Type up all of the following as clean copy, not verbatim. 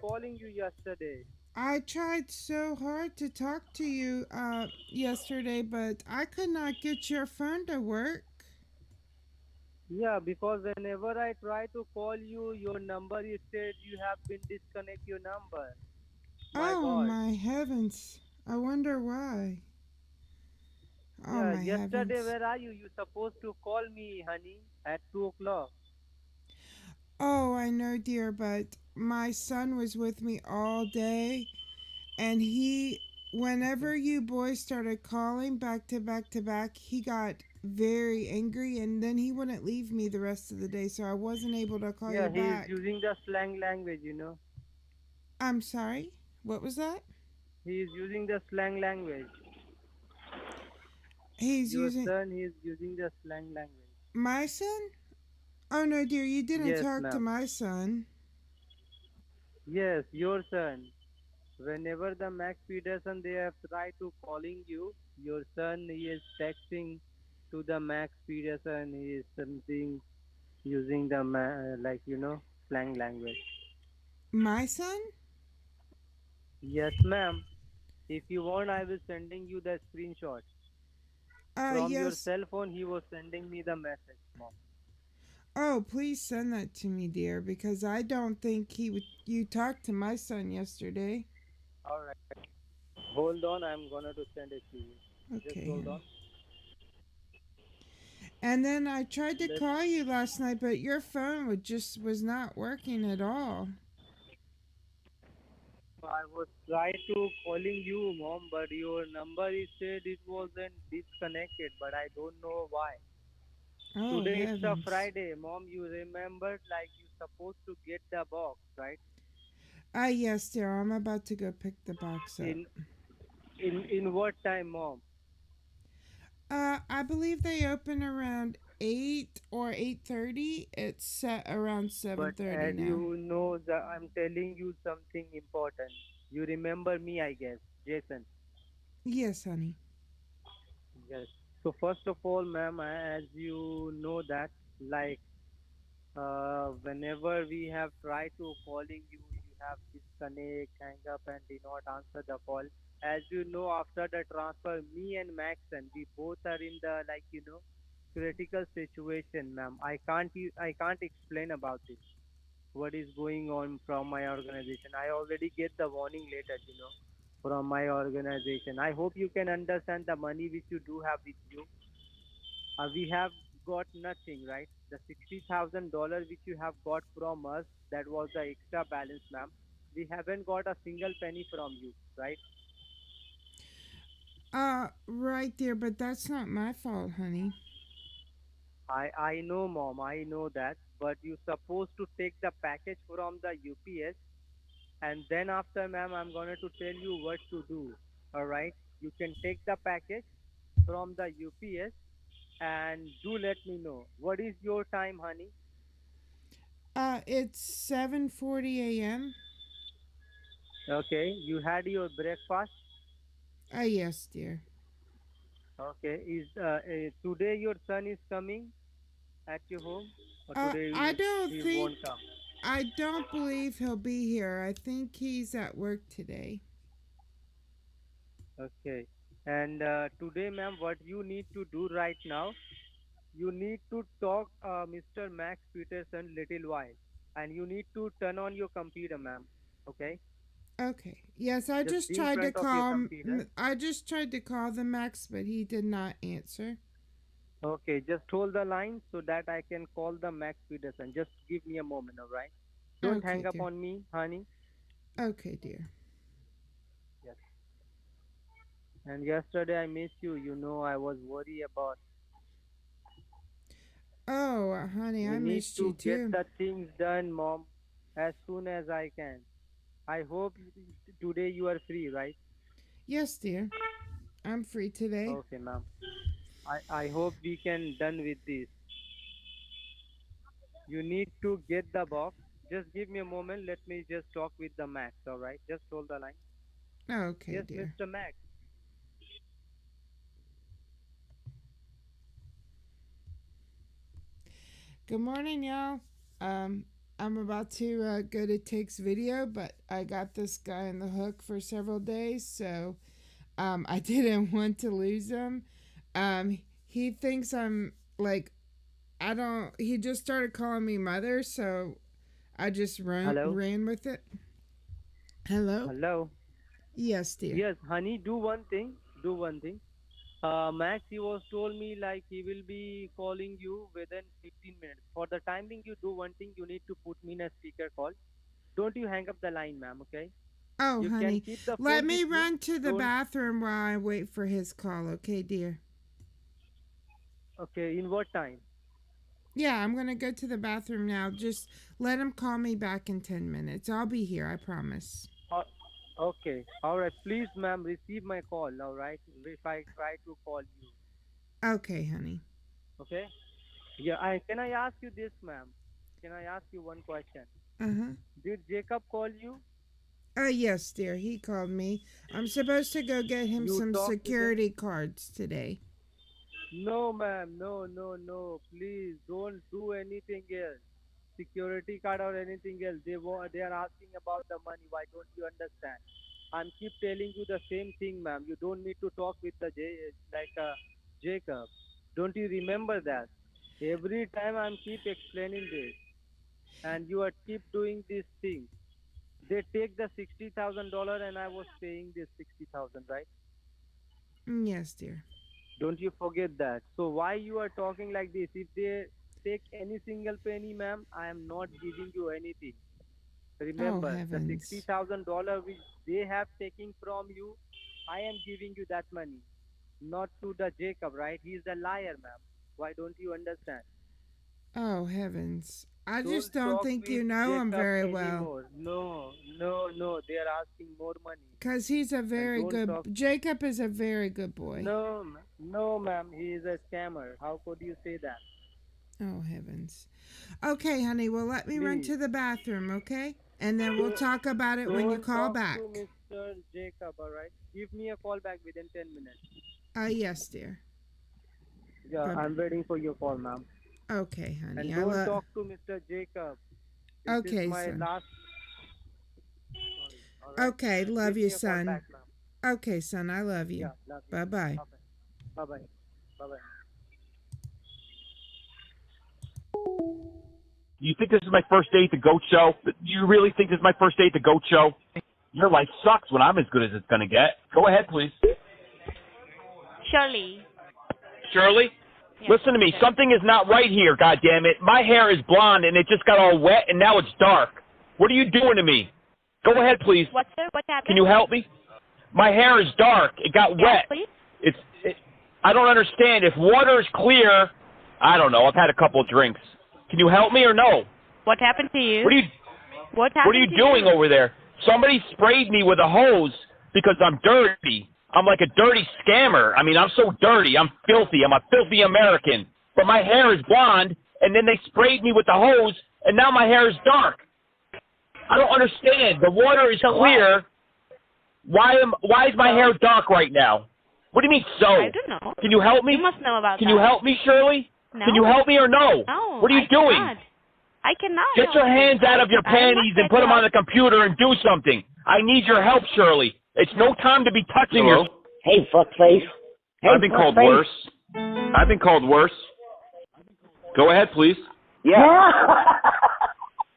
Calling you yesterday. I tried so hard to talk to you yesterday, but I could not get your phone to work. Yeah, because whenever I try to call you, your number is said you have been disconnect your number. My Oh God. my heavens. I wonder why. Oh Yeah, my yesterday heavens. where are you? You supposed to call me, honey, at 2 o'clock. Oh, I know, dear, but my son was with me all day, and Okay. whenever you boys started calling back to back to back, he got very angry, and then he wouldn't leave me the rest of the day, so I wasn't able to call Yeah, you he is back. using the slang language. I'm sorry? What was that? He is using the slang language. He's Your using son is using the slang language. my son? Oh no, dear, you didn't Yes, talk to ma'am. my son. Yes, your son. Whenever the Max Peterson they have tried to calling you, your son he is texting to the Max Peterson. He is something using the slang language. My son? Yes, ma'am. If you want, I will sending you the screenshot from your Yes. cell phone. He was sending me the message, mom. Oh, please send that to me, dear, because I don't think you talked to my son yesterday. All right. Hold on. I'm gonna to send it to you. Just Okay, hold on. honey. And then I tried to Let call you last night, but your phone was not working at all. I was trying to calling you, mom, but your number is said it wasn't disconnected, but I don't know why. Oh, Today it's a heavens. Friday, mom. You remembered like you supposed to get the box, right? Yes, dear, I'm about to go pick the box up. In in what time, mom? I believe they open around 8 or 8:30. It's set around But 7:30 as now. you know, I'm telling you something important. You remember me, I guess, Jason. Yes, honey. Yes. So first of all, ma'am, as you know that, like whenever we have tried to calling you, you have disconnect, hang up, and did not answer the call. As you know, after the transfer, me and Maxon, we both are in the critical situation, ma'am. I can't explain about this. What is going on from my organization? I already get the warning letter, from my organization. I hope you can understand the money which you do have with you. We have got nothing, right? The $60,000 which you have got from us, that was the extra balance, ma'am. We haven't got a single penny from you, right? Right there, but that's not my fault, honey. I know, mom, I know that, but you supposed to take the package from the UPS, and then after, ma'am, I'm going to tell you what to do. All right? You can take the package from the UPS and do let me know. What is your time, honey? It's 7:40 a.m. Okay, you had your breakfast. Yes, dear. Okay. Is today your son is coming at your home, or today I don't he think, won't come? I don't believe he'll be here. I think he's at work today. Okay. And today, ma'am, what you need to do right now? You need to talk Mr. Max Peterson little while, and you need to turn on your computer, ma'am. Okay, Okay. Yes, I just just be in tried to front of your call. computer. I just tried to call the Max, but he did not answer. Okay, just hold the line so that I can call the Max Peterson. Just give me a moment, all right? Don't Okay, hang up dear. on me, honey. Okay, dear. Yes. And yesterday I missed you. You know, I was worried about. Oh, honey, We I need missed you to get too. the things done, mom, as soon as I can. I hope today you are free, right? Yes, dear. I'm free today. Okay, ma'am. I hope we can done with this. You need to get the box. Just give me a moment. Let me just talk with the Max, all right? Just hold the line. Okay, Yes, dear. Mr. Max. Good morning, y'all. Um, I'm about to go to Take's video, but I got this guy on the hook for several days, so I didn't want to lose him. He thinks I'm like I don't. He just started calling me mother, so I just Hello? ran with it. Hello. Hello? Yes, dear. Yes, honey, do one thing. Do one thing. Max, he was told me like he will be calling you within 15 minutes. For the timing, you do one thing. You need to put me in a speaker call. Don't you hang up the line, ma'am, okay? Oh, You can honey, keep the let phone with me you. run to the Don't. bathroom while I wait for his call. Okay, dear. Okay, in what time? Yeah, I'm gonna go to the bathroom now. Just let him call me back in 10 minutes. I'll be here. I promise. Uh, okay. All right. Please, ma'am, receive my call. All right. If I try to call you. Okay, honey. Okay. Yeah. Can I ask you this, ma'am? Can I ask you one question? Uh huh. Did Jacob call you? Yes, dear. He called me. I'm supposed to go get him You some talked with him? security cards today. No, ma'am. No, no, no. Please don't do anything else. Security card or anything else. They are asking about the money. Why don't you understand? I'm keep telling you the same thing, ma'am. You don't need to talk with the Jacob. Don't you remember that? Every time I'm keep explaining this, and you are keep doing this thing. They take the $60,000, and I was paying this 60,000, right? Yes, dear. Don't you forget that. So why you are talking like this? If they take any single penny, ma'am, I am not giving you anything. Oh, Remember, the heavens. $60,000 which they have taken from you, I am giving you that money, not to the Jacob, right? He is a liar, ma'am. Why don't you understand? Oh, heavens. I Don't just don't talk think with you know him Jacob very well. anymore. No, no, no. They are asking more money, Because he's a and very don't good. talk. Jacob is a very good boy. No, no, ma'am. He is a scammer. How could you say that? Oh, heavens. Okay, honey. Well, let me run Please. to the bathroom, okay? And then we'll Don't, talk about it when you don't call talk to back. Mr. Jacob, alright? Give me a call back within 10 minutes. Yes, dear. Yeah, But I'm waiting for your call, ma'am. okay, honey. And I don't love. talk to Mr. Jacob. This is Okay, my son. last. Sorry. Alright? Okay, love Give you, me a call son. back, ma'am. Okay, son. I love you. Yeah, love you. Bye bye. Bye bye. Bye bye. Bye bye. You think this is my first day at the GOAT show? Do you really think this is my first day at the GOAT show? Your life sucks when I'm as good as it's going to get. Go ahead, please. Shirley. Shirley, Yes, listen to me. sir. Something is not right here, goddammit. My hair is blonde and it just got all wet and now it's dark. What are you doing to me? Go ahead, please. What, sir? What Can happened? you help me? My hair is dark. It got Yes, wet. please. I don't understand. If water is clear, I don't know. I've had a couple of drinks. Can you help me or no? What happened to you? What are you What What are happened you to doing you? over there? Somebody sprayed me with a hose because I'm dirty. I'm like a dirty scammer. I mean, I'm so dirty. I'm filthy. I'm a filthy American. But my hair is blonde, and then they sprayed me with the hose, and now my hair is dark. I don't understand. The water is So what? clear. Why is my hair So? dark right now? What do you mean I so? don't know. Can you help You me? must know about Can you that. help me, Shirley? Can you No? help me or no? No, What are I you doing? cannot. I cannot Get help your you. hands out of your I am not panties and here put to them on help. the computer and do something. I need your help, Shirley. It's no time to be touching your... Hello? Hey, fuckface. Hey, I've been called fuckface. worse. I've been called worse. Go ahead, please. Yeah.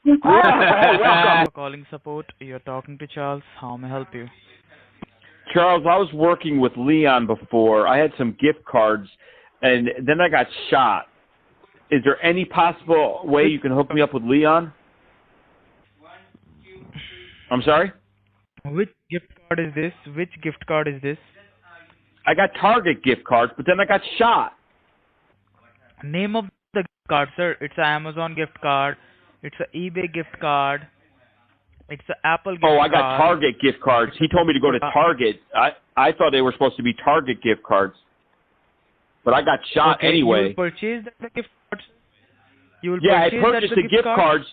Welcome. For calling support. You're talking to Charles. How may I help you? Charles, I was working with Leon before. I had some gift cards, and then I got shot. Is there any possible way you can hook me up with Leon? I'm sorry? Which gift card is this? Which gift card is this? I got Target gift cards, but then I got shot. Name of the gift card, sir. It's an Amazon gift card. It's an eBay gift card. It's an Apple gift card. Oh, I got Target gift cards. He told me to go to Target. I thought they were supposed to be Target gift cards. But I got shot anyway. You will purchase the gift cards? You will I purchase purchased the gift cards.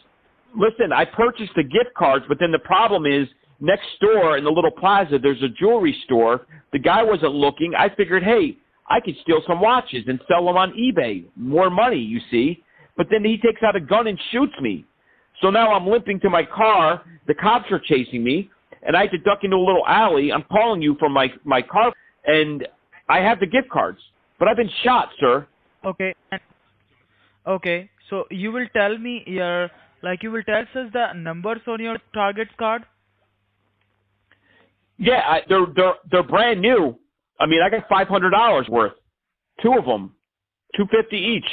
Listen, I purchased the gift cards, but then the problem is next door in the little plaza, there's a jewelry store. The guy wasn't looking. I figured, hey, I could steal some watches and sell them on eBay. More money, you see. But then he takes out a gun and shoots me. So now I'm limping to my car. The cops are chasing me, and I had to duck into a little alley. I'm calling you from my car, and I have the gift cards. But I've been shot, sir. Okay. Okay. So you will tell me you will tell us the numbers on your Target card? Yeah, they're brand new. I mean, I got $500 worth. Two of them, $250 each.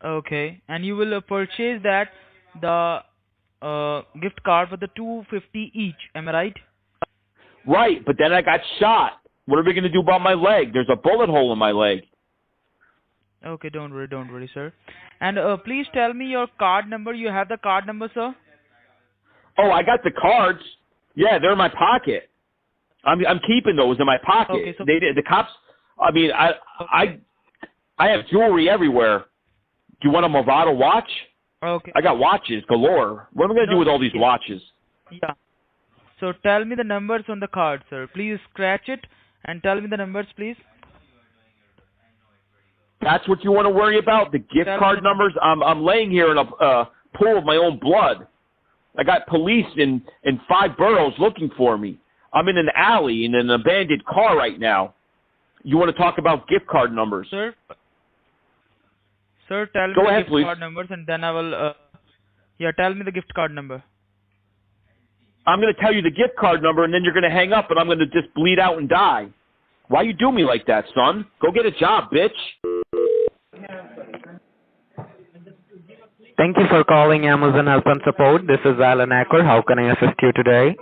Okay, and you will purchase the gift card for the $250 each. Am I right? Right, but then I got shot. What are we going to do about my leg? There's a bullet hole in my leg. Okay, don't worry, sir. And please tell me your card number. You have the card number, sir? Oh, I got the cards. Yeah, they're in my pocket. I'm keeping those in my pocket. Okay, so the cops. I mean, I have jewelry everywhere. Do you want a Movado watch? Okay. I got watches galore. What am I going to do with all these watches? Yeah. So tell me the numbers on the card, sir. Please scratch it and tell me the numbers, please. That's what you want to worry about? The gift card numbers? I'm laying here in a pool of my own blood. I got police in 5 boroughs looking for me. I'm in an alley in an abandoned car right now. You want to talk about gift card numbers? Sir, tell me the gift card numbers, and then I will... tell me the gift card number. I'm going to tell you the gift card number, and then you're going to hang up, and I'm going to just bleed out and die. Why you do me like that, son? Go get a job, bitch. Thank you for calling Amazon Help and Support. This is Alan Acker. How can I assist you today?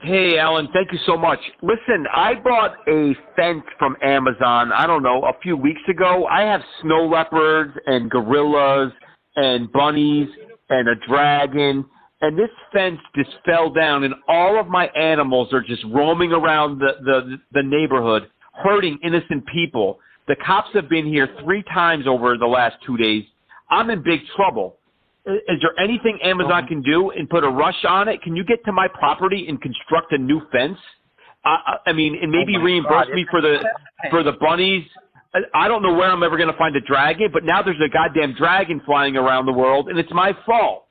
Hey, Alan, thank you so much. Listen, I bought a fence from Amazon, I don't know, a few weeks ago. I have snow leopards and gorillas and bunnies and a dragon, and this fence just fell down, and all of my animals are just roaming around the neighborhood, hurting innocent people. The cops have been here 3 times over the last 2 days. I'm in big trouble. Is there anything Amazon can do and put a rush on it? Can you get to my property and construct a new fence? I mean, and maybe reimburse me for the bunnies. I don't know where I'm ever going to find a dragon, but now there's a goddamn dragon flying around the world, and it's my fault.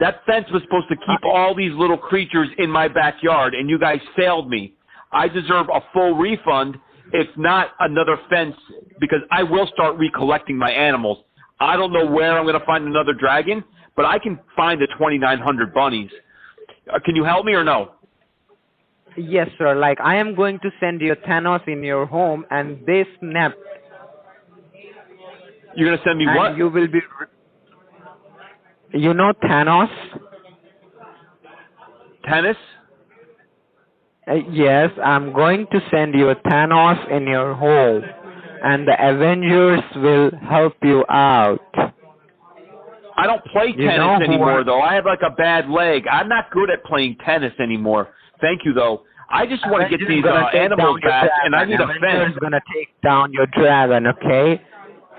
That fence was supposed to keep all these little creatures in my backyard, and you guys failed me. I deserve a full refund, if not another fence, because I will start recollecting my animals. I don't know where I'm going to find another dragon, but I can find the 2,900 bunnies. Can you help me or no? Yes, sir. Like, I am going to send you Thanos in your home, and they snapped. You're going to send me what? And you will be... You know Thanos? Tennis? Yes, I'm going to send you Thanos in your home, and the Avengers will help you out. I don't play tennis anymore, though. I have like a bad leg. I'm not good at playing tennis anymore. Thank you, though. I just want to get these animals back, and I need a fence. Avengers gonna take down your dragon, okay?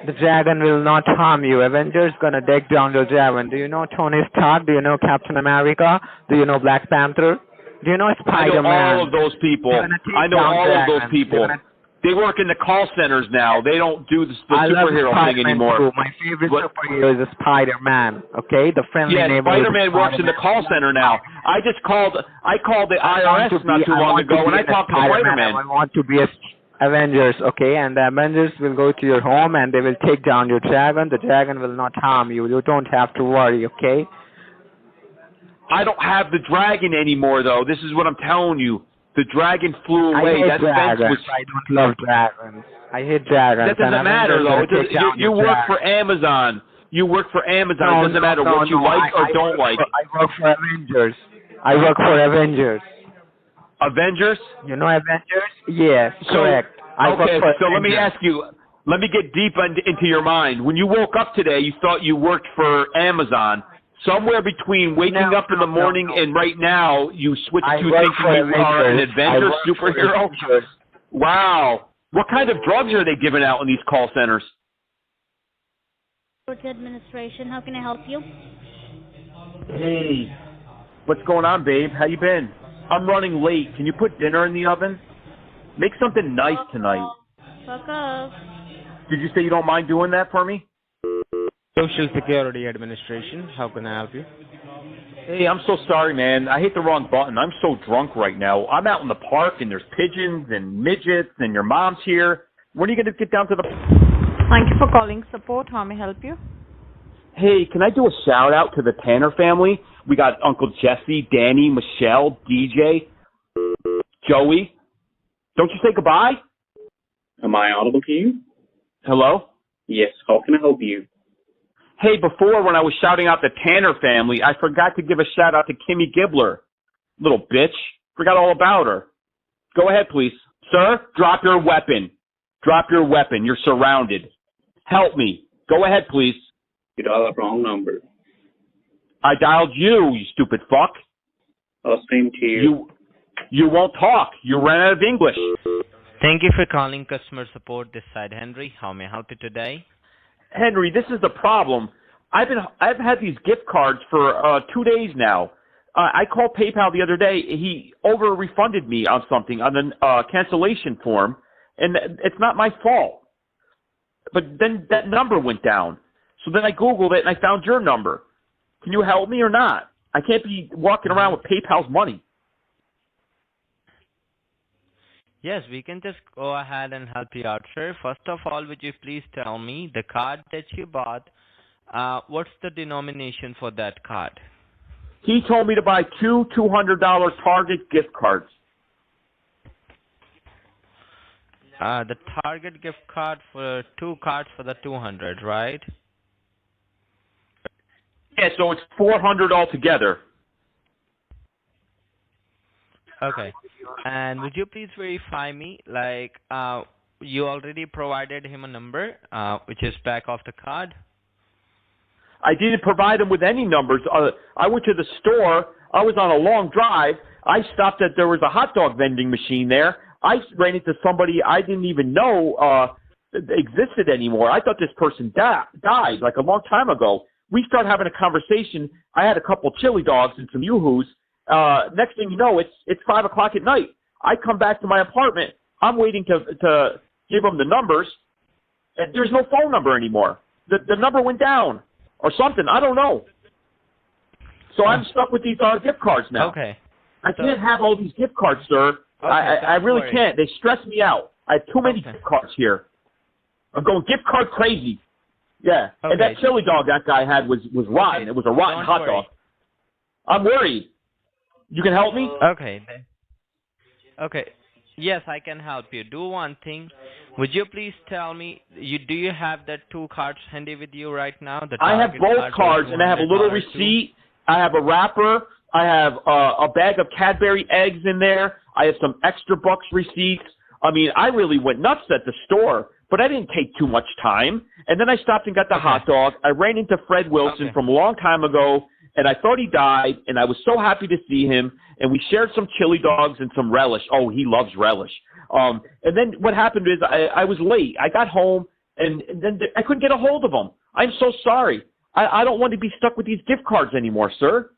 The dragon will not harm you. Avengers gonna take down your dragon. Do you know Tony Stark? Do you know Captain America? Do you know Black Panther? Do you know Spider-Man? I know all of those people. I know all of those people. They work in the call centers now. They don't do the superhero thing anymore. Too. My favorite superhero is Spider-Man. Okay, the friendly neighborhood. Yeah, Spider-Man works in the call center now. I called the IRS not too long ago, and I talked to Spider-Man. Avengers, okay? And the Avengers will go to your home and they will take down your dragon. The dragon will not harm you. You don't have to worry, okay? I don't have the dragon anymore, though. This is what I'm telling you. The dragon flew I away. hate That fence dragons. was. I don't love dragons. I hate dragons. That doesn't matter, though. It doesn't, you work for Amazon. You work for Amazon. No, It doesn't matter what you like or don't like. I work for Avengers. I work for Avengers. Avengers? You know Avengers? Yes, correct. Okay, so let me ask you. Let me get deep into your mind. When you woke up today, you thought you worked for Amazon. Somewhere between waking up in the morning and right now, you switched to thinking you are an adventure superhero? Wow. What kind of drugs are they giving out in these call centers? Administration, how can I help you? Hey, what's going on, babe? How you been? I'm running late. Can you put dinner in the oven? Make something nice tonight. Fuck off. Did you say you don't mind doing that for me? Social Security Administration, how can I help you? Hey, I'm so sorry, man. I hit the wrong button. I'm so drunk right now. I'm out in the park, and there's pigeons and midgets, and your mom's here. When are you going to get down to the... Thank you for calling support. How may I help you? Hey, can I do a shout-out to the Tanner family? We got Uncle Jesse, Danny, Michelle, DJ, Joey. Don't you say goodbye? Am I audible to you? Hello? Yes, how can I help you? Hey, before when I was shouting out the Tanner family, I forgot to give a shout-out to Kimmy Gibbler. Little bitch. Forgot all about her. Go ahead, please. Sir, drop your weapon. Drop your weapon. You're surrounded. Help me. Go ahead, please. You dialed the wrong number. I dialed you stupid fuck. Same to you. You won't talk. You ran out of English. Thank you for calling customer support. This side Henry. How may I help you today? Henry, this is the problem. I've had these gift cards for 2 days now. I called PayPal the other day. He over-refunded me on something on the cancellation form, and it's not my fault. But then that number went down. So then I Googled it, and I found your number. Can you help me or not? I can't be walking around with PayPal's money. Yes, we can just go ahead and help you out, sir. First of all, would you please tell me the card that you bought, what's the denomination for that card? He told me to buy two $200 Target gift cards. The Target gift card for 2 cards for the 200, right? Yeah, so it's $400 altogether. Okay. And would you please verify me, like, you already provided him a number, which is back of the card? I didn't provide him with any numbers. I went to the store. I was on a long drive. I stopped at, there was a hot dog vending machine there. I ran into somebody I didn't even know existed anymore. I thought this person died like a long time ago. We started having a conversation. I had a couple chili dogs and some yoo-hoos. Next thing you know, it's 5 o'clock at night. I come back to my apartment. I'm waiting to give them the numbers, and there's no phone number anymore. The number went down or something. I don't know. So I'm stuck with these gift cards now. Okay. I can't have all these gift cards, sir. Okay, I really can't. They stress me out. I have too many gift cards here. I'm going gift card crazy. Yeah. Okay. And that chili dog that guy had was rotten. Okay. It was a rotten hot dog. I'm worried. You can help me? Okay. Okay. Yes, I can help you. Do one thing. Would you please tell me, do you have that 2 cards handy with you right now? I have both cards, and I have a little receipt. I have a wrapper. I have a bag of Cadbury eggs in there. I have some extra bucks receipts. I mean, I really went nuts at the store, but I didn't take too much time. And then I stopped and got the hot dog. I ran into Fred Wilson from a long time ago, and I thought he died, and I was so happy to see him, and we shared some chili dogs and some relish. Oh, he loves relish. And then what happened is I was late. I got home, and then I couldn't get a hold of him. I'm so sorry. I don't want to be stuck with these gift cards anymore, sir.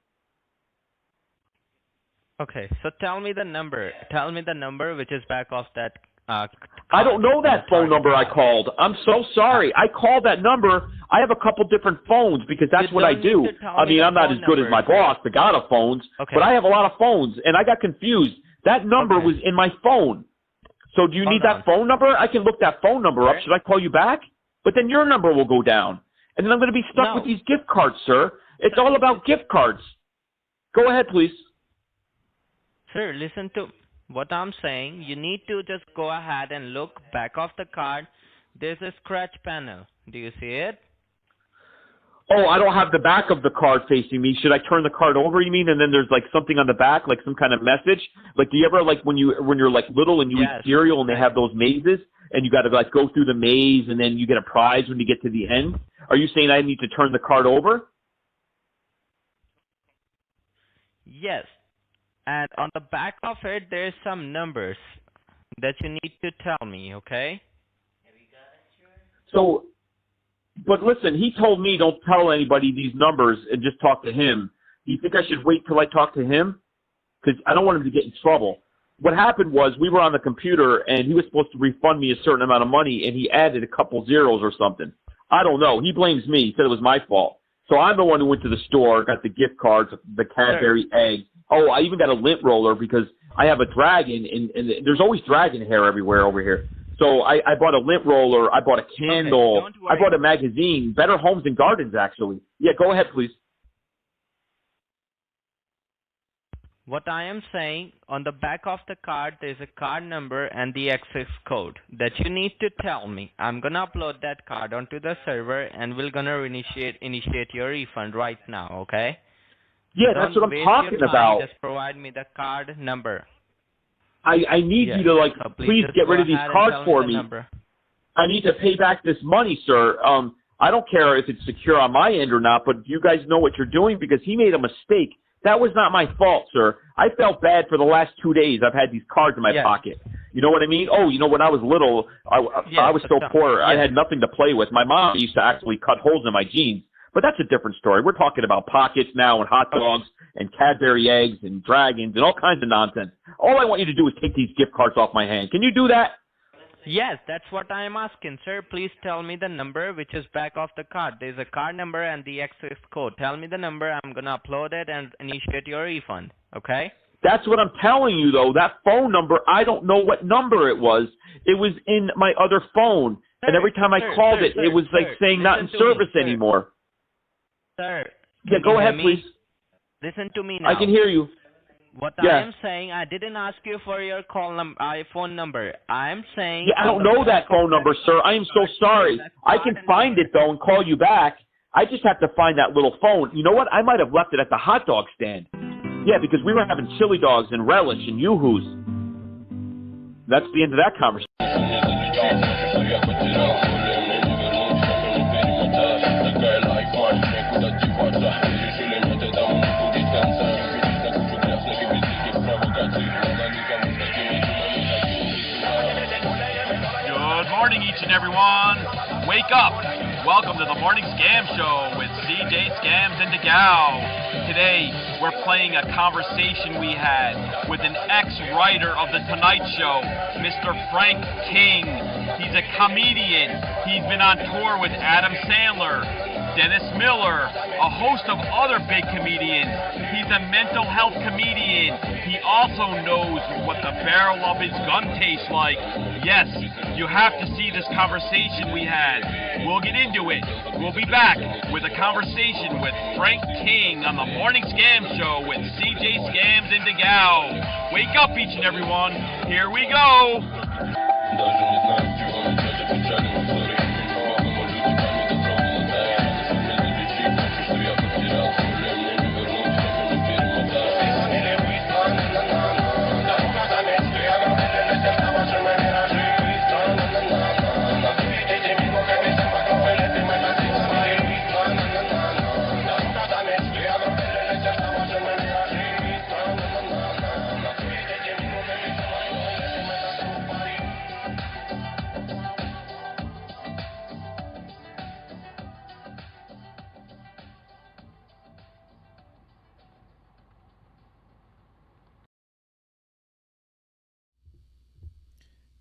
Okay, so tell me the number. Tell me the number which is back of that. I don't know that phone number I called. I'm so sorry. I called that number. I have a couple different phones because that's what I do. I mean, I'm not as good as my boss, the god of phones, but I have a lot of phones, and I got confused. That number was in my phone. So do you need that phone number? I can look that phone number up. Should I call you back? But then your number will go down. And then I'm going to be stuck with these gift cards, sir. It's all about gift cards. Go ahead, please. Sir, listen to what I'm saying. You need to just go ahead and look back of the card. There's a scratch panel. Do you see it? Oh, I don't have the back of the card facing me. Should I turn the card over, you mean? And then there's like something on the back, like some kind of message? Like, do you ever, like, when you're like little and you eat cereal and they have those mazes and you got to like go through the maze and then you get a prize when you get to the end? Are you saying I need to turn the card over? Yes. And on the back of it, there's some numbers that you need to tell me, okay? So, but listen, he told me don't tell anybody these numbers and just talk to him. Do you think I should wait till I talk to him? Because I don't want him to get in trouble. What happened was we were on the computer and he was supposed to refund me a certain amount of money and he added a couple zeros or something. I don't know. He blames me. He said it was my fault. So I'm the one who went to the store, got the gift cards, the Cadbury eggs. Oh, I even got a lint roller because I have a dragon and there's always dragon hair everywhere over here. So I bought a lint roller, I bought a candle, I bought a magazine, Better Homes and Gardens, actually. Yeah, go ahead, please. What I am saying, on the back of the card, there's a card number and the access code that you need to tell me. I'm going to upload that card onto the server and we're going to initiate your refund right now, okay? Yeah, that's what I'm talking about. Just provide me the card number. I need you to, like, please get rid of these cards for me. I need to pay back this money, sir. I don't care if it's secure on my end or not, but you guys know what you're doing because he made a mistake. That was not my fault, sir. I felt bad for the last 2 days. I've had these cards in my pocket. You know what I mean? Oh, you know, when I was little, I was so poor. I had nothing to play with. My mom used to actually cut holes in my jeans. But that's a different story. We're talking about pockets now and hot dogs and Cadbury eggs and dragons and all kinds of nonsense. All I want you to do is take these gift cards off my hand. Can you do that? Yes, that's what I am asking, sir. Please tell me the number which is back of the card. There's a card number and the access code. Tell me the number. I'm going to upload it and initiate your refund, okay? That's what I'm telling you, though. That phone number, I don't know what number it was. It was in my other phone. Sir, and every time I called it, it was like saying not in service anymore. Sir. Yeah, go ahead, please. Listen to me now. I can hear you. What I am saying, I didn't ask you for your phone number. I am saying... Yeah, I don't know that phone number, sir. I am so sorry. I can find it, though, and call you back. I just have to find that little phone. You know what? I might have left it at the hot dog stand. Yeah, because we were having chili dogs and relish and yoo-hoos. That's the end of that conversation. Good morning, each and everyone. Wake up. Welcome to the Morning Scam Show with CJ Scams and TAGOW. Today, we're playing a conversation we had with an ex-writer of The Tonight Show, Mr. Frank King. He's a comedian. He's been on tour with Adam Sandler, Dennis Miller, a host of other big comedians. He's a mental health comedian. He also knows what the barrel of his gun tastes like. Yes, you have to see this conversation we had. We'll get into it. We'll be back with a conversation with Frank King on the Morning Scam Show with CJ Scams and TAGOW. Wake up, each and everyone. Here we go.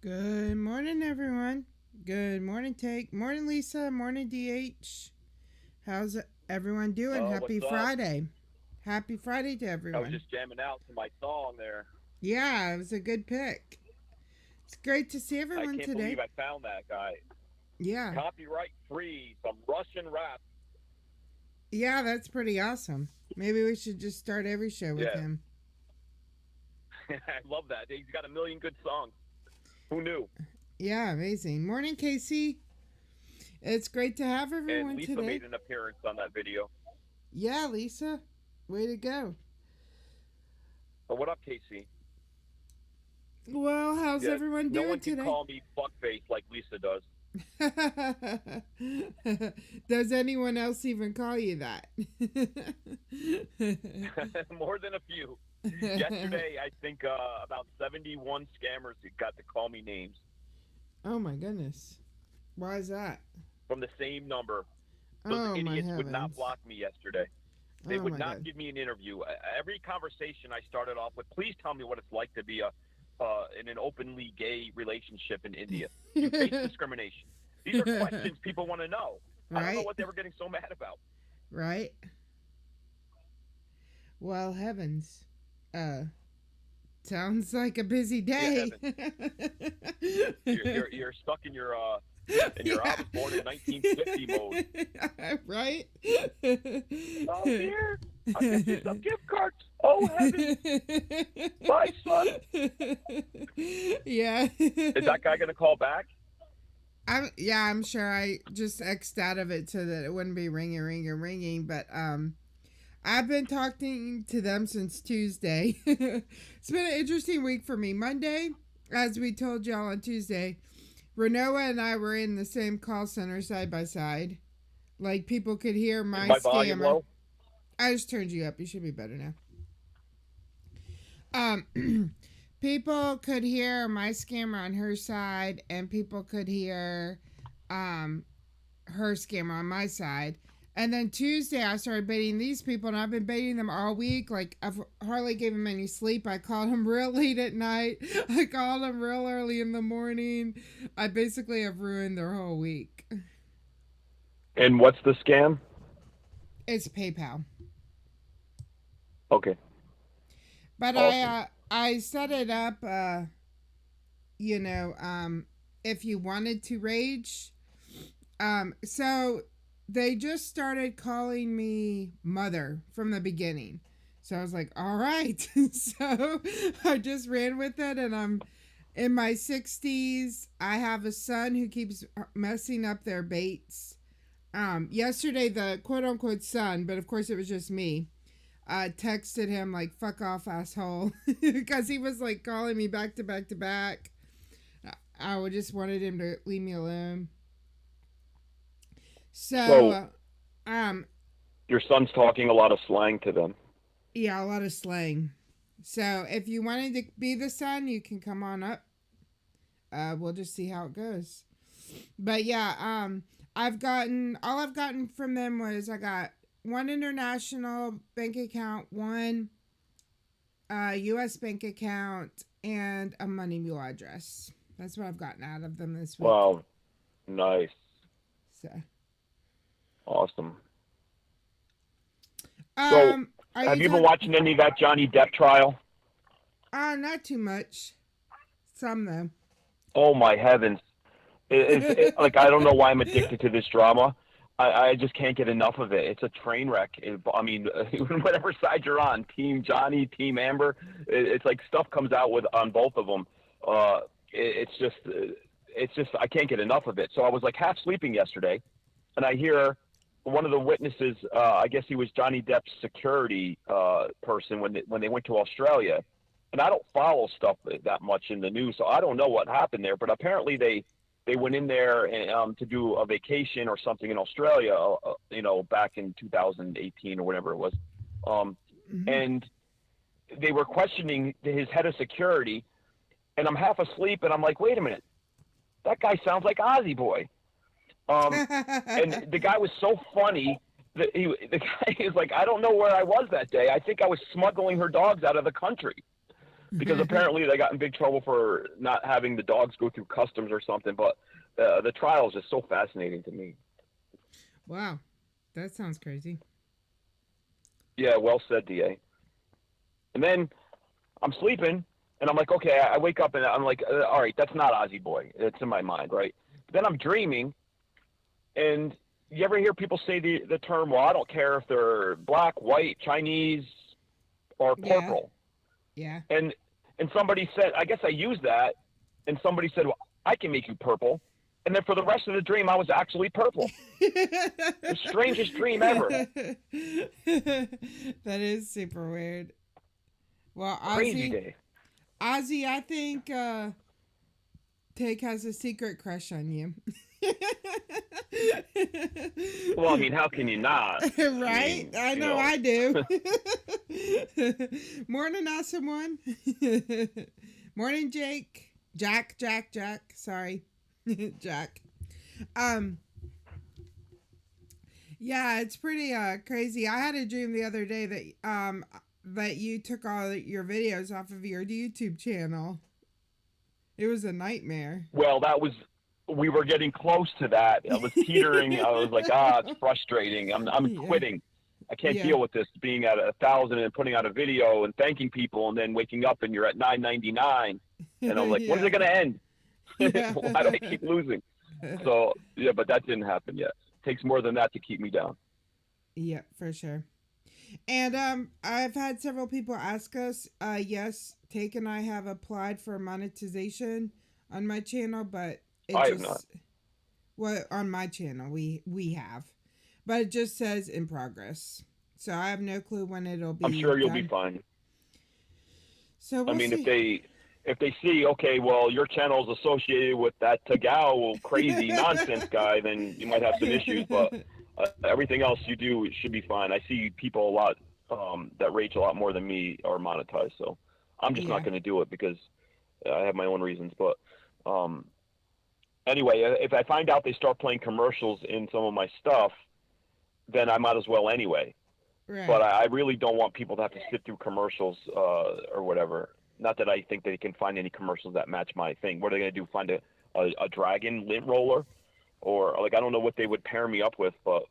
Good morning, everyone. Good morning, Take. Morning, Lisa. Morning, DH. How's everyone doing? Happy Friday. Happy Friday to everyone. I was just jamming out to my song there. Yeah, it was a good pick. It's great to see I everyone can't today. believe I found that guy. Yeah. Copyright free, some Russian rap. Yeah, that's pretty awesome. Maybe we should just start every show with Yeah. him. I love that. He's got a million good songs. Who knew? Yeah, amazing. Morning, Casey. It's great to have everyone And Lisa today. made an appearance on that video. Yeah, Lisa. Way to go. But what up, Casey? Well, how's everyone doing no one today? can call me fuckface like Lisa does. Does anyone else even call you that? More than a few. Yesterday, I think about 71 scammers got to call me names. Oh my goodness. Why is that? From the same number. Those idiots would not block me yesterday. They would not give me an interview. Every conversation I started off with, please tell me what it's like to be in an openly gay relationship in India. You face discrimination. These are questions people want to know. Right? I don't know what they were getting so mad about. Right? Well, heavens. Sounds like a busy day. Yeah, you're stuck in your I was born in 1950 mode. Right? Oh, here. I'll get you some gift cards. Oh, heaven. Bye, son. Yeah. Is that guy going to call back? I'm sure I just X'd out of it so that it wouldn't be ringing. But I've been talking to them since Tuesday. It's been an interesting week for me. Monday, as we told y'all on Tuesday, Renoa and I were in the same call center side by side. Like, people could hear my volume scammer. Low? I just turned you up. You should be better now. People could hear my scammer on her side, and people could hear her scammer on my side. And then Tuesday, I started baiting these people, and I've been baiting them all week. Like, I've hardly gave them any sleep. I called them real late at night. I called them real early in the morning. I basically have ruined their whole week. And what's the scam? It's PayPal. Okay. But awesome. I set it up, if you wanted to rage. So they just started calling me mother from the beginning. So I was like, all right. So I just ran with it, and I'm in my 60s. I have a son who keeps messing up their baits. Yesterday, the quote-unquote son, but of course it was just me, texted him like, fuck off, asshole, because he was like calling me back to back to back. I just wanted him to leave me alone. So your son's talking a lot of slang to them. Yeah, a lot of slang. So if you wanted to be the son, you can come on up. We'll just see how it goes. But yeah, all I've gotten from them was I got one international bank account, one U.S. bank account, and a Money Mule address. That's what I've gotten out of them this week. Wow, nice. So awesome. So, have you been watching any of that Johnny Depp trial? Not too much. Some though. Oh my heavens! Like, I don't know why I'm addicted to this drama. I just can't get enough of it. It's a train wreck. I mean, whatever side you're on, Team Johnny, Team Amber, it's like stuff comes out on both of them. It's just I can't get enough of it. So I was like half sleeping yesterday, and I hear one of the witnesses. I guess he was Johnny Depp's security person when they went to Australia, and I don't follow stuff that much in the news, so I don't know what happened there. But apparently they went in there and, to do a vacation or something in Australia, back in 2018 or whatever it was. And they were questioning his head of security, and I'm half asleep, and I'm like, wait a minute, that guy sounds like Ozzy Boy. And the guy was so funny that the guy is like, I don't know where I was that day. I think I was smuggling her dogs out of the country. Because apparently they got in big trouble for not having the dogs go through customs or something. But the trial is just so fascinating to me. Wow. That sounds crazy. Yeah, well said, DA. And then I'm sleeping, And I'm like, okay, I wake up and I'm like, all right, that's not Ozzy Boy. It's in my mind, right? But then I'm dreaming, and you ever hear people say the term, well, I don't care if they're black, white, Chinese, or Yeah. purple. Yeah. And somebody said, I guess I used that, and somebody said, well, I can make you purple. And then for the rest of the dream, I was actually purple. The strangest dream ever. That is super weird. Well, Crazy day. Ozzy, I think Take has a secret crush on you. Well, I mean, how can you not? Right? I know I do. Morning, awesome one. Morning, Jake. Jack. Sorry. Jack. Yeah, it's pretty crazy. I had a dream the other day that you took all your videos off of your YouTube channel. It was a nightmare. Well, we were getting close to that. I was teetering. I was like, it's frustrating. I'm quitting. I can't deal with this, being at 1,000 and putting out a video and thanking people, and then waking up and you're at 999. And I'm like, when is it going to end? Why do I keep losing? So, yeah, but that didn't happen yet. It takes more than that to keep me down. Yeah, for sure. And I've had several people ask us, yes, Take and I have applied for monetization on my channel, but I have not. Well, on my channel we have, but it just says in progress. So I have no clue when it'll be. I'm sure you'll done. be fine. So we'll see. if they see, okay, well, your channel is associated with that TAGOW crazy nonsense guy, then you might have some issues. But everything else you do should be fine. I see people a lot that rage a lot more than me are monetized, so I'm just not going to do it because I have my own reasons. But anyway, if I find out they start playing commercials in some of my stuff, then I might as well anyway. Right. But I really don't want people to have to sit through commercials or whatever. Not that I think they can find any commercials that match my thing. What are they going to do? Find a dragon lint roller? Or, like, I don't know what they would pair me up with, but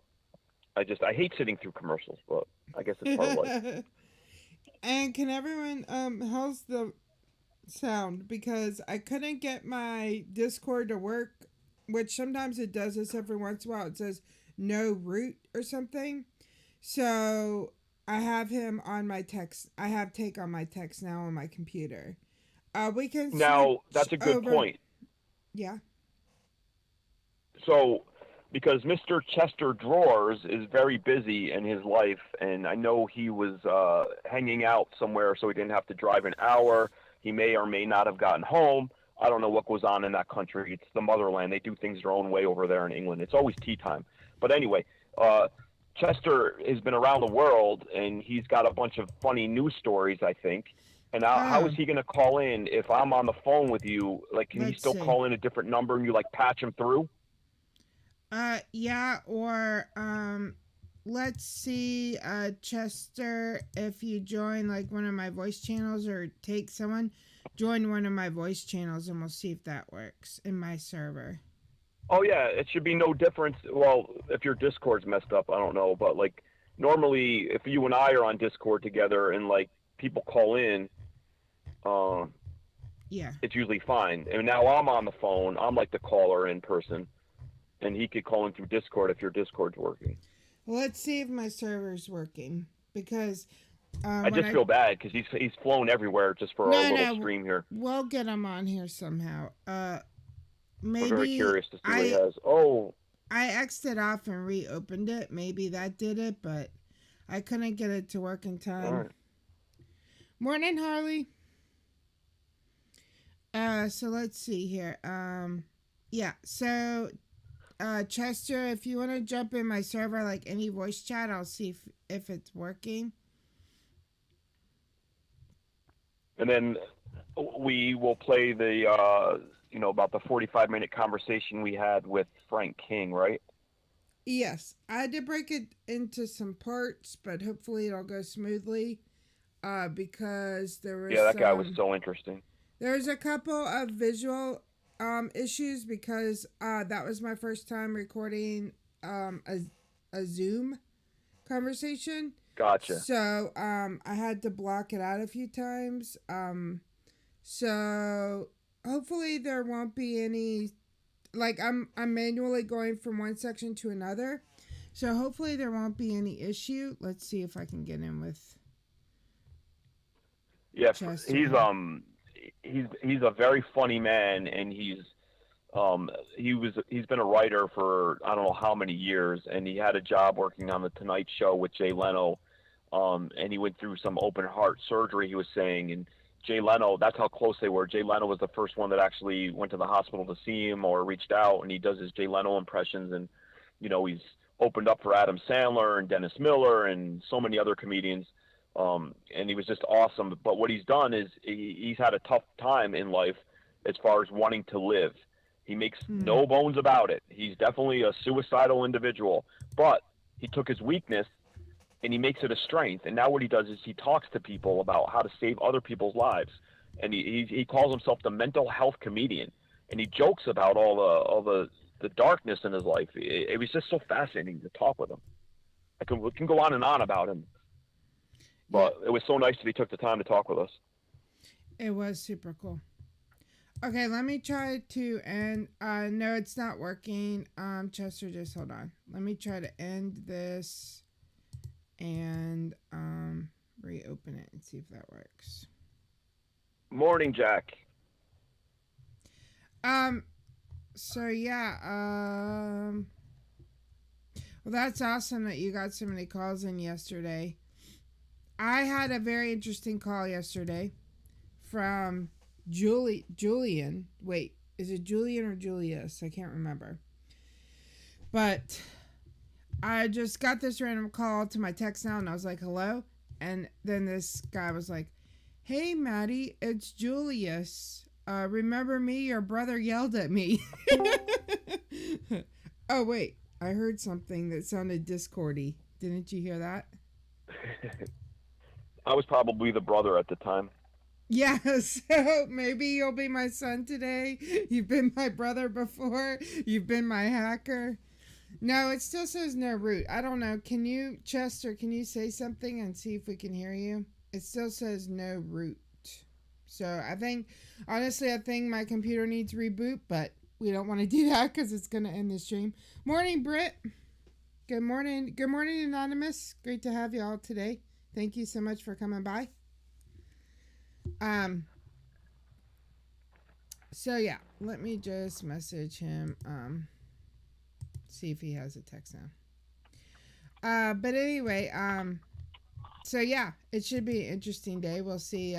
I hate sitting through commercials, but I guess it's part of life. And can everyone, how's the sound? Because I couldn't get my Discord to work, which sometimes it does this every once in a while. It says no root or something. So I have him on my text. I have Take on my text now on my computer. We can now that's a good point. Yeah. So, because Mr. Chester Drawers is very busy in his life, and I know he was hanging out somewhere, so he didn't have to drive an hour. He may or may not have gotten home. I don't know what goes on in that country. It's the motherland. They do things their own way over there in England. It's always tea time. But anyway, Chester has been around the world, and he's got a bunch of funny news stories, I think. And how is he going to call in if I'm on the phone with you? Like, can he still call in a different number and you, like, patch him through? Yeah, or, let's see, Chester, if you join, like, one of my voice channels or Take someone, join one of my voice channels and we'll see if that works in my server. Oh, yeah, it should be no difference. Well, if your Discord's messed up, I don't know. But, like, normally, if you and I are on Discord together and, like, people call in, it's usually fine. And now I'm on the phone. I'm, like, the caller in person. And he could call in through Discord if your Discord's working. Well, let's see if my server's working. Because... I just feel bad because he's flown everywhere just for our little stream here. We'll get him on here somehow. Maybe I'm very curious to see what he has. Oh. I X'd it off and reopened it. Maybe that did it, but I couldn't get it to work in time. All right. Morning, Harley. So let's see here. Yeah, so Chester, if you want to jump in my server, like any voice chat, I'll see if it's working. And then we will play the, about the 45-minute conversation we had with Frank King, right? Yes. I had to break it into some parts, but hopefully it'll go smoothly because there was... Yeah, that guy was so interesting. There's a couple of visual issues because that was my first time recording a Zoom conversation. Gotcha. So I had to block it out a few times. So hopefully there won't be any, like I'm manually going from one section to another. So hopefully there won't be any issue. Let's see if I can get in with Yeah, Chester he's here. he's a very funny man, and he's been a writer for I don't know how many years, and he had a job working on the Tonight Show with Jay Leno, and he went through some open heart surgery. He was saying, and Jay Leno, that's how close they were. Jay Leno was the first one that actually went to the hospital to see him or reached out, and he does his Jay Leno impressions, and he's opened up for Adam Sandler and Dennis Miller and so many other comedians. And he was just awesome. But what he's done is he's had a tough time in life as far as wanting to live. He makes no bones about it. He's definitely a suicidal individual, but he took his weakness and he makes it a strength. And now what he does is he talks to people about how to save other people's lives. And he calls himself the mental health comedian. And he jokes about all the darkness in his life. It was just so fascinating to talk with him. We can go on and on about him. But it was so nice that he took the time to talk with us. It was super cool. Okay, let me try to end. No, it's not working. Chester, just hold on. Let me try to end this and reopen it and see if that works. Morning, Jack. So yeah, well, that's awesome that you got so many calls in yesterday. I had a very interesting call yesterday from Julian. Wait, is it Julian or Julius? I can't remember. But I just got this random call to my text now, and I was like, hello? And then this guy was like, hey, Maddie, it's Julius. Remember me? Your brother yelled at me. Oh, wait. I heard something that sounded Discordy. Didn't you hear that? I was probably the brother at the time. Yeah, so maybe you'll be my son today. You've been my brother before. You've been my hacker. No, it still says no root. I don't know. Can you, Chester, can you say something and see if we can hear you? It still says no root. So I think my computer needs reboot, but we don't want to do that because it's going to end the stream. Morning, Britt. Good morning. Good morning, Anonymous. Great to have you all today. Thank you so much for coming by. So yeah, let me just message him. See if he has a text now. But anyway, so yeah, it should be an interesting day. We'll see,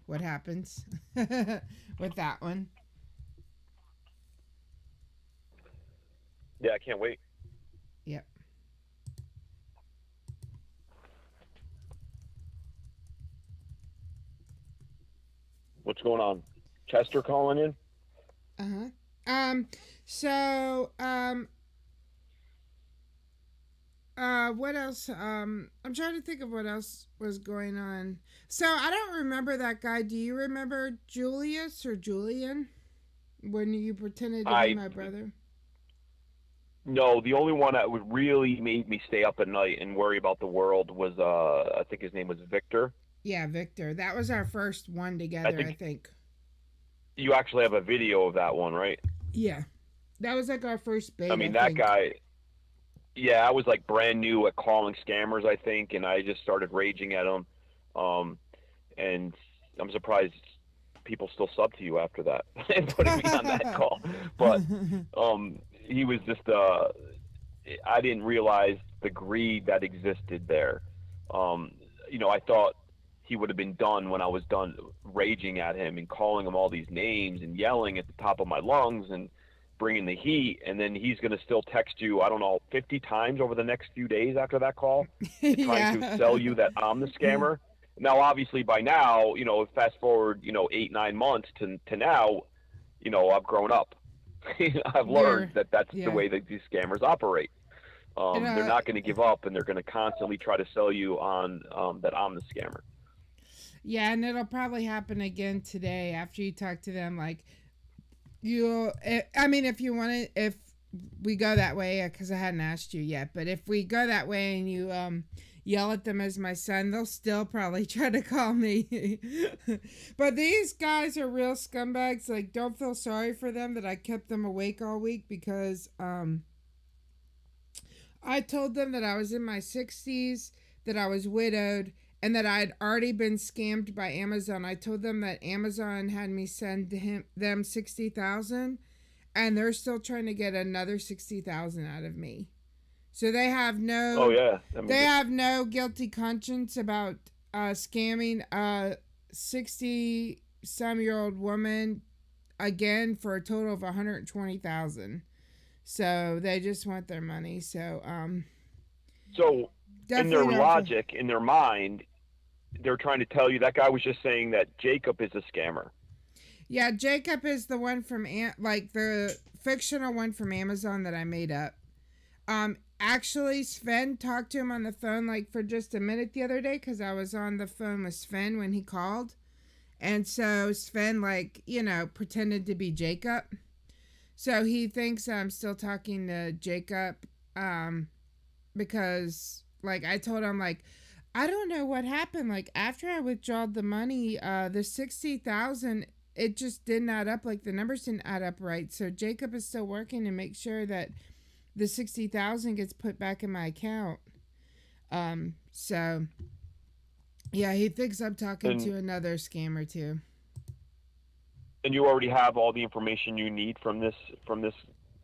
what happens with that one. Yeah, I can't wait. Yep. What's going on? Chester calling in? What else? I'm trying to think of what else was going on. So I don't remember that guy. Do you remember Julius or Julian when you pretended to be my brother? No, the only one that would really made me stay up at night and worry about the world was, I think his name was Victor. Yeah, Victor. That was our first one together, I think. You actually have a video of that one, right? Yeah. That was like our first beta. I mean, that guy, yeah, I was like brand new at calling scammers, I think, and I just started raging at him. And I'm surprised people still sub to you after that and putting me on that call. But he was just, I didn't realize the greed that existed there. I thought he would have been done when I was done raging at him and calling him all these names and yelling at the top of my lungs and bringing the heat. And then he's going to still text you, I don't know, 50 times over the next few days after that call, trying to sell you that I'm the scammer. Now, obviously, by now, fast forward, 8-9 months to now, I've grown up. I've learned that that's the way that these scammers operate. They're not going to give up, and they're going to constantly try to sell you on that I'm the scammer. Yeah, and it'll probably happen again today after you talk to them. Like, if you want to, if we go that way, because I hadn't asked you yet, but if we go that way and yell at them as my son, they'll still probably try to call me. But these guys are real scumbags. Like, don't feel sorry for them that I kept them awake all week because I told them that I was in my 60s, that I was widowed, and that I had already been scammed by Amazon. I told them that Amazon had me send them 60,000, and they're still trying to get another 60,000 out of me. So they have no. Oh yeah. They have no guilty conscience about scamming a 60-some-year-old woman again for a total of 120,000. So they just want their money. So So in their logic, in their mind, they're trying to tell you that guy was just saying that Jacob is a scammer. Yeah, Jacob is the one from like the fictional one from Amazon that I made up. Actually, Sven talked to him on the phone like for just a minute the other day because I was on the phone with Sven when he called. And so Sven, like, pretended to be Jacob. So he thinks I'm still talking to Jacob because, like, I told him, like, I don't know what happened. Like, after I withdrawed the money, the 60,000, it just didn't add up. Like, the numbers didn't add up right. So Jacob is still working to make sure that the 60,000 gets put back in my account. So yeah, he thinks I'm talking to another scammer too. And you already have all the information you need from this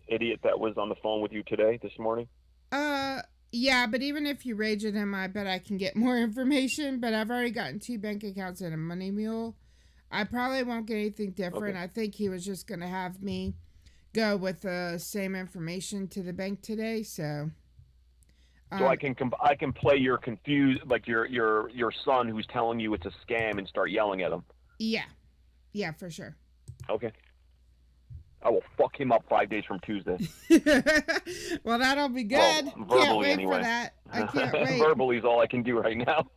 idiot that was on the phone with you today, this morning? Yeah, but even if you rage at him, I bet I can get more information. But I've already gotten 2 bank accounts and a money mule. I probably won't get anything different. Okay. I think he was just gonna have me go with the same information to the bank today, so I can play your confused, like your son who's telling you it's a scam and start yelling at him. Yeah, for sure. Okay, I will fuck him up 5 days from Tuesday. Well, that'll be good. Well, verbally, can't wait anyway. For that. I can't wait. Verbally is all I can do right now.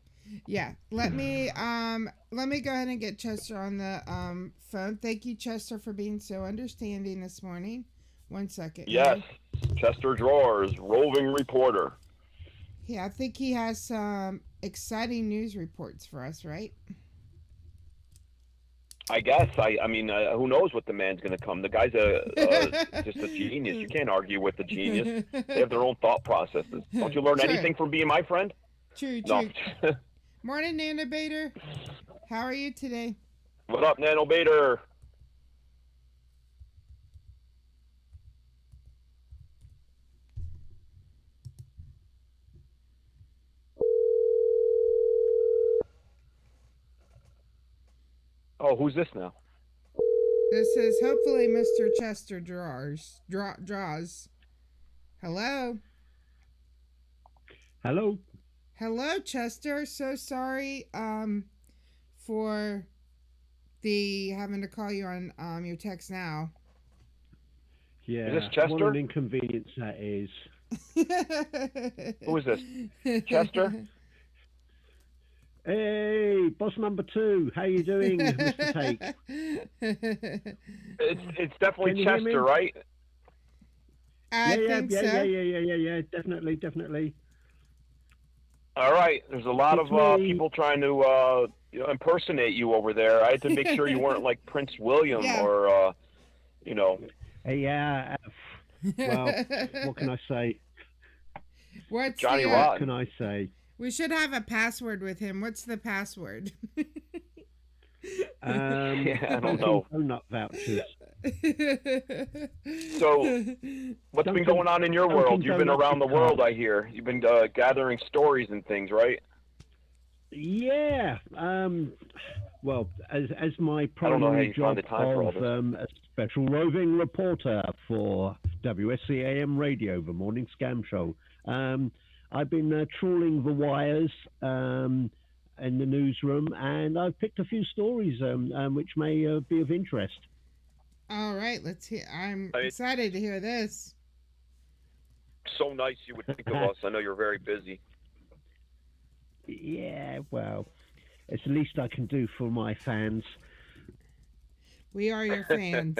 Yeah, let me go ahead and get Chester on the phone. Thank you, Chester, for being so understanding this morning. 1 second. Yes, Chester Drawers, roving reporter. Yeah, I think he has some exciting news reports for us, right? I guess. I mean, who knows what the man's going to come. The guy's just a genius. You can't argue with the genius. They have their own thought processes. Don't you learn anything from being my friend? True. No. Morning, Nanobator. How are you today? What up, Nanobator? Oh, who's this now? This is hopefully Mr. Chester Draws. Hello? Hello? Hello, Chester. So sorry for the having to call you on your text now. Yeah, is this Chester? What an inconvenience that is. Who is this? Chester? Hey, boss number 2. How you doing, Mr. Take? It's definitely Chester, right? I think so. Yeah. Definitely. All right. There's a lot of people trying to impersonate you over there. I had to make sure you weren't like Prince William or, Yeah. Well, what can I say? What's Johnny the, Rotten. What can I say? We should have a password with him. What's the password? I don't know. Donut vouchers. So, what's been going on in your world? You've been around the world, I hear. You've been gathering stories and things, right? Yeah. Well, as my primary job of a special roving reporter for WSCAM Radio, the morning scam show, I've been trawling the wires in the newsroom, and I've picked a few stories which may be of interest. All right, let's hear. I'm excited to hear this. So nice you would think of us. I know you're very busy. Yeah, well, it's the least I can do for my fans. We are your fans.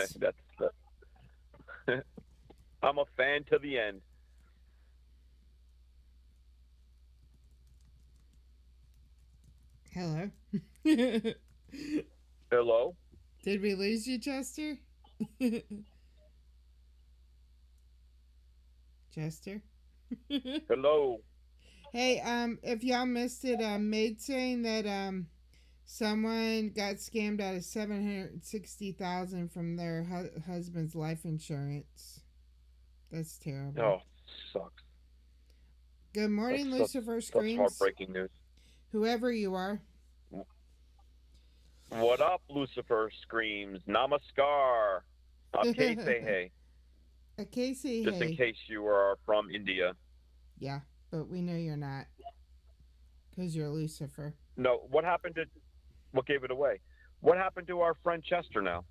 I'm a fan to the end. Hello. Hello? Did we lose you, Chester? Chester? Hello? Hey, if y'all missed it, Maid saying that someone got scammed out of $760,000 from their husband's life insurance. That's terrible. Oh, sucks. Good morning, That's Lucifer such Screams. heartbreaking news. Whoever you are. What up, Lucifer Screams? Namaskar. Okay, say hey. Okay, say Just hey. in case you are from India. Yeah, but we know you're not. Because you're Lucifer. No, what gave it away? What happened to our friend Chester now?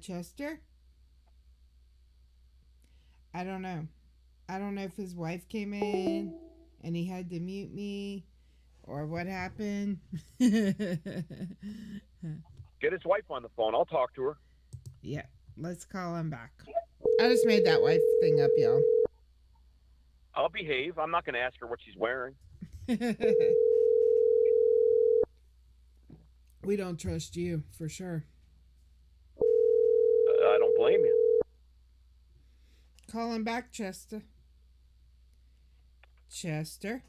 Chester? I don't know. I don't know if his wife came in and he had to mute me or what happened. Get his wife on the phone. I'll talk to her. Yeah, let's call him back. I just made that wife thing up, y'all. I'll behave. I'm not going to ask her what she's wearing. We don't trust you, for sure. I don't blame you. Call him back, Chester. Chester?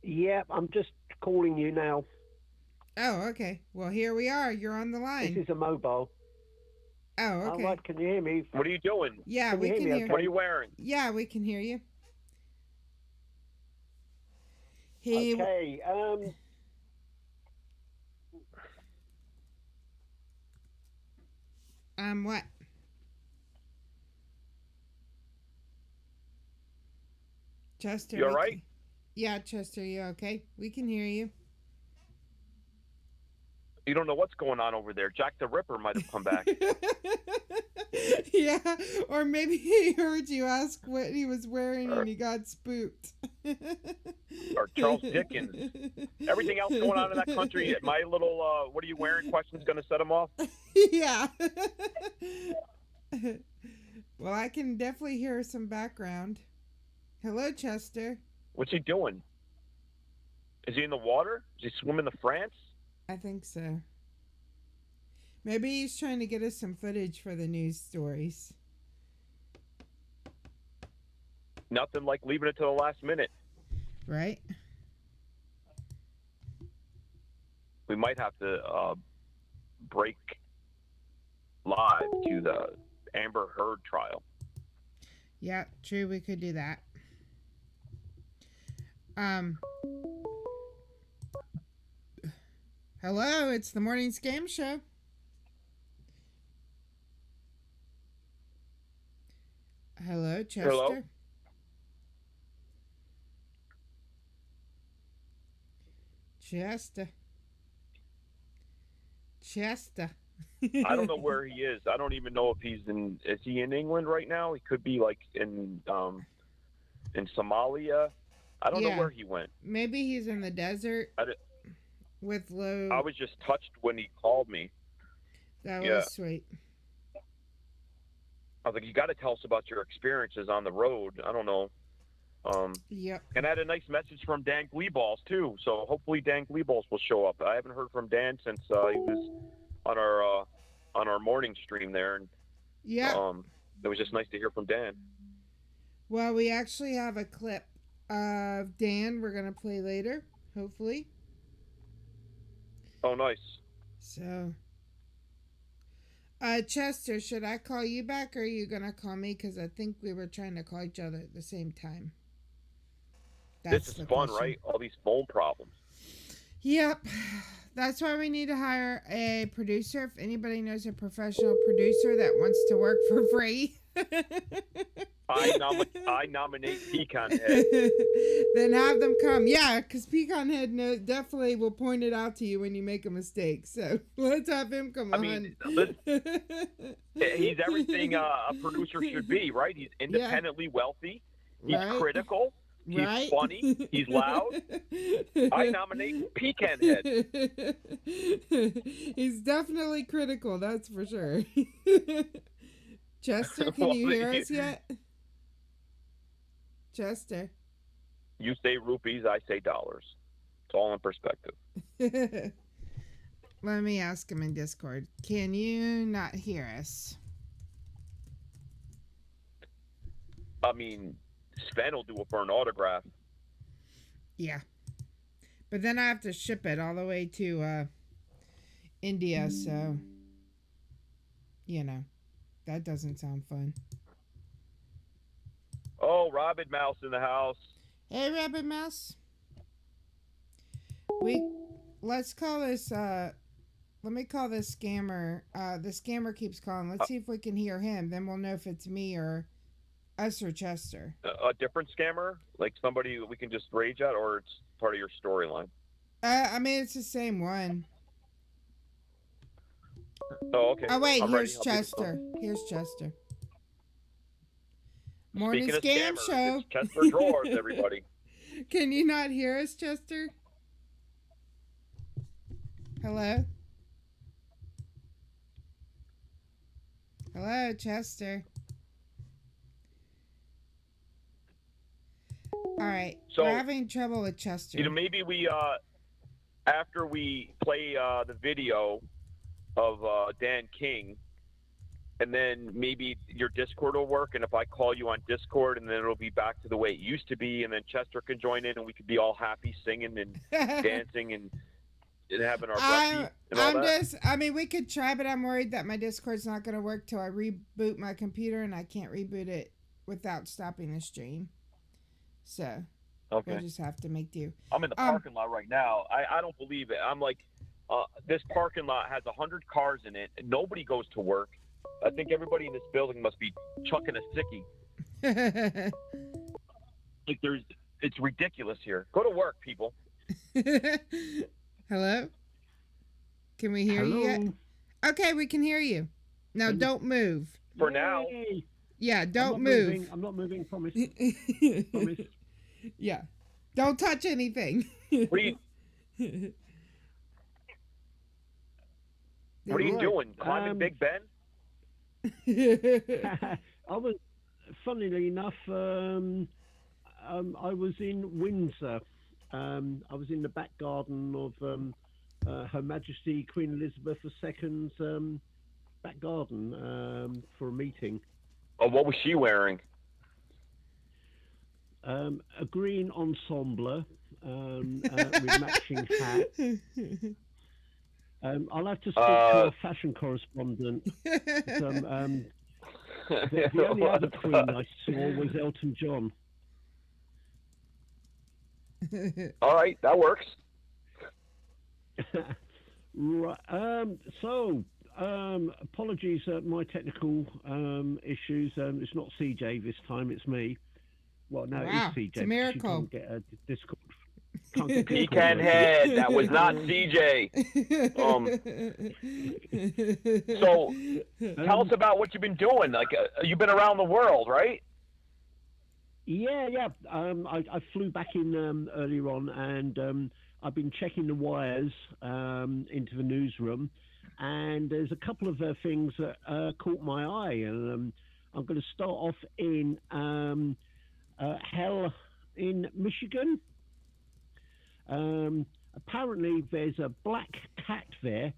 Yep, I'm just calling you now. Oh, okay. Well, here we are. You're on the line. This is a mobile. Oh, okay. All right, can you hear me? What are you doing? Yeah, we can hear you. What are you wearing? Yeah, we can hear you. Okay, what? Chester. You all right? Yeah, Chester, you okay? We can hear you. You don't know what's going on over there. Jack the Ripper might have come back. Yeah, or maybe he heard you ask what he was wearing and he got spooked. Or Charles Dickens. Everything else going on in that country, my little what are you wearing question is going to set him off. Yeah. Well, I can definitely hear some background. Hello, Chester. What's he doing? Is he in the water? Is he swimming to France? I think so. Maybe he's trying to get us some footage for the news stories. Nothing like leaving it to the last minute. Right? We might have to break live to the Amber Heard trial. Yeah, true. We could do that. Hello, it's the Morning Scam Show. Hello, Chester. Hello? Chester. I don't know where he is. I don't even know if is he in England right now? He could be like in Somalia. I don't know where he went. Maybe he's in the desert with low. I was just touched when he called me. That was sweet. I was like, you got to tell us about your experiences on the road. I don't know. Yep. And I had a nice message from Dan Gleeballs too. So hopefully Dan Gleeballs will show up. I haven't heard from Dan since he was on our morning stream there, and it was just nice to hear from Dan. Well, we actually have a clip of Dan we're gonna play later, hopefully. Oh, nice. So, Chester, should I call you back, or are you gonna call me? Because I think we were trying to call each other at the same time. This is fun, right? All these phone problems. Yep. That's why we need to hire a producer. If anybody knows a professional producer that wants to work for free. I nominate Pecan Head. Then have them come. Yeah, because Pecan Head definitely will point it out to you when you make a mistake. So let's have him come on. He's everything a producer should be, right? He's independently wealthy. He's critical. He's funny. He's loud. I nominate Pecan Head. He's definitely critical, that's for sure. Chester, can you hear us yet? Chester. You say rupees, I say dollars. all in perspective. Let me ask him in Discord. Can you not hear us? I mean, Sven will do it for an autograph. Yeah. But then I have to ship it all the way to India, so that doesn't sound fun. Oh, Rabbit Mouse in the house. Hey, Rabbit Mouse. Let's call this let me call this scammer. The scammer keeps calling. Let's see if we can hear him. Then we'll know if it's me or us or Chester. A different scammer? Like somebody we can just rage at, or it's part of your storyline? I mean, it's the same one. Oh, okay. Oh, wait, here's Chester. Here's Chester. Morning Scam Show. It's Chester Drawers, everybody. Can you not hear us, Chester? Hello? Hello, Chester. All right. So, we're having trouble with Chester. Maybe we, after we play the video of Dan King, and then maybe your Discord will work, and if I call you on Discord, and then it'll be back to the way it used to be, and then Chester can join in, and we could be all happy singing and dancing and having our breakfast and all that. I mean, we could try, but I'm worried that my Discord's not going to work till I reboot my computer, and I can't reboot it without stopping the stream. So, we'll just have to make do. I'm in the parking lot right now. I don't believe it. I'm like, this parking lot has 100 cars in it, and nobody goes to work. I think everybody in this building must be chucking a sickie. It's ridiculous here. Go to work, people. Hello? Can we hear you yet? Okay, we can hear you. Now, don't move. For now. Yeah, don't move. I'm not moving, promise. Promise. Yeah. Don't touch anything. What are you doing? Climbing Big Ben? I was, funnily enough, I was in Windsor. I was in the back garden of Her Majesty Queen Elizabeth II's back garden for a meeting. Oh, what was she wearing? A green ensemble with matching hat. I'll have to speak to a fashion correspondent. The only other queen I saw was Elton John. All right, that works. Right. Apologies my technical issues. It's not CJ this time, it's me. Well, no, wow, it is CJ. It's a miracle. Get a Discord. Pecan head. That was not CJ. So, tell us about what you've been doing. Like, you've been around the world, right? Yeah. I flew back in earlier on, and I've been checking the wires into the newsroom, and there's a couple of things that caught my eye, and I'm going to start off in Hell in Michigan. Apparently there's a black cat there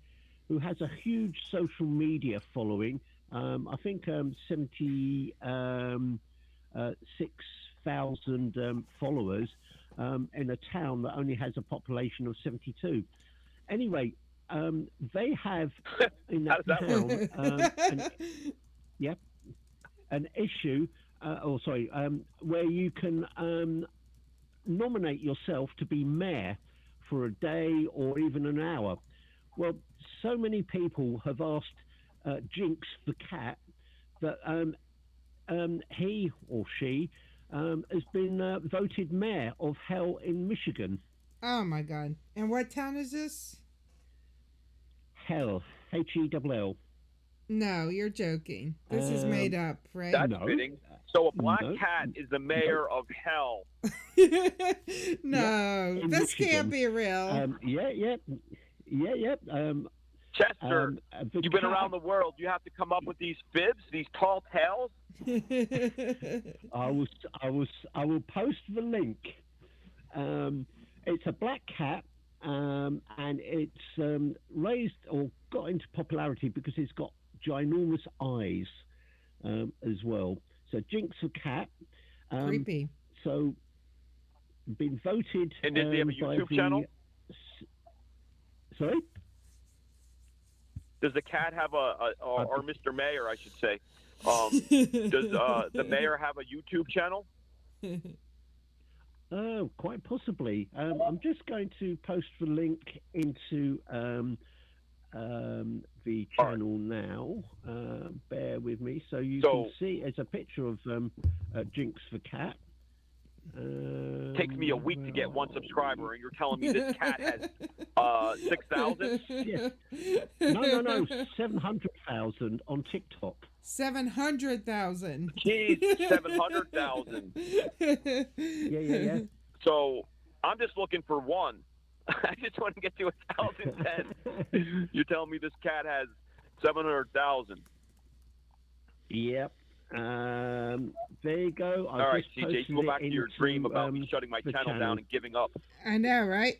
who has a huge social media following. I think 76,000 followers in a town that only has a population of 72. Anyway, they have in that town an issue, where you can nominate yourself to be mayor for a day or even an hour. Well, so many people have asked Jinx the cat that he or she has been voted mayor of Hell in Michigan. Oh my God. And what town is this? Hell. Hell. No, you're joking. This is made up, right? That's fitting. So a black cat is the mayor of Hell. No, this can't be real. Yeah. Chester, you've been around the world. You have to come up with these fibs, these tall tales. I will post the link. it's a black cat, and it's raised or got into popularity because it's got ginormous eyes as well. So Jinx the cat. Creepy. So been voted. And does he have a YouTube channel? Sorry? Does the cat have or Mr. Mayor, I should say, does the mayor have a YouTube channel? Oh, quite possibly. I'm just going to post the link into the channel now. Bear with me. So you can see there's a picture of Jinx the cat. Takes me a week to get one subscriber, and you're telling me this cat has 6,000? Yeah. No, 700,000 on TikTok. 700,000. Jeez, 700,000. Yeah. So I'm just looking for one. I just want to get to 1,010. You're telling me this cat has 700,000. Yep. There you go. All right, CJ, go back to your dream about me shutting my channel down and giving up. I know, right?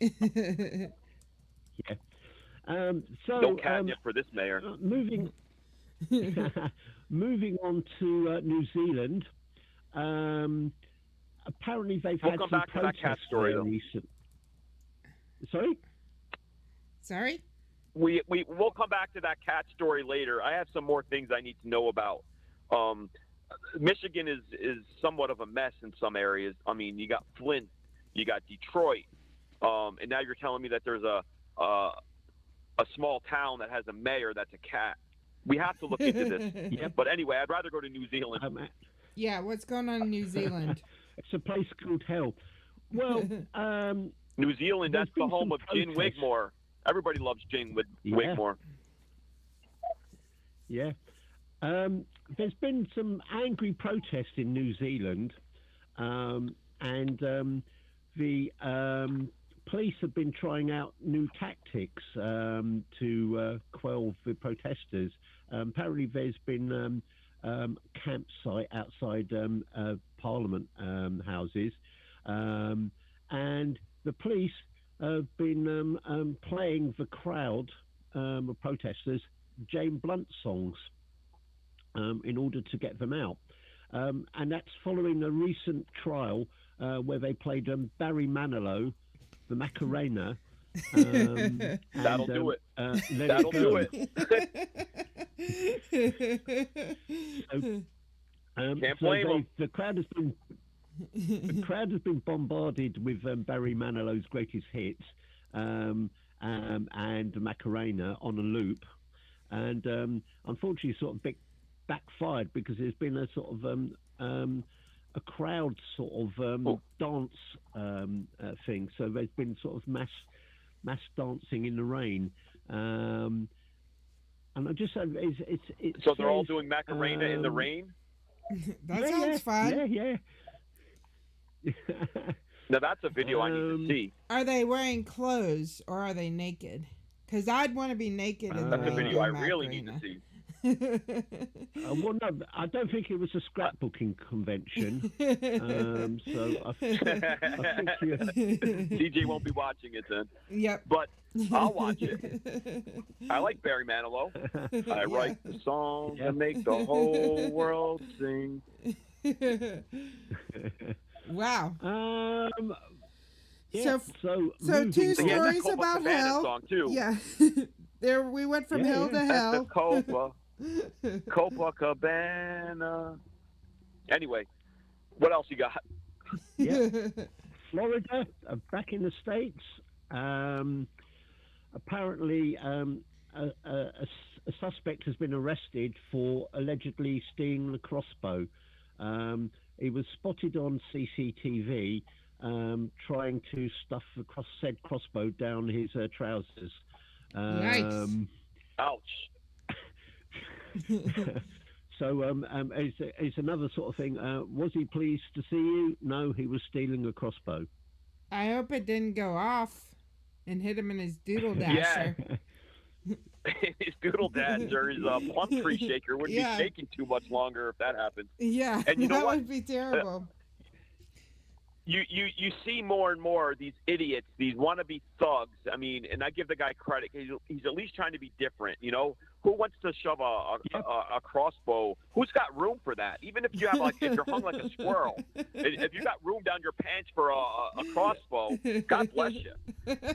Yeah. So no catnip for this mayor. Moving on to New Zealand. Apparently they've had come some back to that cat story, though. recent. Sorry? Sorry? We'll come back to that cat story later. I have some more things I need to know about. Michigan is somewhat of a mess in some areas. I mean, you got Flint, you got Detroit, and now you're telling me that there's a small town that has a mayor that's a cat. We have to look into this. Yep. But anyway, I'd rather go to New Zealand. Yeah, what's going on in New Zealand? It's a place called hell. Well, New Zealand, that's the home of Gin protests. Wigmore. Everybody loves Gin Wigmore. Yeah. There's been some angry protests in New Zealand, and the police have been trying out new tactics to quell the protesters. Apparently, there's been campsite outside Parliament houses, and the police have been playing the crowd of protesters James Blunt songs in order to get them out. And that's following a recent trial where they played Barry Manilow, the Macarena. That'll do it. That'll do it. Can't blame them. The crowd has been bombarded with Barry Manilow's greatest hits and Macarena on a loop, and unfortunately, sort of backfired because there's been a sort of a crowd sort of dance thing. So there's been sort of mass dancing in the rain, and I just said it's so they're all doing Macarena in the rain. That sounds fun. Yeah. Now that's a video I need to see. Are they wearing clothes or are they naked? Because I'd want to be naked in the rain. That's a video I doing really need to Macarena. see. Well, no, I don't think it was a scrapbooking convention. So I think DJ won't be watching it then. Yep. But I'll watch it. I like Barry Manilow. I write the songs that make the whole world sing. Wow. Yeah, so two stories about hell. Song too. Yeah. There we went from hell to hell. Copacabana. Anyway, what else you got? Yeah. Florida, back in the States. Apparently, a suspect has been arrested for allegedly stealing the crossbow. He was spotted on CCTV trying to stuff the said crossbow down his trousers. Yikes. Ouch. So it's another sort of thing. Was he pleased to see you? No, he was stealing a crossbow. I hope it didn't go off and hit him in his doodle dasher. Yeah. His doodle dasher, his plum tree shaker wouldn't be shaking too much longer if that happened. Yeah, and you know that what? would be terrible. you see more and more these idiots, these wannabe thugs. I mean, and I give the guy credit. He's at least trying to be different. You know, who wants to shove a crossbow? Who's got room for that? Even if you have if you're hung like a squirrel, if you got room down your pants for a crossbow, God bless you.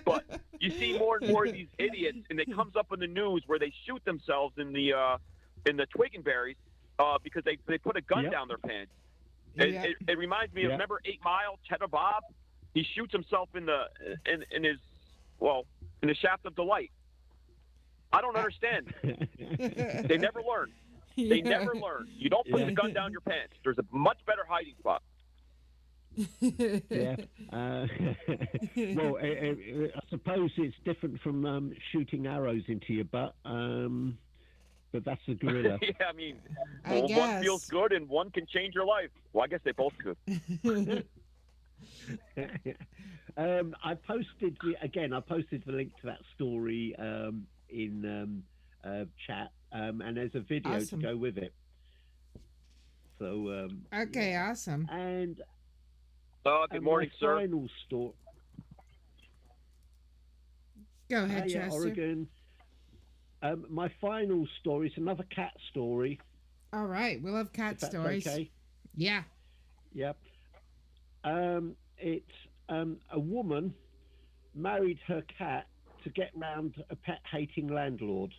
But you see more and more of these idiots, and it comes up in the news where they shoot themselves in the twig and berries because they put a gun down their pants. It reminds me of, remember 8 Mile, Cheddar Bob? He shoots himself in his shaft of delight. I don't understand. They never learn. They never learn. You don't put the gun down your pants. There's a much better hiding spot. Well, I suppose it's different from shooting arrows into your butt. But that's the gorilla. Yeah, I mean, one feels good and one can change your life. Well, I guess they both could. I posted the link to that story in chat, and there's a video to go with it. So okay, awesome. And good morning, sir. Final story. Go ahead, Chester. Oregon. My final story is another cat story. All right, we love cat stories. Okay. Yeah. Yep. It's a woman married her cat to get round a pet-hating landlord.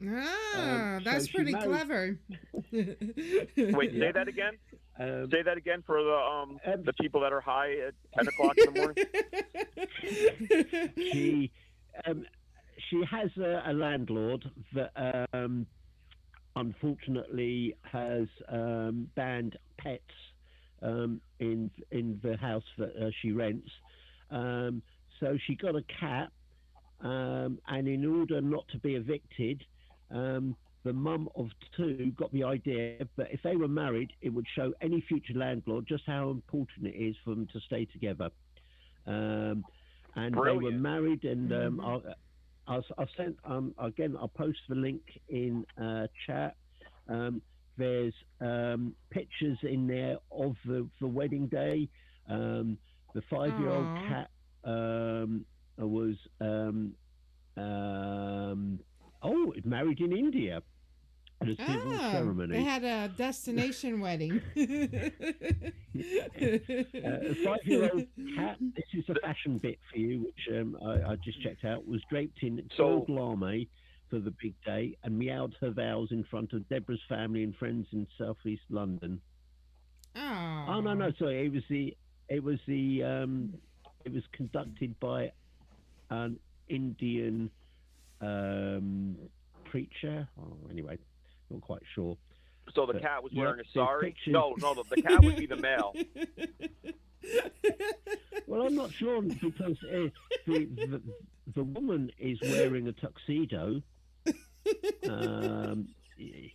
That's pretty clever. Wait, say that again. Say that again for the people that are high at 10 o'clock in the morning. She has a landlord that unfortunately has banned pets in the house that she rents. So she got a cat, and in order not to be evicted, the mum of two got the idea that if they were married, it would show any future landlord just how important it is for them to stay together. And Brilliant. They were married, and I'll send again. I'll post the link in chat. There's pictures in there of the wedding day. The 5-year-old cat was married in India at a civil ceremony. They had a destination wedding. A 5-year-old cat. This is a fashion bit for you, which I just checked out. Was draped in gold lame for the big day and meowed her vows in front of Deborah's family and friends in southeast London. Oh no! Sorry, it was conducted by an Indian preacher. Oh, anyway, not quite sure. So the cat was wearing a sari? No, the cat would be the male. Well, I'm not sure because the woman is wearing a tuxedo.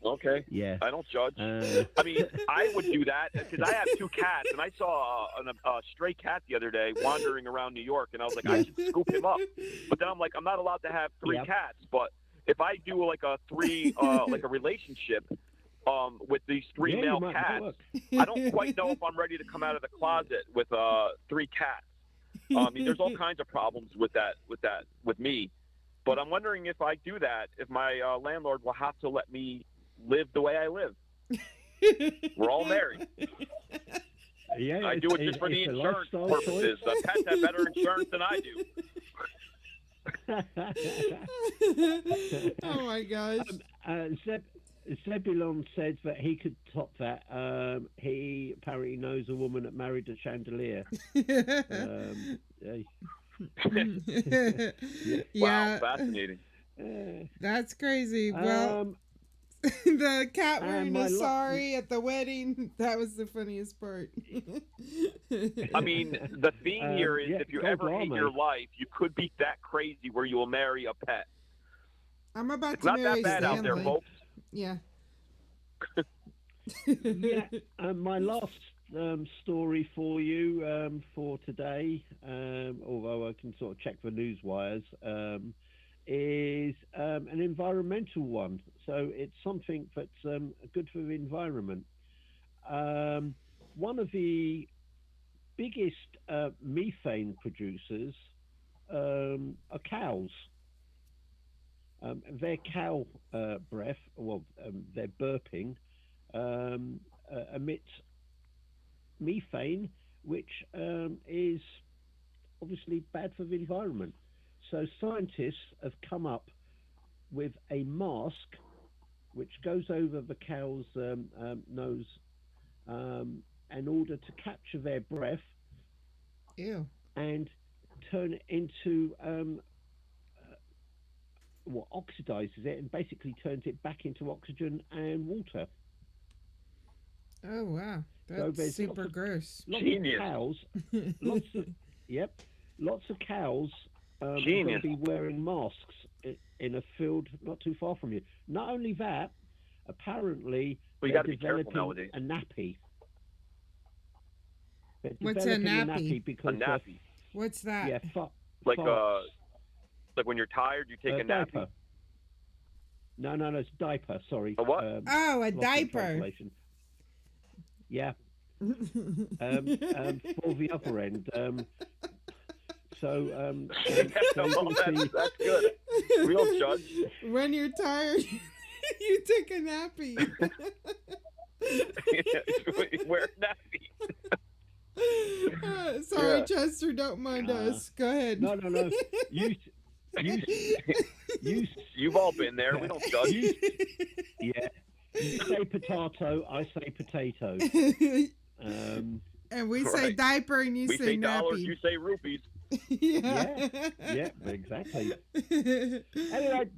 Okay. Yeah. I don't judge. I mean, I would do that because I have 2 cats, and I saw a stray cat the other day wandering around New York, and I was like, I should scoop him up. But then I'm like, I'm not allowed to have 3 cats. But if I do like a relationship with these 3 male cats, I don't quite know if I'm ready to come out of the closet with 3 cats. I mean, there's all kinds of problems with me. But I'm wondering if I do that, if my landlord will have to let me live the way I live. We're all married. Yeah, I do it just for the insurance purposes. Pets have better insurance than I do. Oh my gosh. Zebulon said that he could top that. He apparently knows a woman that married a chandelier. Wow, fascinating. That's crazy. Well, the cat wearing a sari at the wedding, that was the funniest part. I mean, the theme here is if you ever hate your life, you could be that crazy where you will marry a pet. I'm about it's to not marry that bad Stanley. out there, folks. Yeah. My last story for you for today, although I can sort of check the news wires, is an environmental one. So it's something that's good for the environment. One of the biggest methane producers are cows. Their cow breath, their burping, emits methane, which is obviously bad for the environment. So scientists have come up with a mask which goes over the cow's nose in order to capture their breath. Ew. And turn it into what oxidizes it and basically turns it back into oxygen and water. Oh wow, that's so super gross. Lots Genius. of cows. Lots of cows are Genius. going to be wearing masks in a field not too far from you. Not only that, apparently Well, you they're got to be careful developing nowadays. a nappy. They're What's a developing nappy? because A nappy. What's that? yeah, Like farts. like when you're tired, you take a nappy. Diaper. No, it's diaper. Sorry. A what? Oh, a lost in diaper. translation. Yeah. For the other end. That's good. We don't judge. When you're tired, you take a nappy. Wear nappies. Sorry, Yeah. Chester, don't mind us. Go ahead. No. You've all been there. We don't judge. Yeah. You say potato, I say potato. And we say Right. diaper, and you We say say nappy. dollars, you say rupees. Yeah. Yeah, exactly. Anyway,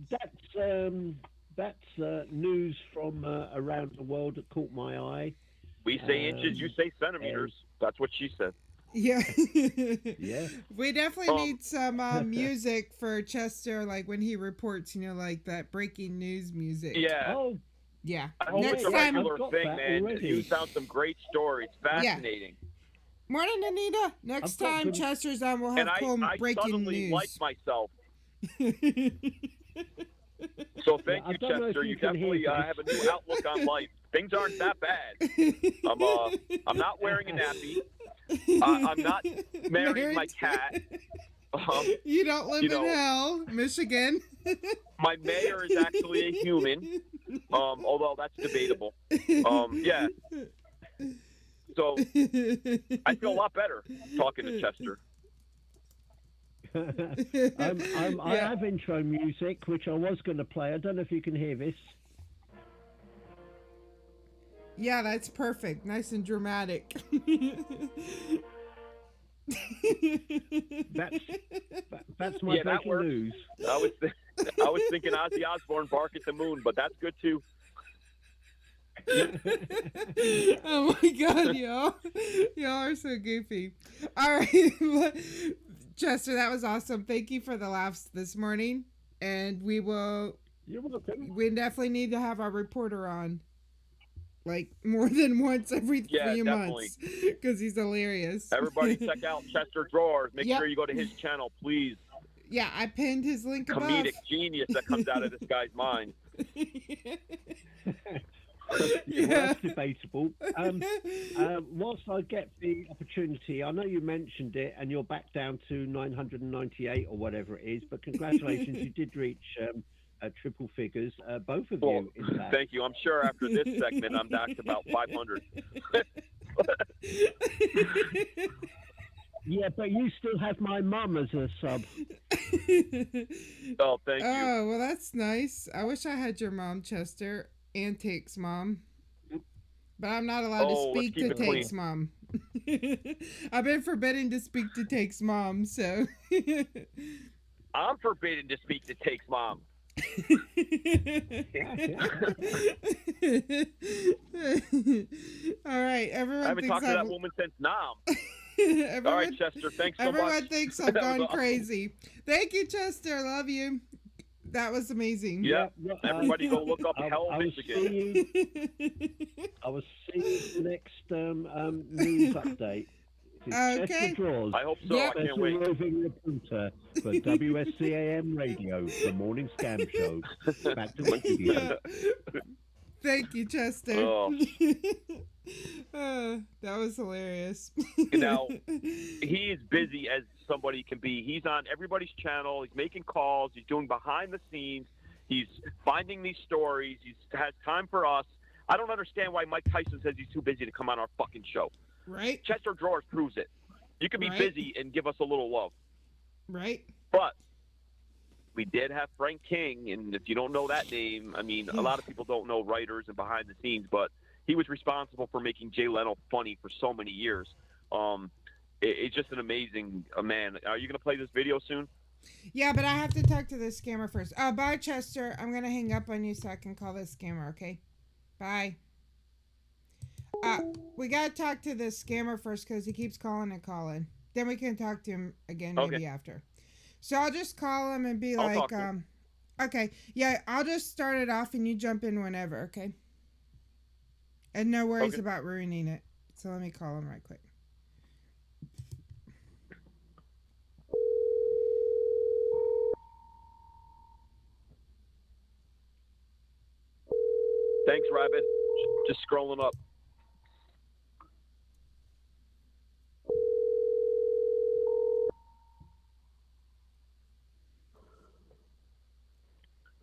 that's news from around the world that caught my eye. We say inches, you say centimeters. That's what she said. Yeah. Yeah. We definitely need some music for Chester, like when he reports, like that breaking news music. Yeah. Oh, Yeah. I hope Next it's a time. regular I've got thing, that man. already. You found some great stories. Fascinating. Morning, Anita. Next I've got time some- Chester's on, we'll have And Cole I breaking suddenly news. like myself. So thank I you, don't know if Chester. you You can hear definitely this. have a new outlook on life. Things aren't that bad. I'm not wearing a nappy. I'm not marrying my cat. You don't live in hell, Michigan. My mayor is actually a human, although that's debatable. Yeah. So I feel a lot better talking to Chester. I have intro music, which I was going to play. I don't know if you can hear this. Yeah, that's perfect. Nice and dramatic. That's my that breaking works. news. I was thinking Ozzy Osbourne, Bark at the Moon, but that's good too. Oh my god, y'all are so goofy. All right. Chester, that was awesome. Thank you for the laughs this morning, and we definitely need to have our reporter on, like, more than once every 3 months, because he's hilarious. Everybody check out Chester Drawers. Make Yep. sure you go to his channel, please. Yeah, I pinned his link above. Comedic genius that comes out of this guy's mind. Well, that's debatable. Whilst I get the opportunity, I know you mentioned it, and you're back down to 998 or whatever it is. But congratulations, you did reach triple figures, both of you. In fact. Thank you. I'm sure after this segment, I'm back to about 500. Yeah, but you still have my mum as a sub. Oh, thank you. Oh, well, that's nice. I wish I had your mom, Chester, and Take's mom. But I'm not allowed to speak to Take's mom. I've been forbidden to speak to Take's mom, so. I'm forbidden to speak to Take's mom. All right, everyone. I haven't talked to that woman since Nam. All right, Chester, thanks so much. Everyone thinks I've gone crazy. Thank you, Chester. Love you. That was amazing. Yeah, everybody go look up Hell, Michigan. I was seeing the next news update. Okay. I hope so. I can't wait. Roving reporter for WSCAM Radio, the morning scam show. Back to the studio. Thank you, Chester. Oh. That was hilarious. Now, he is busy as somebody can be. He's on everybody's channel. He's making calls. He's doing behind the scenes. He's finding these stories. He has time for us. I don't understand why Mike Tyson says he's too busy to come on our fucking show. Right. Chester Drawers proves it. You can be busy and give us a little love. Right. But we did have Frank King, and if you don't know that name, I mean, a lot of people don't know writers and behind the scenes, but he was responsible for making Jay Leno funny for so many years. It's just an amazing man. Are you going to play this video soon? Yeah, but I have to talk to this scammer first. Bye, Chester. I'm going to hang up on you so I can call this scammer, okay? Bye. We got to talk to this scammer first because he keeps calling and calling. Then we can talk to him again maybe after. So I'll just call him and be like, okay, yeah, I'll just start it off and you jump in whenever, okay? And no worries about ruining it. So let me call him right quick. Thanks, Rabbit. Just scrolling up.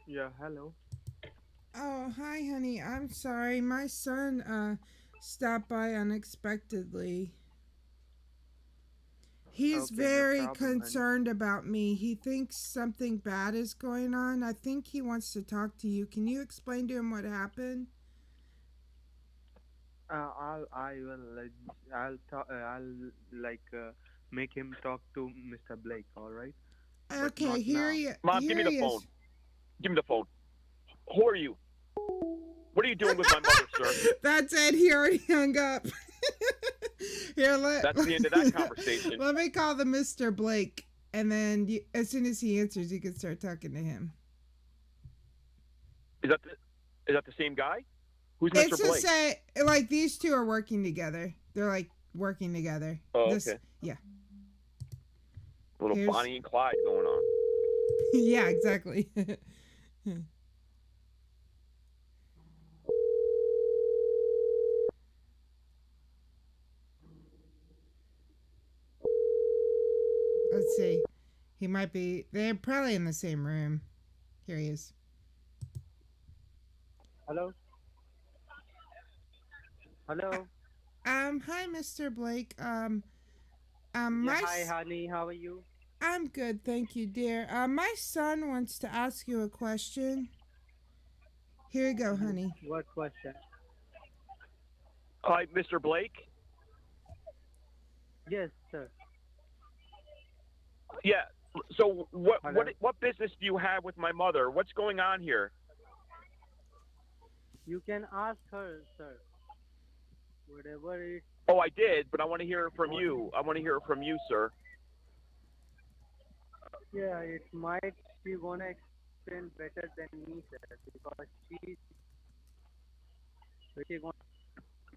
Yeah, hello. Oh, hi, honey. I'm sorry. My son stopped by unexpectedly. He's very concerned about me. He thinks something bad is going on. I think he wants to talk to you. Can you explain to him what happened? I'll make him talk to Mr. Blake. All right. Okay, here he is. Mom, give me the phone. Give me the phone. Who are you? What are you doing with my mother, sir? That's it. He already hung up. That's the end of that conversation. Let me call the Mr. Blake, and then as soon as he answers, you can start talking to him. Is that the same guy? Who's Mr. Blake? Like these two are working together. They're like working together. Oh, okay. Yeah. A little Bonnie and Clyde going on. Yeah, exactly. Let's see. He might be. They're probably in the same room. Here he is. Hello. Hello. Hi, Mr. Blake. Hi, honey. How are you? I'm good, thank you, dear. My son wants to ask you a question. Here you go, honey. What question? Hi, Mr. Blake. Yes, sir. Yeah. So what business do you have with my mother? What's going on here? You can ask her, sir. Whatever it. Oh, I did, but I want to hear it from you. I want to hear it from you, sir. Yeah, it might. She wanna explain better than me, sir, because she's gonna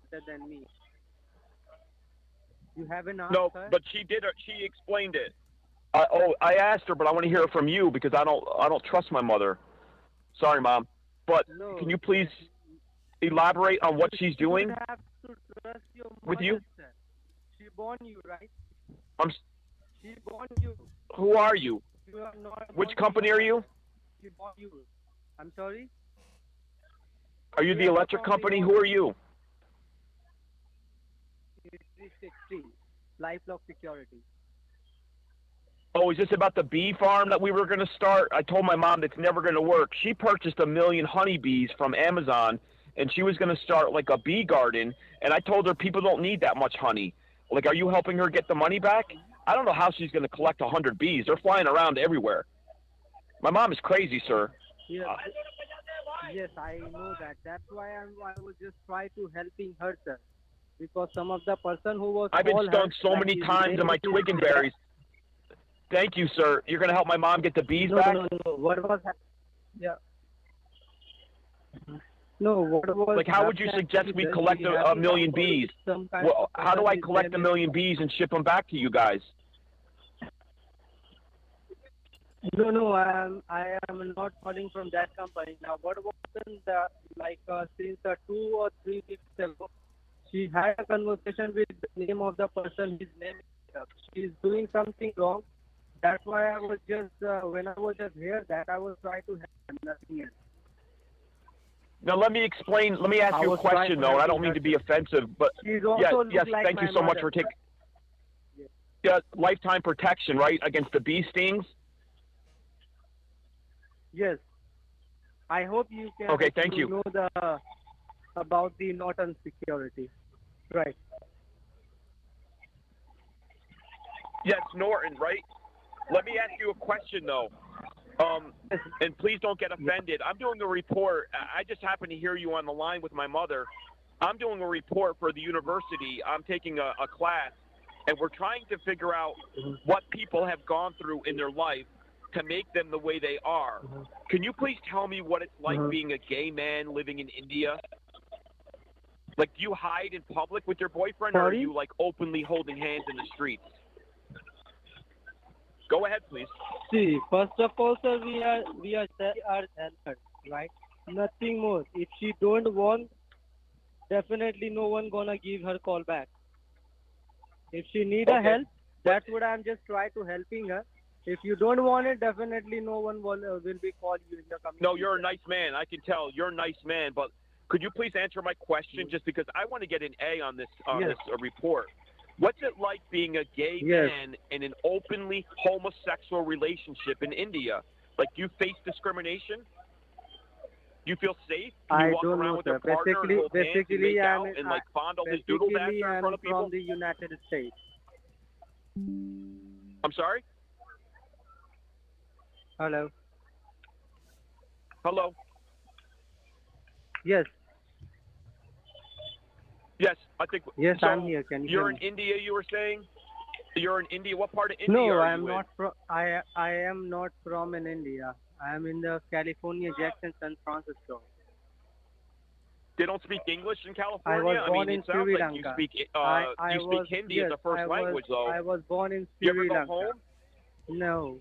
better than me. You haven't asked her? No, but she did. She explained it. I asked her, but I want to hear it from you because I don't trust my mother. Sorry, Mom, but can you please elaborate on what she's doing You have to trust your mother, with you? Sir. She born you, right? She born you. Who are you? You are not. Which company are you? She born you. I'm sorry. Are you the electric company? Who are you? 360 LifeLock Security. Oh, is this about the bee farm that we were going to start? I told my mom that's never going to work. She purchased 1 million honeybees from Amazon, and she was going to start like a bee garden, and I told her people don't need that much honey. Like, are you helping her get the money back? I don't know how she's going to collect 100 bees. They're flying around everywhere. My mom is crazy, sir. Yeah. Yes, I know that. That's why I was just trying to helping her, sir. Because some of the person who was. I've been stung so many times in my twig and berries. Thank you, sir. You're going to help my mom get the bees back? No. What was yeah. No, what was like, how would you suggest we collect 1 million bees? Well, how do I collect 1 million bees and ship them back to you guys? No, I am not calling from that company. Now, what happened? Since 2 or 3 weeks ago, she had a conversation with the name of the person. His name is. She's doing something wrong. That's why I was just when I was just here that I was trying to help her, nothing else. Now let me explain. Let me ask I you a was trying question, to though, and I don't helping mean her. to be offensive, but She's yes, also yes, look like thank you my so much mother. for taking. Yes. Yeah, lifetime protection, right, against the bee stings. Yes. I hope you can Okay, thank you. know the about the Norton security. Right. Yes, Norton, right? Let me ask you a question, though. And please don't get offended. I'm doing a report. I just happened to hear you on the line with my mother. I'm doing a report for the university. I'm taking a class, and we're trying to figure out what people have gone through in their life to make them the way they are. Can you please tell me what it's like being a gay man living in India? Like, do you hide in public with your boyfriend, or are you, like, openly holding hands in the streets? Go ahead, please. See, first of all, sir, we are helpers, right? Nothing more. If she don't want, definitely no one gonna give her call back. If she need a help, that's what I'm just trying to helping her. If you don't want it, definitely no one will be call you in the community. No, you're a nice man. I can tell you're a nice man. But could you please answer my question, just because I want to get an A on this report? What's it like being a gay man in an openly homosexual relationship in India? Like, do you face discrimination? Do you feel safe? Can you walk don't around know, with your sir. partner and hold hands and make out and like fondle his doodle after in front of people? From the United States. I'm sorry? Hello. Hello? Yes. Yes, I think. Yes, so I'm here. Can you You're hear in me? India, you were saying? You're in India. What part of India No, are I you am in? not from. I am not from in India. I am in the California, Jackson, San Francisco. They don't speak English in I California? was born mean, in it sounds Sri like Lanka. you speak Hindi as a first language, though. I was born in You ever Sri go Lanka. home? No.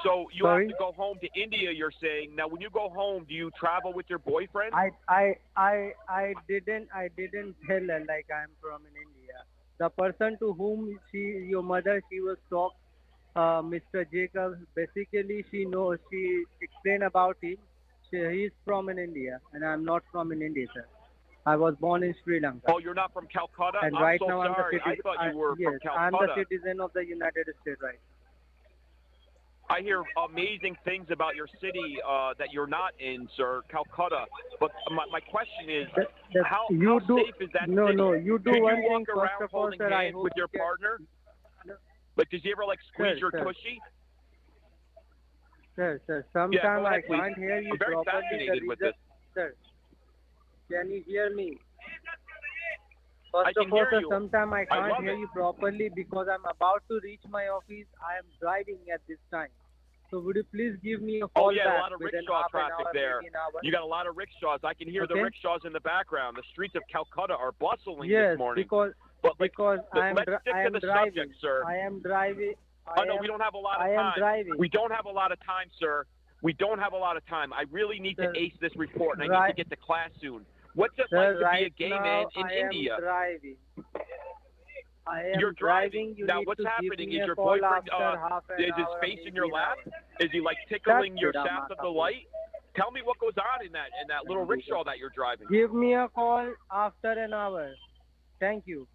So you Sorry? have to go home to India, you're saying. Now, when you go home, do you travel with your boyfriend? I didn't tell her like I'm from in India. The person to whom your mother, she was talk, Mr. Jacob. Basically, she explained about him. He's from in India, and I'm not from in India, sir. I was born in Sri Lanka. Oh, you're not from Calcutta? And I'm right so now I'm the sorry. citizen. I thought you were yes, from I'm the Calcutta. citizen of the United States, right? I hear amazing things about your city that you're not in, sir, Calcutta. But my question is, how safe is that no, city? No, you do Could one you walk thing. around First of all, holding sir, I hands hope with your partner? Like, does he ever, like, squeeze your tushy? Sir, Yeah, sometimes go I ahead, please. can't hear you I'm very properly. fascinated with this. Sir, can you hear me? I First can of all, hear sir, you. sometimes I I can't love hear it. you properly because I'm about to reach my office. I am driving at this time. So would you please give me a call Oh, yeah, back a lot of within rickshaw half an traffic hour, there. maybe an hour? You got a lot of rickshaws. I can hear the Okay. rickshaws in the background. The streets of Calcutta are bustling Yes, this morning. because But let's stick to the driving. subject, sir. I am driving. We don't have a lot of I am time. driving. We don't have a lot of time, sir. We don't have a lot of time. I really need to ace this report, and I need to get to class soon. What's it like to be a gay man in India? I am driving. You're driving. You Now, need what's to happening? give me Is a your call boyfriend, after half an is his hour, face in maybe your an lap? hour. Is he, like, tickling your That's shaft of the light? Tell me what goes on in that little rickshaw that you're driving. Give me a call after an hour. Thank you.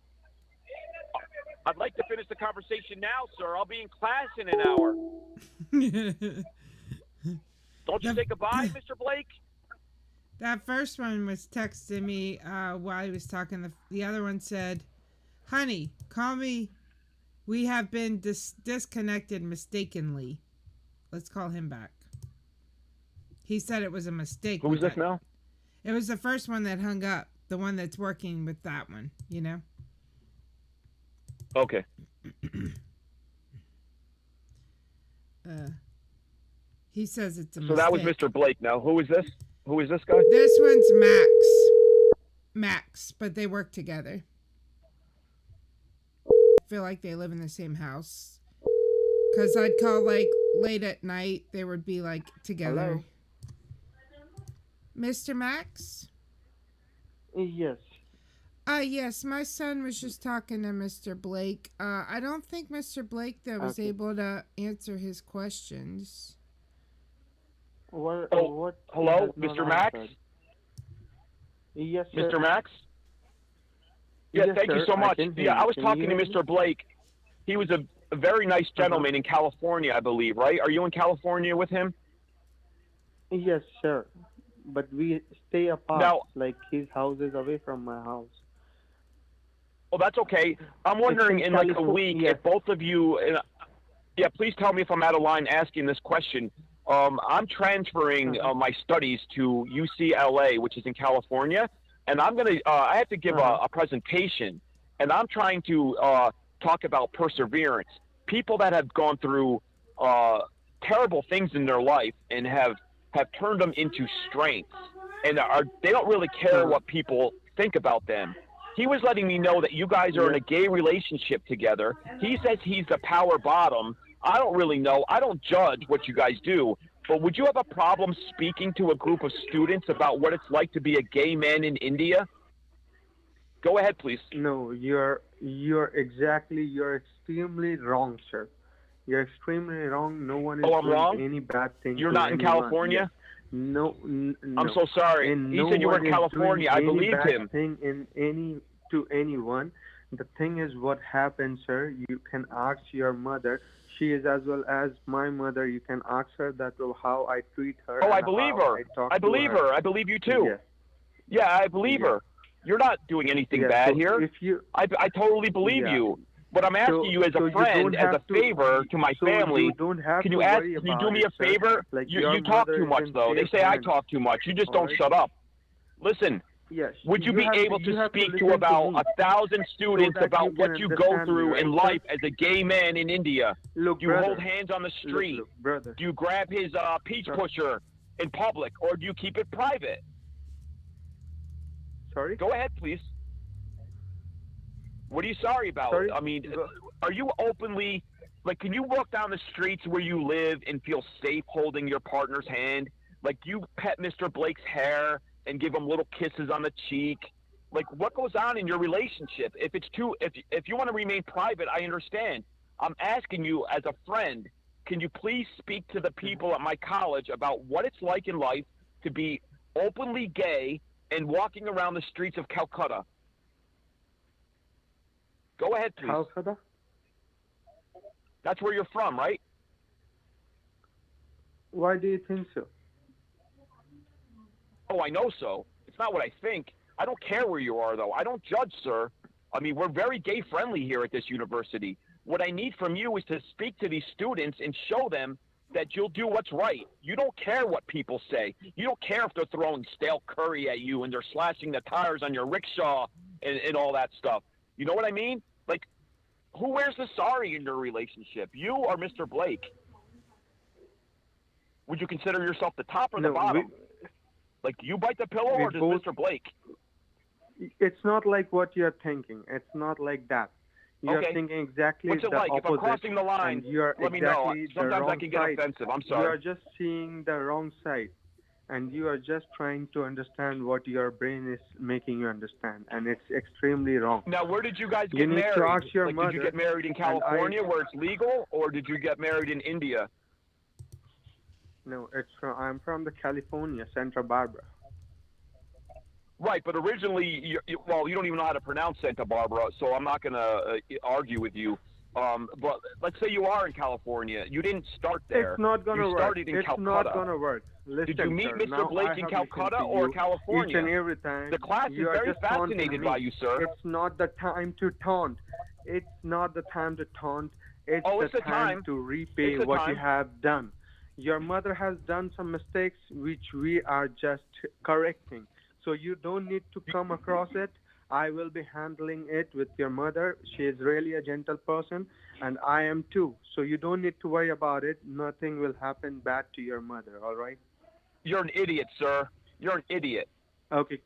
I'd like to finish the conversation now, sir. I'll be in class in an hour. Don't you say goodbye, Mr. Blake? That first one was texting me while he was talking. The other one said, "Honey, call me. We have been disconnected mistakenly. Let's call him back." He said it was a mistake. Who's this now? It was the first one that hung up. The one that's working with that one, you know? Okay. He says it's a So mistake. that was Mr. Blake. Now, who is this? Who is this guy? This one's Max, but they work together. I feel like they live in the same house. Because I'd call, like, late at night they would be like together. Hello? Mr. Max? Yes. Yes, my son was just talking to Mr. Blake. I don't think Mr. Blake though was Okay. able to answer his questions. What he hello, has not Mr. Max? answered. Yes, sir. Mr. Max? Yeah, Yes, thank you sir. so I much. can hear Yeah, I you. was Can talking you to hear me? Mr. Blake. He was a very nice gentleman in California, I believe, right? Are you in California with him? Yes, sir. But we stay apart. Now, Like his house is away from my house. well, that's okay. I'm wondering in like a week yeah. if both of you, yeah, please tell me if I'm out of line asking this question. I'm transferring my studies to UCLA, which is in California, and I'm gonna. I have to give a presentation, and I'm trying to talk about perseverance. People that have gone through terrible things in their life and have turned them into strengths, and they don't really care what people think about them. He was letting me know that you guys are in a gay relationship together. He says he's the power bottom. I don't really know. I don't judge what you guys do. But would you have a problem speaking to a group of students about what it's like to be a gay man in India? Go ahead, please. No, you're extremely wrong, sir. You're extremely wrong. No one is Oh, I'm doing wrong? any bad thing. You're to not in anyone. California? Yes. No, no. I'm so sorry. And He no said you were one in is California. doing I any believed bad him. thing to anyone. The thing is, what happened, sir? You can ask your mother. She is as well as my mother. You can ask her that how I treat her. Oh, and I believe how her. talk I to believe her. I believe you too. Yes. Yeah, I believe her. You're not doing anything bad so here. If you, I totally believe you. But I'm asking you as a friend, as a favor to my family. You don't have can to you ask? worry Can you about do me it, a sir. favor? Like you your talk mother too is much in though. They safe say I hands. talk too much. You just All don't right? shut up. Listen. Yes. Would you be have able to, to you have speak to to listen about me 1,000 students that about you what can you go understand me, through right, in sir? life as a gay man in India? Look, Do you brother. hold hands on the street? Look, brother. Do you grab his peach pusher in public, or do you keep it private? Sorry? Go ahead, please. What are you sorry about? Sorry? I mean, are you openly, like, can you walk down the streets where you live and feel safe holding your partner's hand? Like, you pet Mr. Blake's hair and give him little kisses on the cheek? Like, what goes on in your relationship? If you want to remain private, I understand. I'm asking you as a friend, can you please speak to the people at my college about what it's like in life to be openly gay and walking around the streets of Calcutta? Go ahead, please. Calcutta? That's where you're from, right? Why do you think so? Oh, I know so. It's not what I think. I don't care where you are, though. I don't judge, sir. I mean, we're very gay-friendly here at this university. What I need from you is to speak to these students and show them that you'll do what's right. You don't care what people say. You don't care if they're throwing stale curry at you and they're slashing the tires on your rickshaw and all that stuff. You know what I mean? Like, who wears the sari in your relationship? You or Mr. Blake? Would you consider yourself the top or the bottom? Like, do you bite the pillow or does Mr. Blake? It's not like what you're thinking. It's not like that. You're Okay. thinking exactly What's it the like? opposite. If I'm crossing the line, and you're let me know. exactly the Sometimes wrong I can get side. offensive. I'm You are sorry. just seeing the wrong side. And you are just trying to understand what your brain is making you understand. And it's extremely wrong. Now, where did you guys You get need married? to ask your Like, mother. did you get married in and California where it's legal, or did you get married in India? No, I'm from the California, Santa Barbara. Right, but originally, you don't even know how to pronounce Santa Barbara, so I'm not going to argue with you. But let's say you are in California. You didn't start there. It's not going to You work. started in It's Calcutta. not going to work. Listen, Did you meet sir, Mr. now Blake I in have Calcutta listened to or you California? Each and every time. The class is you are very just taunting fascinated me. by you, sir. It's not the time to taunt. It's not the time to taunt. It's the time to repay It's the what you time. have done. Your mother has done some mistakes which we are just correcting. So you don't need to come across it. I will be handling it with your mother. She is really a gentle person, and I am too. So you don't need to worry about it. Nothing will happen bad to your mother, all right? You're an idiot, sir. You're an idiot. Okay.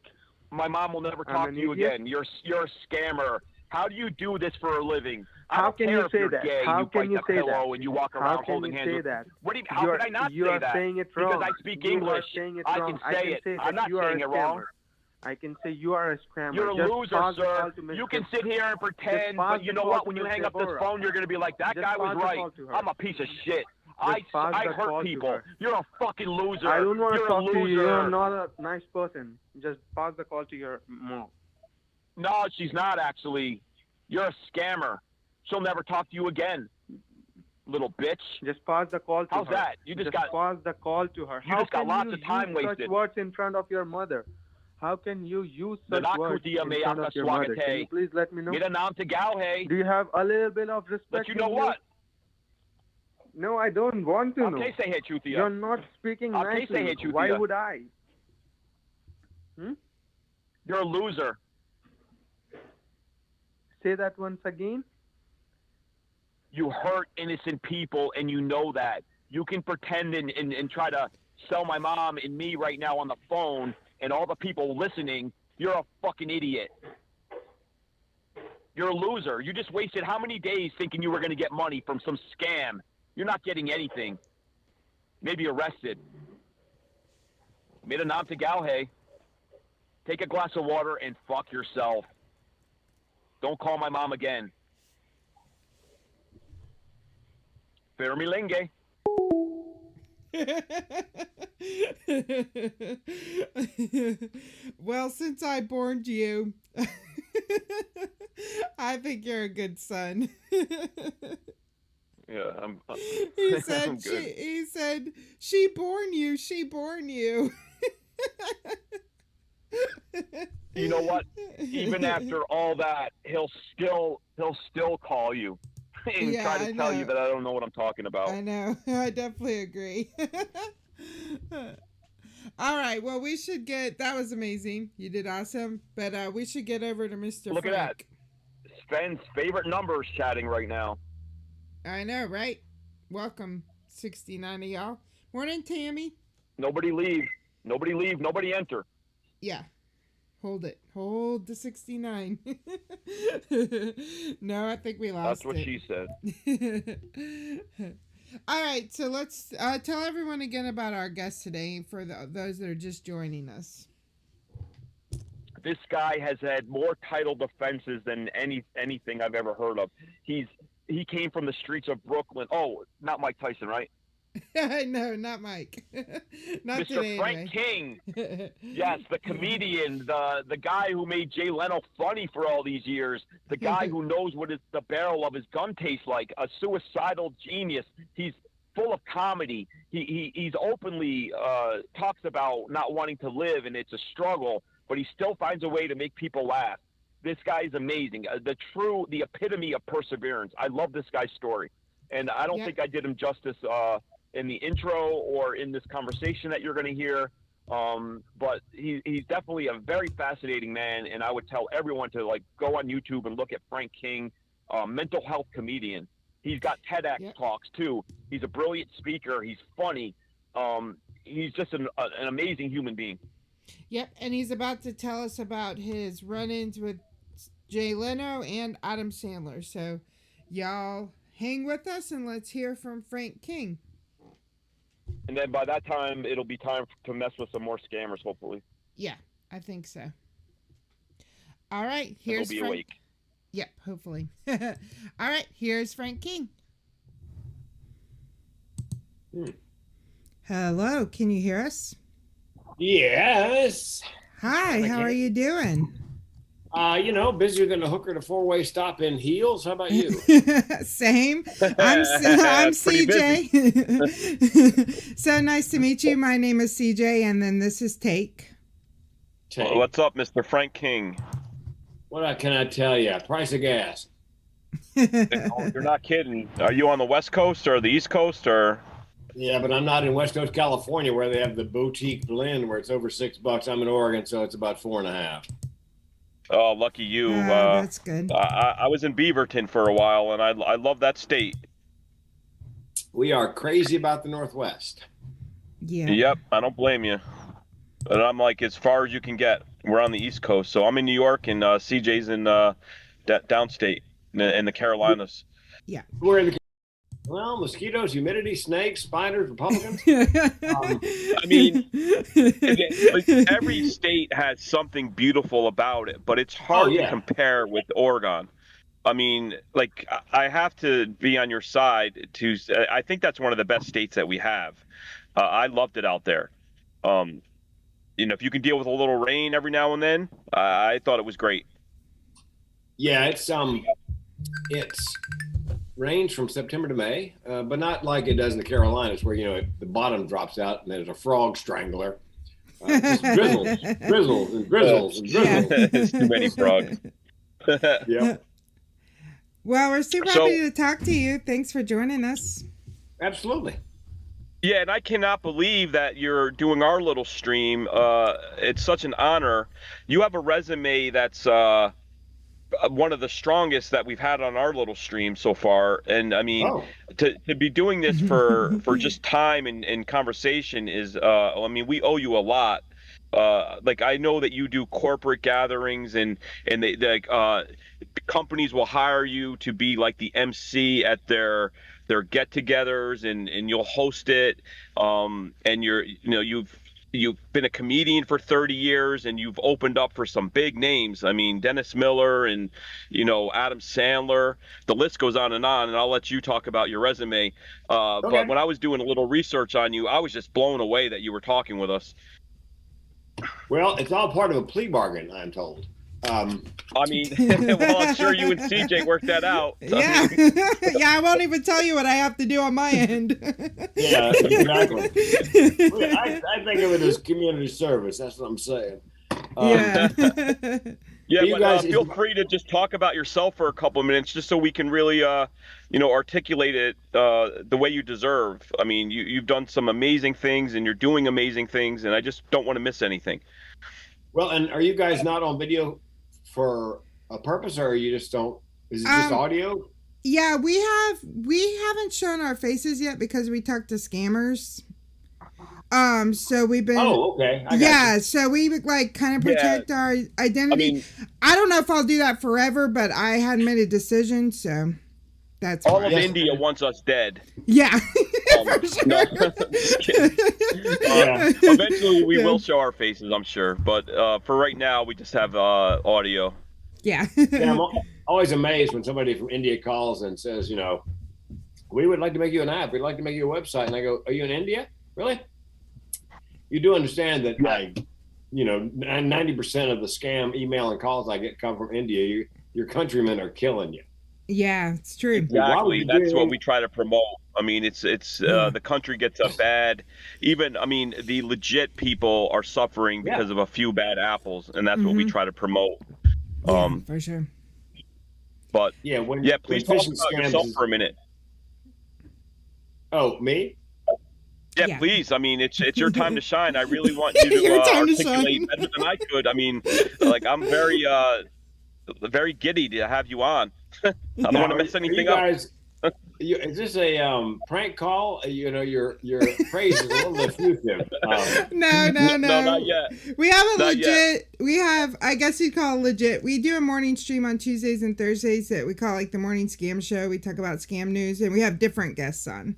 My mom will never I'm talk an to you idiot? again. You're a scammer. How do you do this for a living? I How don't can care you if say you're that? gay and How you can bite you the say pillow that? and you walk How around can holding you hands say with. that? What do you, how can I not You say are that? saying it Because wrong. I speak You English. are saying it I wrong. can I say can it. say I'm that not you are a saying it wrong. scammer. I can say you are a scammer. You're a Just loser, pass the sir. call to Mr. You can sit here and pretend, pass but you the know call what? to When you Miss hang up this Deborah. phone, you're going to be like, that Just guy was pass the right. call to her. I'm a piece of shit. Just pass I the hurt call to people. her. You're a fucking loser. I don't want to You're talk a to you. You're loser. not a nice person. Just pass the call to your mom. No, she's not actually. You're a scammer. She'll never talk to you again, little bitch. Just pass the call to How's her. that? You just got pass the call to her. You just got lots of time use wasted. such words in front of your mother? How can you use such words Nakutia in me front of your mother? Can you please let me know? Mira nam TAGOW, hey. Do you have a little bit of respect? But you know in what? No, I don't want to know. Okay, say hey, Chutia. You're not speaking Okay, nicely. say hey, Chutia. Why would I? You're a loser. Say that once again. You hurt innocent people, and you know that. You can pretend and try to sell my mom and me right now on the phone, and all the people listening, you're a fucking idiot. You're a loser. You just wasted how many days thinking you were going to get money from some scam? You're not getting anything. Maybe arrested. Mira nam TAGOW, hey. Take a glass of water and fuck yourself. Don't call my mom again. Fermilingue. Well, since I borned you, I think you're a good son. Yeah, He said I'm good. he said she born you, she born you. You know what? Even after all that, he'll still call you and try to tell you that I don't know what I'm talking about. I know. I definitely agree. All right. Well, we should get. That was amazing. You did awesome. But we should get over to Mr. Look Frank. at that. Sven's favorite numbers chatting right now. I know, right? Welcome, 69 of y'all. Morning, Tammy. Nobody leave. Nobody leave. Nobody enter. Yeah. Hold it. Hold the 69. No, I think we lost That's what she said. All right, so let's tell everyone again about our guest today for those that are just joining us. This guy has had more title defenses than anything I've ever heard of. He came from the streets of Brooklyn. Oh, not Mike Tyson, right? No, not Mike. Not Mr. today, Frank anyway. King. Yes, the comedian, the guy who made Jay Leno funny for all these years, the guy who knows what the barrel of his gun tastes like, a suicidal genius. He's full of comedy. He's openly talks about not wanting to live, and it's a struggle, but he still finds a way to make people laugh. This guy is amazing. The epitome of perseverance. I love this guy's story, and I don't think I did him justice in the intro or in this conversation that you're going to hear. But he's definitely a very fascinating man, and I would tell everyone to go on YouTube and look at Frank King, mental health comedian. He's got TEDx talks too. He's a brilliant speaker. He's funny. He's just an amazing human being. Yep, and he's about to tell us about his run-ins with Jay Leno and Adam Sandler. So y'all hang with us and let's hear from Frank King. And then by that time, it'll be time to mess with some more scammers, hopefully. Yeah, I think so. All right, here's Frank. Awake. Yep, hopefully. All right, here's Frank King. Hello, can you hear us? Yes. Hi, how are you doing? Busier than a hooker at a four-way stop in heels. How about you? Same. I'm CJ. So nice to meet you. My name is CJ, and then this is Take. What's up, Mr. Frank King? What can I tell you? Price of gas. You're not kidding. Are you on the West Coast or the East Coast or? Yeah, but I'm not in West Coast California where they have the boutique blend where it's over $6. I'm in Oregon, so it's about 4.5. Oh, lucky you. That's good. I was in Beaverton for a while, and I love that state. We are crazy about the Northwest. Yeah. Yep, I don't blame you. But I'm as far as you can get. We're on the East Coast, so I'm in New York, and CJ's in downstate in the Carolinas. Yeah. We're in the well, mosquitoes, humidity, snakes, spiders, Republicans. I mean, every state has something beautiful about it, but it's hard to compare with Oregon. I mean, like, I have to be on your side I think that's one of the best states that we have. I loved it out there. If you can deal with a little rain every now and then, I thought it was great. Yeah, it's rains from September to May, but not like it does in the Carolinas, where the bottom drops out and there's a frog strangler. Just drizzles, drizzles, and drizzles, and drizzles. It's too many frogs. Yeah. Well, we're super happy to talk to you. Thanks for joining us. Absolutely. Yeah, and I cannot believe that you're doing our little stream. It's such an honor. You have a resume that's one of the strongest that we've had on our little stream so far. And I mean, to be doing this for just time and conversation is, I mean, we owe you a lot. Like, I know that you do corporate gatherings and companies will hire you to be like the MC at their get-togethers and you'll host it. And you've been a comedian for 30 years and you've opened up for some big names. I mean, Dennis Miller and, Adam Sandler, the list goes on, and I'll let you talk about your resume. But when I was doing a little research on you, I was just blown away that you were talking with us. Well, it's all part of a plea bargain, I'm told. I mean, well, I'm sure you and CJ worked that out. Yeah. Yeah, I won't even tell you what I have to do on my end. Yeah, exactly. I think of it as community service. That's what I'm saying. Yeah. Yeah, but feel free to just talk about yourself for a couple of minutes, just so we can really, articulate it the way you deserve. I mean, you've done some amazing things, and you're doing amazing things, and I just don't want to miss anything. Well, and are you guys not on video for a purpose, or you just don't? Is it just audio? Yeah, we haven't shown our faces yet because we talked to scammers. So we've been. Oh, okay. So we kind of protect our identity. I don't know if I'll do that forever, but I hadn't made a decision, so that's all of India wants us dead. Yeah. For sure. No, eventually we will show our faces, I'm sure, but for right now we just have audio. Yeah. I'm always amazed when somebody from India calls and says, we would like to make you an app. We'd like to make you a website. And I go, are you in India? Really? You do understand that 90% of the scam email and calls I get come from India. Your countrymen are killing you. Yeah, it's true. Exactly. That's what we try to promote. I mean, it's the country gets a bad, the legit people are suffering because of a few bad apples, and that's what we try to promote. For sure. But please talk about yourself for a minute. Oh, me? Yeah, please. I mean, it's your time to shine. I really want you to articulate better than I could. I mean, I'm very giddy to have you on. I don't want to mess anything up. Is this a prank call? Your phrase is a little effusive. No, not yet. We have a legit. We have, I guess you'd call it legit. We do a morning stream on Tuesdays and Thursdays that we call the morning scam show. We talk about scam news, and we have different guests on.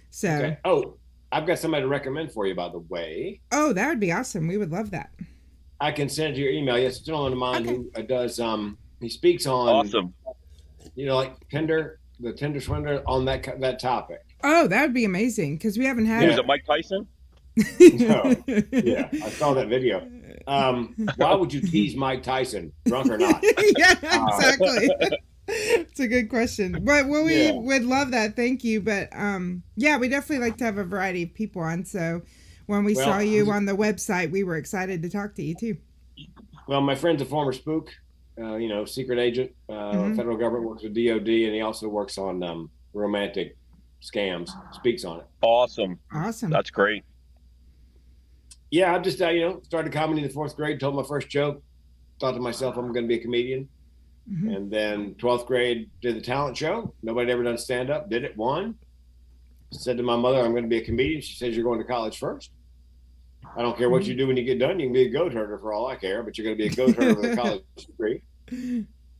So. Okay. Oh, I've got somebody to recommend for you, by the way. Oh, that would be awesome. We would love that. I can send it to your email. Yes, a gentleman of mine who does. He speaks on. Awesome. Like the Tinder swindler on that topic. Oh, that would be amazing because we haven't had. Was it Mike Tyson? No. Yeah, I saw that video. Why would you tease Mike Tyson, drunk or not? Yeah, exactly. It's a good question. But we would love that. Thank you. But we definitely like to have a variety of people on. So when we saw you on the website, we were excited to talk to you too. Well, my friend's a former spook. Secret agent, federal government, works with DOD, and he also works on romantic scams, speaks on it. Awesome. That's great. Yeah, I just, started comedy in the 4th grade, told my first joke, thought to myself, I'm going to be a comedian. Mm-hmm. And then 12th grade, did the talent show. Nobody ever done stand-up, did it, won. Said to my mother, I'm going to be a comedian. She says, you're going to college first. I don't care what you do when you get done. You can be a goat herder for all I care, but you're going to be a goat herder with a college degree.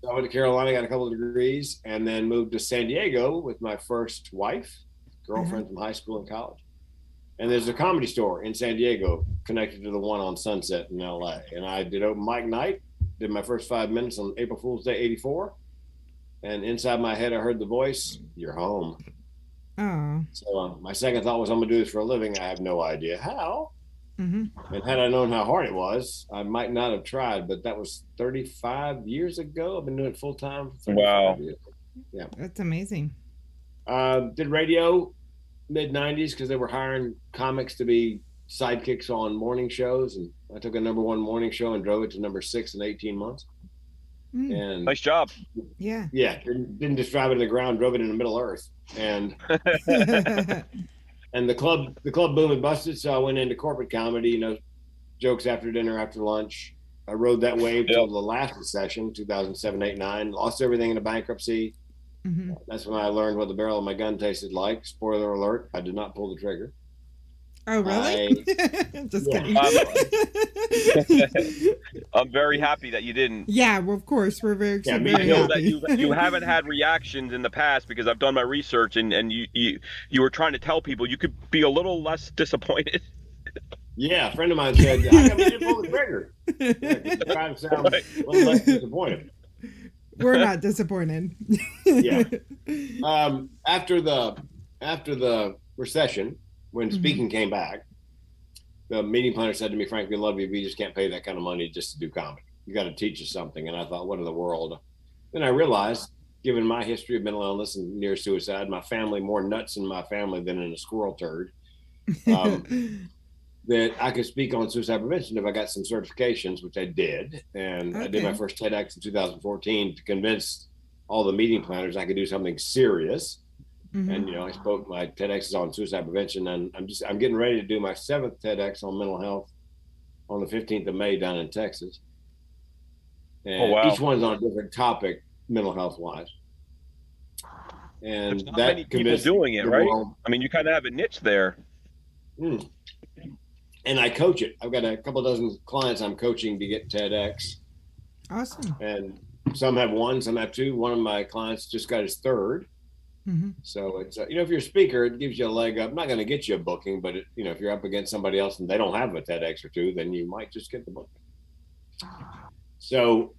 So I went to Carolina, got a couple of degrees, and then moved to San Diego with my first wife, girlfriend from high school and college. And there's a comedy store in San Diego connected to the one on Sunset in LA. And I did open mic night, did my first 5 minutes on April Fool's Day, 84. And inside my head, I heard the voice, "You're home." Oh. So my second thought was, I'm going to do this for a living. I have no idea how. And had I known how hard it was, I might not have tried. But that was 35 years ago. I've been doing it full time for 35 years. Yeah. That's amazing. Did radio mid-90s because they were hiring comics to be sidekicks on morning shows. And I took a #1 morning show and drove it to #6 in 18 months. And nice job. Yeah. Yeah. Didn't just drive it to the ground, drove it in the Middle Earth. And and the club boom and busted. So I went into corporate comedy, jokes after dinner, after lunch. I rode that wave till the last recession, 2007, 8, 9. Lost everything in a bankruptcy. That's when I learned what the barrel of my gun tasted like. Spoiler alert, I did not pull the trigger. Oh, really? Just kidding. I'm very happy that you didn't. Yeah, well, of course, we're very excited. I know that you haven't had reactions in the past because I've done my research, and you were trying to tell people you could be a little less disappointed. Yeah, a friend of mine said, "How come you didn't pull the trigger?" Trying to sound a little less disappointed. We're not disappointed. Yeah. After the recession, when speaking came back, the meeting planner said to me, "Frank, we love you, but you just can't pay that kind of money just to do comedy. You got to teach us something." And I thought, what in the world? Then I realized, given my history of mental illness and near suicide, my family, more nuts in my family than in a squirrel turd, that I could speak on suicide prevention if I got some certifications, which I did. And I did my first TEDx in 2014 to convince all the meeting planners I could do something serious. And I spoke. My TEDx is on suicide prevention, and I'm getting ready to do my 7th TEDx on mental health on the 15th of May down in Texas. And each one's on a different topic, mental health wise. And there's not many people doing it, right? I mean, you kind of have a niche there. And I coach it. I've got a couple dozen clients I'm coaching to get TEDx. Awesome. And some have 1, some have 2. One of my clients just got his 3rd. So it's if you're a speaker, it gives you a leg up. I'm not going to get you a booking, but if you're up against somebody else and they don't have a TEDx or 2, then you might just get the booking. So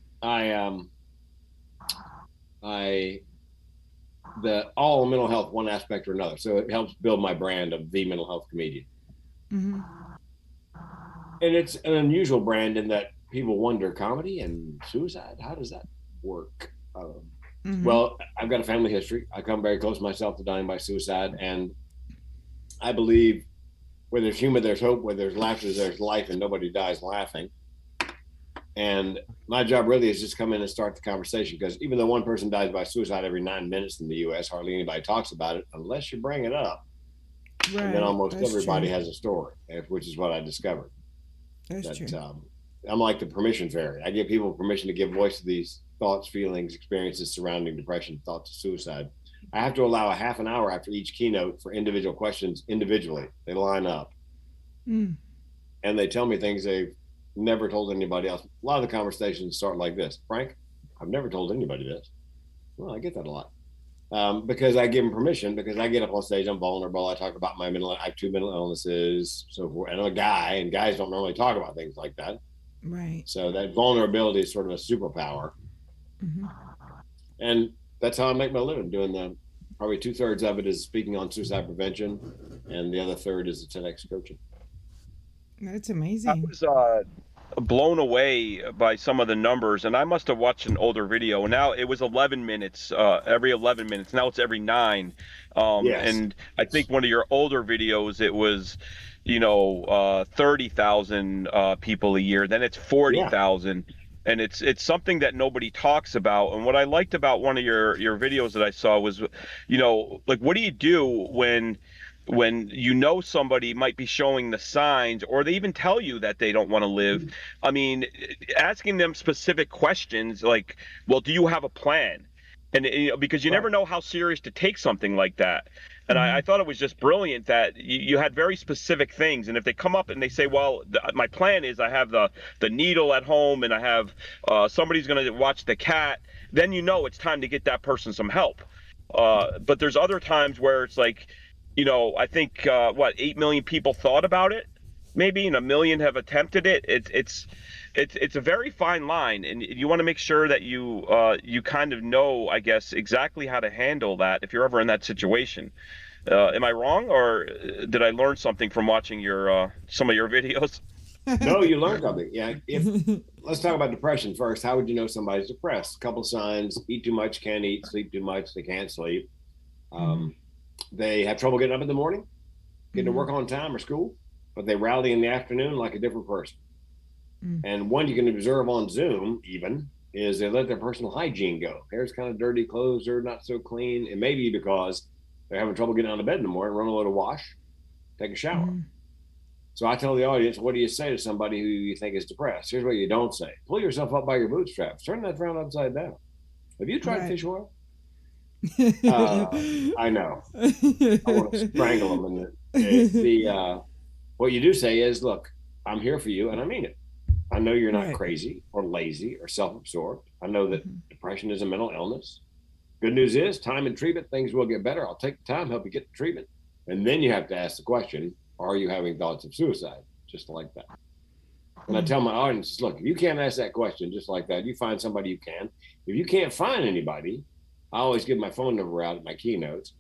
all mental health, one aspect or another. So it helps build my brand of the mental health comedian. And it's an unusual brand in that people wonder, comedy and suicide, how does that work? Well, I've got a family history. I come very close myself to dying by suicide. And I believe where there's humor, there's hope. Where there's laughter, there's life, and nobody dies laughing. And my job really is just come in and start the conversation, because even though one person dies by suicide every 9 minutes in the U.S., hardly anybody talks about it unless you bring it up. Right, and then almost everybody has a story, which is what I discovered. That's true. I'm like the permission fairy. I give people permission to give voice to these thoughts, feelings, experiences surrounding depression, thoughts of suicide. I have to allow a half an hour after each keynote for individual questions individually. They line up. And they tell me things they've never told anybody else. A lot of the conversations start like this: "Frank, I've never told anybody this." Well, I get that a lot. Because I give them permission, because I get up on stage, I'm vulnerable. I talk about I have 2 mental illnesses. So and I'm a guy, and guys don't normally talk about things like that. Right. So that vulnerability is sort of a superpower. And that's how I make my living, doing probably 2/3 of it is speaking on suicide prevention, and the other 1/3 is the TEDx coaching. That's amazing. I was blown away by some of the numbers, and I must have watched an older video. Now it was 11 minutes, every 11 minutes. Now it's every 9. And I think one of your older videos, it was, 30,000 people a year. Then it's 40,000. And it's something that nobody talks about. And what I liked about one of your videos that I saw was, like, what do you do when somebody might be showing the signs, or they even tell you that they don't want to live? I mean, asking them specific questions like, well, do you have a plan? And because you never know how serious to take something like that. And I thought it was just brilliant that you had very specific things. And if they come up and they say, well, my plan is I have the needle at home and I have somebody's going to watch the cat, then you know it's time to get that person some help. But there's other times where it's like, I think, 8 million people thought about it, maybe, and 1 million have attempted it. It's a very fine line, and you want to make sure that you kind of know, I guess, exactly how to handle that if you're ever in that situation. Am I wrong, or did I learn something from watching some of your videos? No, you learned something. Yeah. Let's talk about depression first. How would you know somebody's depressed? A couple signs: eat too much, can't eat; sleep too much, they can't sleep. They have trouble getting up in the morning, getting to work on time or school, but they rally in the afternoon like a different person. And one you can observe on Zoom even is they let their personal hygiene go. Hair's kind of dirty, clothes are not so clean. It may be because they're having trouble getting out of bed in the morning, run a load of wash, take a shower. So I tell the audience, what do you say to somebody who you think is depressed? Here's what you don't say. Pull yourself up by your bootstraps. Turn that frown upside down. Have you tried fish oil? I know. I want to strangle them. What you do say is, look, I'm here for you, and I mean it. I know you're not crazy or lazy or self-absorbed. I know that depression is a mental illness. Good news is, time and treatment, things will get better. I'll take the time, help you get the treatment. And then you have to ask the question, are you having thoughts of suicide? Just like that. And I tell my audience, look, if you can't ask that question just like that, you find somebody who can. If you can't find anybody, I always give my phone number out at my keynotes.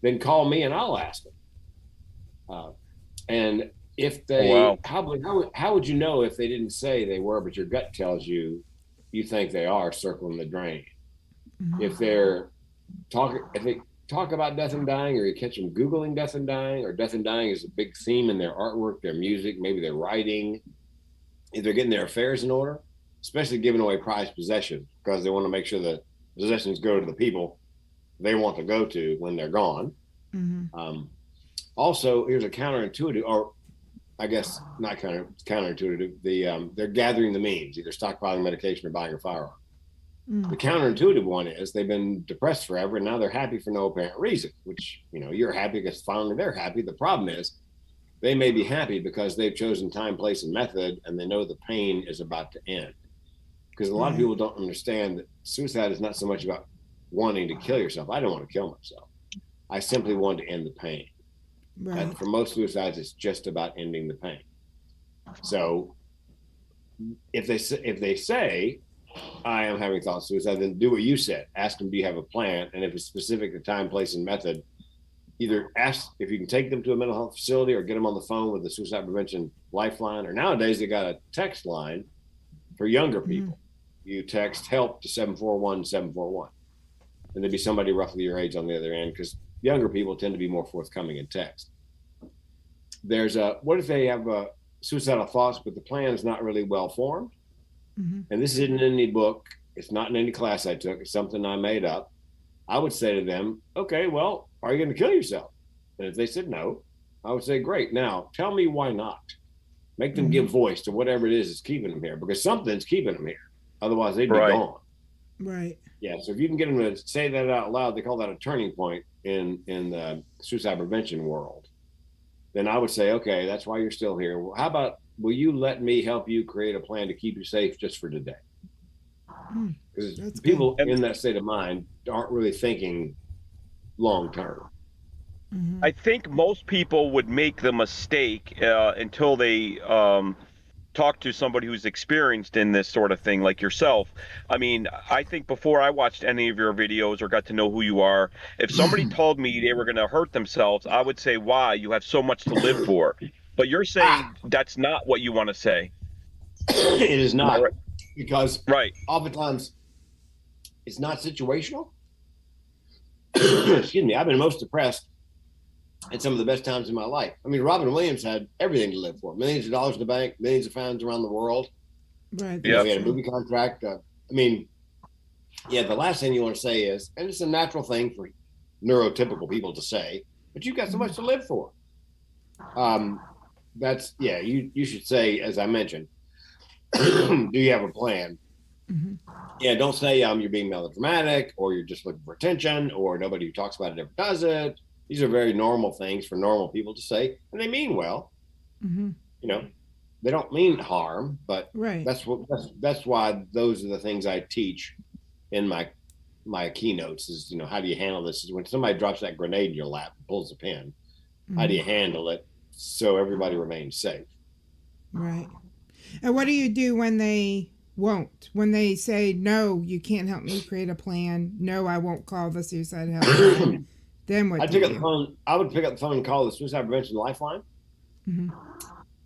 Then call me and I'll ask them. And if they, how would you know if they didn't say they were, but your gut tells you think they are circling the drain? If they talk about death and dying, or you catch them Googling death and dying, or death and dying is a big theme in their artwork, their music, maybe their writing, if they're getting their affairs in order, especially giving away prized possessions because they want to make sure that possessions go to the people they want to go to when they're gone. Also, here's a counterintuitive, or I guess not counterintuitive. They're gathering the means, either stockpiling medication or buying a firearm. The counterintuitive one is they've been depressed forever and now they're happy for no apparent reason, which, you're happy because finally they're happy. The problem is they may be happy because they've chosen time, place, and method, and they know the pain is about to end. Because a lot of people don't understand that suicide is not so much about wanting to kill yourself. I don't want to kill myself. I simply want to end the pain. And for most suicides, it's just about ending the pain. So if they say, I am having thoughts of suicide, then do what you said. Ask them, do you have a plan? And if it's specific to time, place, and method, either ask if you can take them to a mental health facility or get them on the phone with the suicide prevention lifeline. Or nowadays, they got a text line for younger people. You text help to 741-741. And there'd be somebody roughly your age on the other end, because younger people tend to be more forthcoming in text. There's what if they have suicidal thoughts, but the plan is not really well formed? And this isn't in any book. It's not in any class I took. It's something I made up. I would say to them, okay, well, are you going to kill yourself? And if they said no, I would say, great. Now, tell me why not. Make them give voice to whatever it is that's keeping them here, because something's keeping them here. Otherwise, they'd be gone. Right. Yeah, so if you can get them to say that out loud, they call that a turning point in the suicide prevention world. Then I would say, okay, that's why you're still here. Well, how about, will you let me help you create a plan to keep you safe just for today? Because people in that state of mind aren't really thinking long term. I think most people would make the mistake until they talk to somebody who's experienced in this sort of thing, like yourself. I mean, I think before I watched any of your videos or got to know who you are, if somebody told me they were going to hurt themselves, I would say, why? You have so much to live for. But you're saying that's not what you want to say. It is not, because oftentimes it's not situational. Excuse me. I've been most depressed at some of the best times in my life. I mean, Robin Williams had everything to live for. Millions of dollars in the bank, millions of fans around the world. Right. He had a movie contract. The last thing you want to say is, and it's a natural thing for neurotypical people to say, but you've got so much to live for. You should say, as I mentioned, do you have a plan? Yeah, don't say you're being melodramatic or you're just looking for attention or nobody who talks about it ever does it. These are very normal things for normal people to say, and they mean well. You know, they don't mean harm, but that's why those are the things I teach in my keynotes is, you know, how do you handle this? Is when somebody drops that grenade in your lap and pulls a pin, how do you handle it so everybody remains safe? Right. And what do you do when they won't? When they say, no, you can't help me create a plan. No, I won't call the suicide helpline. Then what do you do? I would pick up the phone and call the Suicide Prevention Lifeline.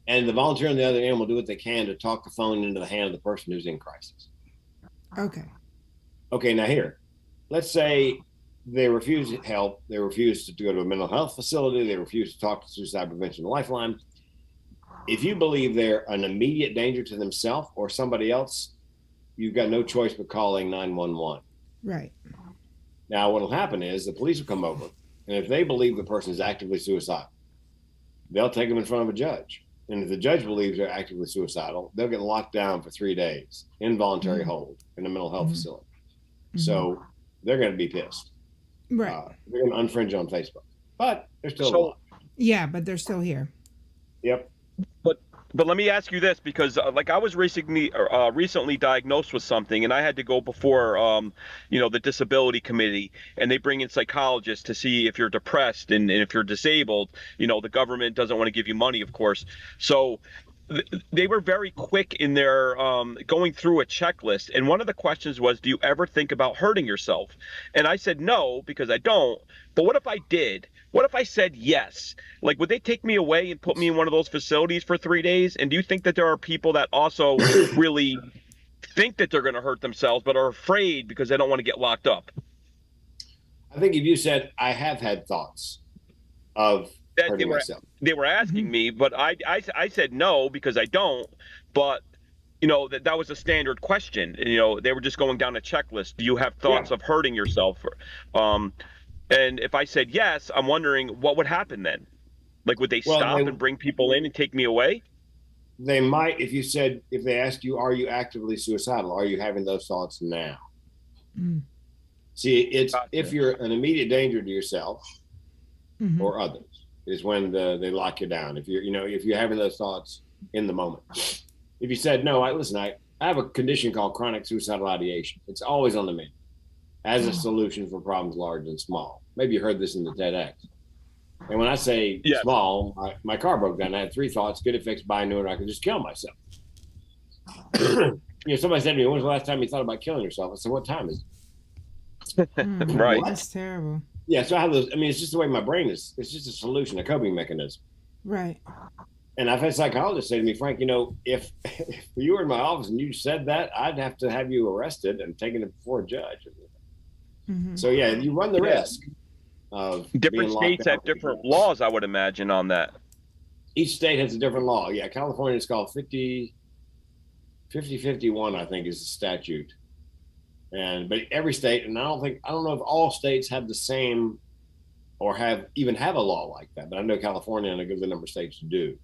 And the volunteer on the other end will do what they can to talk the phone into the hand of the person who's in crisis. Okay, now here, let's say they refuse help. They refuse to go to a mental health facility. They refuse to talk to Suicide Prevention Lifeline. If you believe they're an immediate danger to themselves or somebody else, you've got no choice but calling 911. Right. Now, what will happen is the police will come over, and if they believe the person is actively suicidal, they'll take them in front of a judge. And if the judge believes they're actively suicidal, they'll get locked down for 3 days, involuntary hold in a mental health facility. So they're going to be pissed. Right. They're going to unfringe on Facebook, but they're still alive. Yeah, but they're still here. Yep. But let me ask you this, because like I was recently diagnosed with something, and I had to go before you know, the disability committee, and they bring in psychologists to see if you're depressed and if you're disabled. You know, the government doesn't want to give you money, of course. So they were very quick in their going through a checklist, and one of the questions was, do you ever think about hurting yourself? And I said no, because I don't. But what if I did? What if I said yes? Like, would they take me away and put me in one of those facilities for 3 days? And do you think that there are people that also really think that they're going to hurt themselves but are afraid because they don't want to get locked up? I think if you said, I have had thoughts of hurting myself. They were asking me, but I said no, because I don't. But, you know, that was a standard question. You know, they were just going down a checklist. Do you have thoughts of hurting yourself? And if I said yes, I'm wondering what would happen then. Like, would they stop and bring people in and take me away? They might, if they asked you, are you actively suicidal? Are you having those thoughts now? See, it's if you're an immediate danger to yourself or others is when they lock you down. If you're having those thoughts in the moment. If you said, no, I have a condition called chronic suicidal ideation. It's always on the menu as a solution for problems large and small. Maybe you heard this in the TEDx. And when I say small, my car broke down. I had 3 thoughts: get it fixed, buy a new one, or I could just kill myself. Somebody said to me, when was the last time you thought about killing yourself? I said, what time is it? Right. That's terrible. Yeah, so I have those. I mean, it's just the way my brain is. It's just a solution, a coping mechanism. Right. And I've had psychologists say to me, Frank, if you were in my office and you said that, I'd have to have you arrested and taken it before a judge. So, yeah, you run the risk of different states have different laws, I would imagine, on that. Each state has a different law. Yeah, California is called 5051, I think, is the statute. But every state, and I don't know if all states have the same or have a law like that, but I know California and a good number of states do.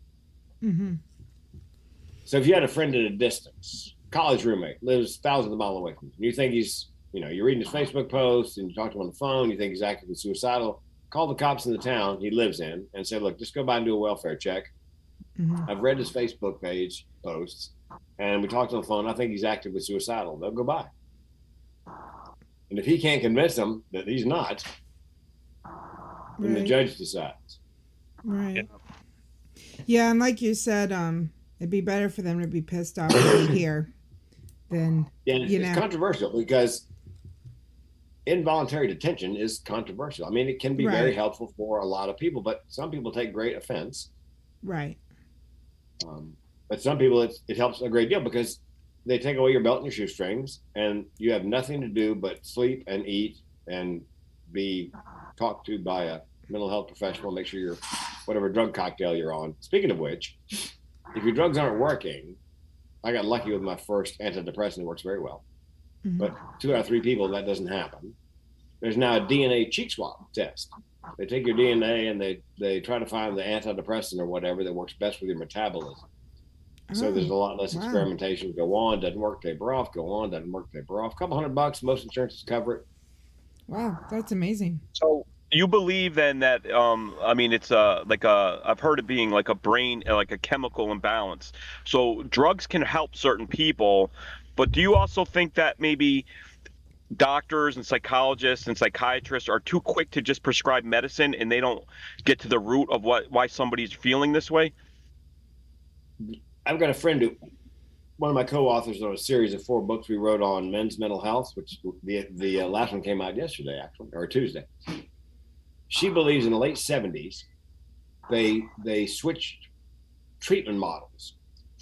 So if you had a friend at a distance, college roommate, lives thousands of miles away from you, and you think he's, you're reading his Facebook post and you talk to him on the phone, you think he's actively suicidal, call the cops in the town he lives in and say, look, just go by and do a welfare check. I've read his Facebook page posts and we talked on the phone. I think he's actively suicidal. They'll go by. And if he can't convince them that he's not, then the judge decides. Right. Yeah, and like you said, it'd be better for them to be pissed off right here than it's controversial because involuntary detention is controversial. I mean, it can be very helpful for a lot of people, but some people take great offense. Right. But some people, it helps a great deal because they take away your belt and your shoestrings, and you have nothing to do but sleep and eat and be talked to by a mental health professional. Make sure you're whatever drug cocktail you're on. Speaking of which, if your drugs aren't working, I got lucky with my first antidepressant. It works very well. But 2 out of 3 people, that doesn't happen. There's now a DNA cheek swab test. They take your DNA and they try to find the antidepressant or whatever that works best with your metabolism. So there's a lot less wow. experimentation. Go on, doesn't work, taper off. Go on, doesn't work, taper off. A couple $100, most insurances cover it. Wow, that's amazing. So you believe then that I mean it's I've heard it being like a brain like a chemical imbalance. So drugs can help certain people, but do you also think that maybe doctors and psychologists and psychiatrists are too quick to just prescribe medicine and they don't get to the root of why somebody's feeling this way? I've got a friend who, one of my co-authors on a series of 4 books we wrote on men's mental health, which the last one came out yesterday, actually, or Tuesday. She believes in the late 70s, they switched treatment models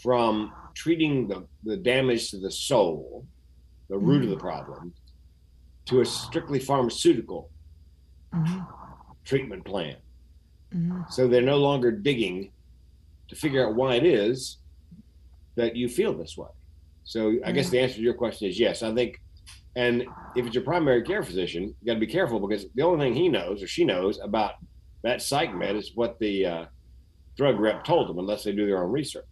from treating the damage to the soul, the root of the problem, to a strictly pharmaceutical treatment plan. So they're no longer digging to figure out why it is that you feel this way. So I guess the answer to your question is yes. I think, and if it's your primary care physician, you got to be careful, because the only thing he knows or she knows about that psych med is what the drug rep told them, unless they do their own research.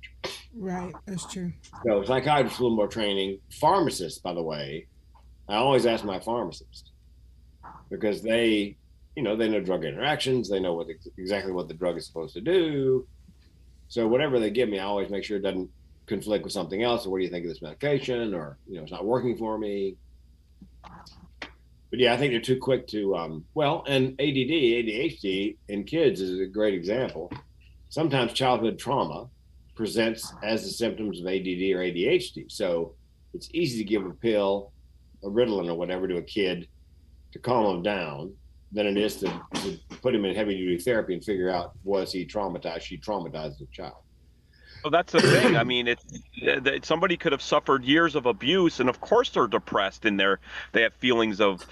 Right, that's true. So psychiatrists, a little more training. Pharmacists, by the way, I always ask my pharmacist, because they know drug interactions, they know exactly what the drug is supposed to do. So whatever they give me, I always make sure it doesn't conflict with something else. Or what do you think of this medication? Or, it's not working for me. But yeah, I think they're too quick to, and ADD, ADHD in kids is a great example. Sometimes childhood trauma presents as the symptoms of ADD or ADHD. So it's easy to give a pill, a Ritalin or whatever, to a kid to calm him down than it is to put him in heavy duty therapy and figure out, was he traumatized? She traumatized the child. Well, that's the thing. I mean, somebody could have suffered years of abuse, and of course they're depressed, and they have feelings of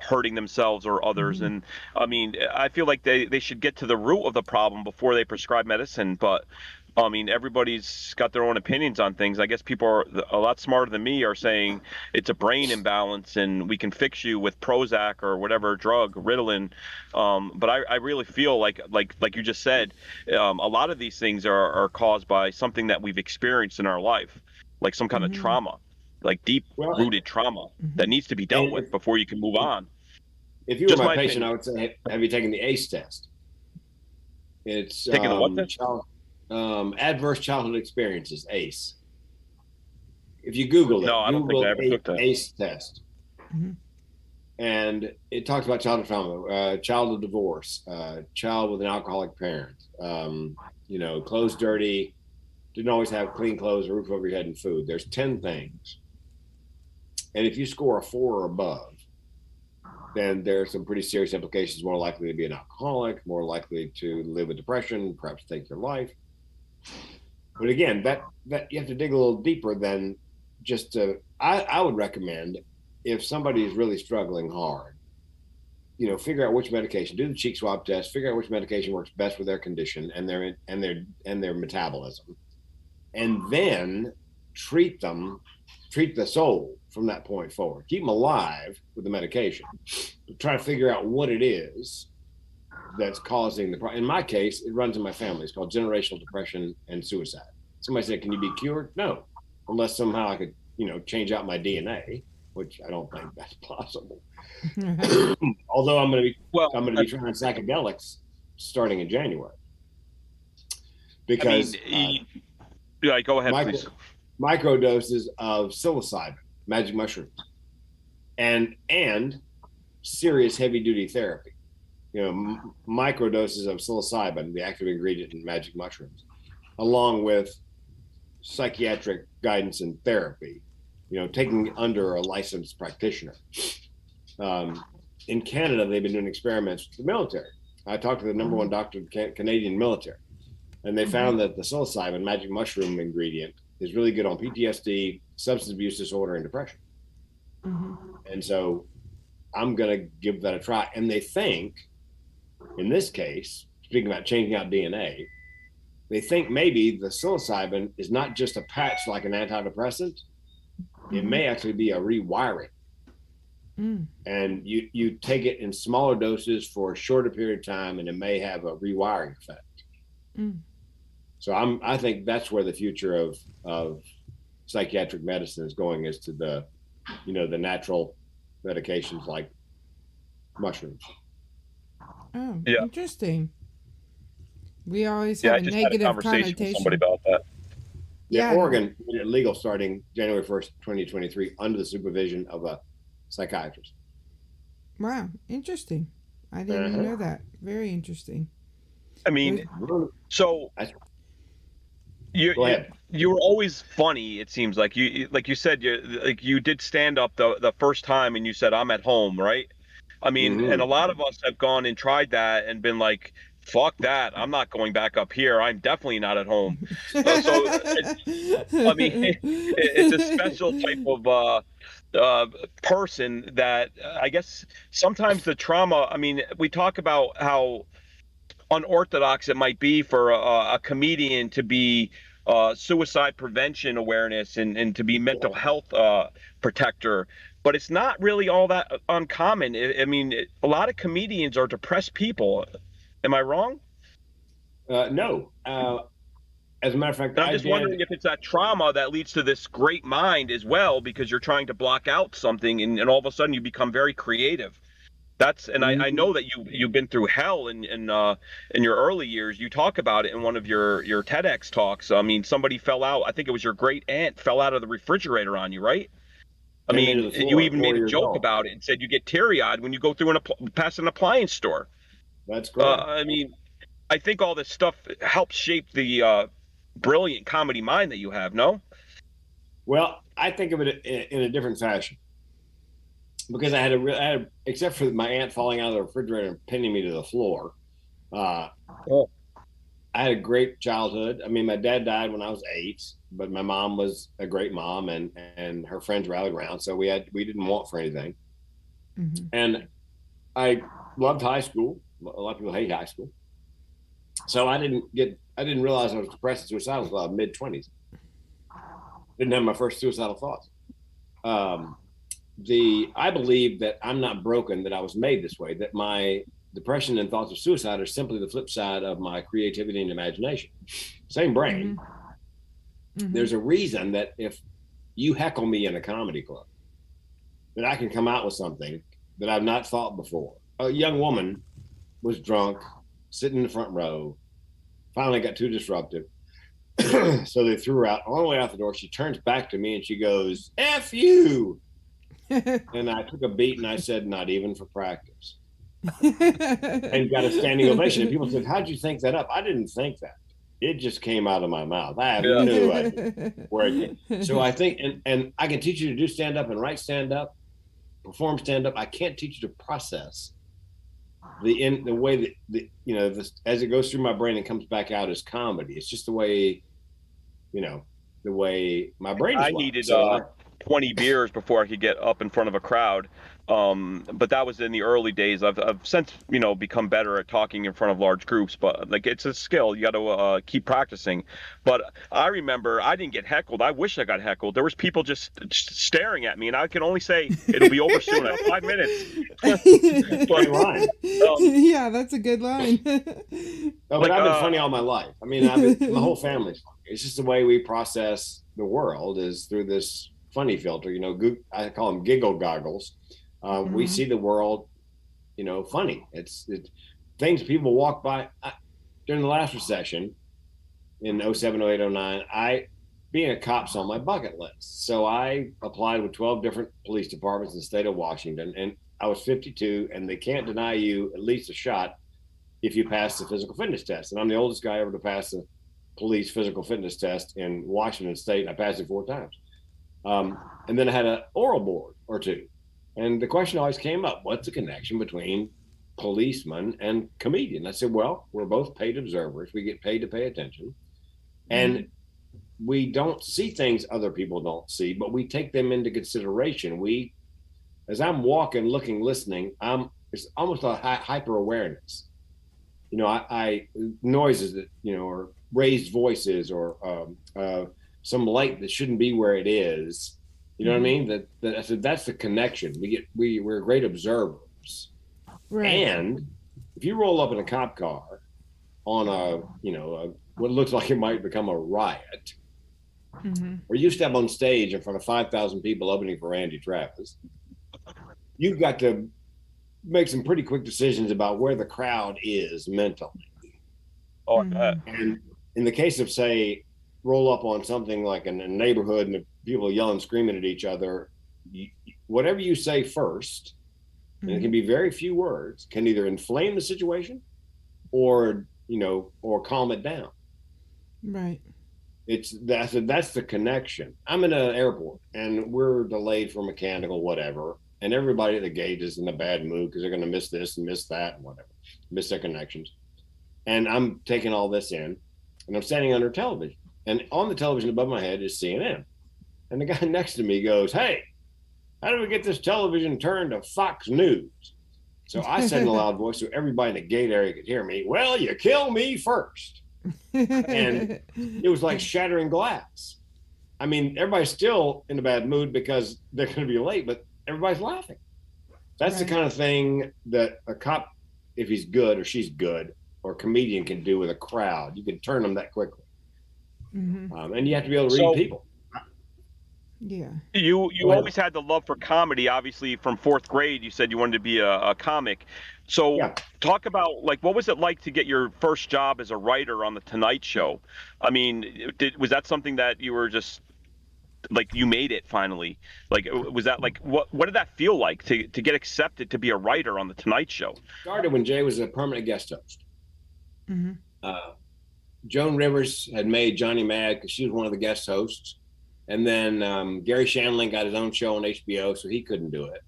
hurting themselves or others. And I mean, I feel like they should get to the root of the problem before they prescribe medicine. But I mean, everybody's got their own opinions on things. I guess people are a lot smarter than me are saying it's a brain imbalance and we can fix you with Prozac or whatever drug, Ritalin. But I really feel like you just said, a lot of these things are caused by something that we've experienced in our life, like some kind of trauma, like deep-rooted trauma that needs to be dealt with before you can move on. If you were my patient, I would say, have you taken the ACE test? It's taking the what test? Adverse childhood experiences, ACE. If you Google it, I don't think I ever took that. ACE test. And it talks about childhood trauma, child of divorce, child with an alcoholic parent, clothes dirty, didn't always have clean clothes, a roof over your head, and food. There's 10 things. And if you score a 4 or above, then there are some pretty serious implications, more likely to be an alcoholic, more likely to live with depression, perhaps take your life. But again, that you have to dig a little deeper than just I would recommend, if somebody is really struggling hard, figure out which medication, do the cheek swab test, figure out which medication works best for their condition and their metabolism, and then treat the soul from that point forward. Keep them alive with the medication, but try to figure out what it is that's causing the problem. In my case, it runs in my family. It's called generational depression and suicide. Somebody said, can you be cured? No, unless somehow I could, change out my DNA, which I don't think that's possible. Although I'm going to be trying psychedelics starting in January. Because go ahead, please. Micro doses of psilocybin, magic mushrooms, and serious heavy duty therapy. Micro doses of psilocybin, the active ingredient in magic mushrooms, along with psychiatric guidance and therapy, taking under a licensed practitioner. In Canada, they've been doing experiments with the military. I talked to the number one doctor of the Canadian military, and they found that the psilocybin, magic mushroom ingredient, is really good on PTSD, substance abuse disorder, and depression. And so I'm going to give that a try. And they think, in this case, speaking about changing out DNA, they think maybe the psilocybin is not just a patch like an antidepressant. It may actually be a rewiring. And you take it in smaller doses for a shorter period of time, and it may have a rewiring effect. So I think that's where the future of psychiatric medicine is going, is to the natural medications like mushrooms. Oh, Yeah. interesting. We always Yeah, have I a just had a negative conversation with somebody connotation. about that. Yeah, Yeah. Oregon made it legal starting January 1st, 2023, under the supervision of a psychiatrist. Wow, interesting. I didn't know that. Very interesting. I mean, so you Go ahead. you were always funny. It seems like you said you did stand up the first time, and you said I'm at home, right? I mean, and a lot of us have gone and tried that and been like, fuck that, I'm not going back up here. I'm definitely not at home. I mean, it's a special type of person that I guess sometimes the trauma. I mean, we talk about how unorthodox it might be for a comedian to be suicide prevention awareness and to be mental health protector, but it's not really all that uncommon. I mean, a lot of comedians are depressed people. Am I wrong? No. As a matter of fact, I'm just wondering if it's that trauma that leads to this great mind as well, because you're trying to block out something, and all of a sudden you become very creative. I know that you've been through hell in your early years. You talk about it in one of your TEDx talks. I mean, somebody fell out. I think it was your great aunt fell out of the refrigerator on you, right? I mean, you even made a joke about it and said you get teary-eyed when you go through past an appliance store. That's correct. I mean, I think all this stuff helps shape the brilliant comedy mind that you have. No? Well, I think of it in a different fashion, because I had except for my aunt falling out of the refrigerator and pinning me to the floor. I had a great childhood. I mean, my dad died when I was 8, but my mom was a great mom, and her friends rallied around. So we didn't want for anything. Mm-hmm. And I loved high school. A lot of people hate high school. So I didn't realize I was depressed and suicidal until I was mid-20s. Didn't have my first suicidal thoughts. I believe that I'm not broken, that I was made this way, that my depression and thoughts of suicide are simply the flip side of my creativity and imagination. Same brain. Mm-hmm. There's a reason that if you heckle me in a comedy club, that I can come out with something that I've not thought before. A young woman was drunk, sitting in the front row, finally got too disruptive. So they threw her out. On the way out the door, she turns back to me and she goes, F you. And I took a beat and I said, not even for practice. And got a standing ovation. And people said, how'd you think that up? I didn't think that. It just came out of my mouth. I have no idea where it came. So I think, and I can teach you to do stand-up and write stand-up, perform stand-up. I can't teach you to process the way that as it goes through my brain and comes back out as comedy. It's just the way, the way my brain is. I needed 20 beers before I could get up in front of a crowd. But that was in the early days. I've since, become better at talking in front of large groups, but like, it's a skill. You got to keep practicing. But I remember I didn't get heckled. I wish I got heckled. There was people just staring at me, and I can only say it'll be over soon. I have 5 minutes. Funny line. Yeah, that's a good line. But I've been funny all my life. I mean, my whole family's funny. It's just the way we process the world is through this funny filter. I call them giggle goggles. We see the world, funny. It's things people walk by. During the last recession in 07, 08, 09, being a cop's on my bucket list. So I applied with 12 different police departments in the state of Washington, and I was 52, and they can't deny you at least a shot if you pass the physical fitness test. And I'm the oldest guy ever to pass the police physical fitness test in Washington State. I passed it 4 times. And then I had an oral board or 2. And the question always came up, what's the connection between policeman and comedian? I said, well, we're both paid observers. We get paid to pay attention. And we don't see things other people don't see, but we take them into consideration. As I'm walking, looking, listening, it's almost a hyper awareness. I noises that, or raised voices or some light that shouldn't be where it is. You know what I mean? That I said, that's the connection. We're great observers. Right. And if you roll up in a cop car on a what looks like it might become a riot, Mm-hmm. where you step on stage in front of 5,000 people opening for Randy Travis, you've got to make some pretty quick decisions about where the crowd is mentally. Oh, and in the case of, say, roll up on something like in a neighborhood and the people yelling, screaming at each other, whatever you say first, and it can be very few words, can either inflame the situation or calm it down. Right. That's the connection. I'm in an airport and we're delayed for mechanical, whatever, and everybody at the gate is in a bad mood because they're going to miss this and miss that and whatever, miss their connections. And I'm taking all this in, and I'm standing under television, and on the television above my head is CNN, and the guy next to me goes, "Hey, how do we get this television turned to Fox News?" So I said in a loud voice so everybody in the gate area could hear me, "Well, you kill me first." And it was like shattering glass. I mean, everybody's still in a bad mood because they're going to be late, but everybody's laughing. That's the kind of thing that a cop, if he's good or she's good, or a comedian can do with a crowd. You can turn them that quickly. And you have to be able to read people. Yeah. You always had the love for comedy, obviously from 4th grade. You said you wanted to be a comic. So talk about, like, what was it like to get your first job as a writer on the Tonight Show? I mean, was that something that you were just like, you made it finally? Like, was that like, what did that feel like to get accepted to be a writer on the Tonight Show? Started when Jay was a permanent guest host. Mm-hmm. Joan Rivers had made Johnny mad because she was one of the guest hosts. And then Gary Shandling got his own show on HBO, so he couldn't do it.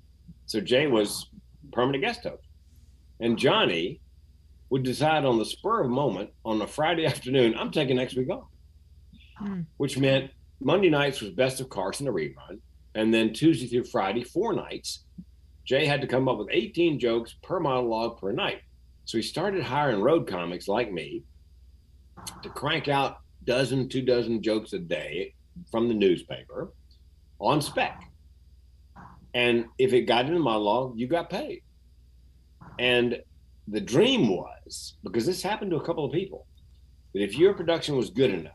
So Jay was permanent guest host. And Johnny would decide on the spur of a moment on a Friday afternoon, I'm taking next week off, which meant Monday nights was Best of Carson, a rerun. And then Tuesday through Friday, 4 nights, Jay had to come up with 18 jokes per monologue per night. So he started hiring road comics like me to crank out 2 dozen jokes a day from the newspaper on spec. And if it got in the monologue, you got paid. And the dream was, because this happened to a couple of people, that if your production was good enough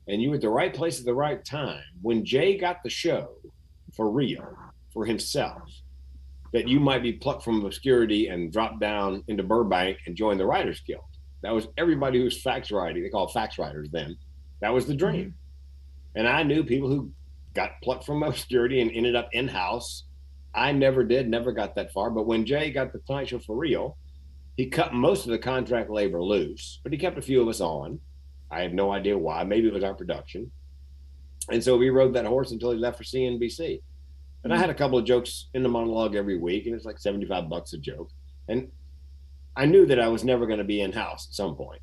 and you were at the right place at the right time, when Jay got the show for real, for himself, that you might be plucked from obscurity and dropped down into Burbank and join the Writers Guild. That was everybody who was fax writing. They called fax writers then. That was the dream. And I knew people who got plucked from obscurity and ended up in-house. I never got that far. But when Jay got the Tonight Show for real, he cut most of the contract labor loose, but he kept a few of us on. I have no idea why. Maybe it was our production. And so we rode that horse until he left for CNBC. And I had a couple of jokes in the monologue every week, and it's like $75 a joke. And I knew that I was never going to be in-house at some point.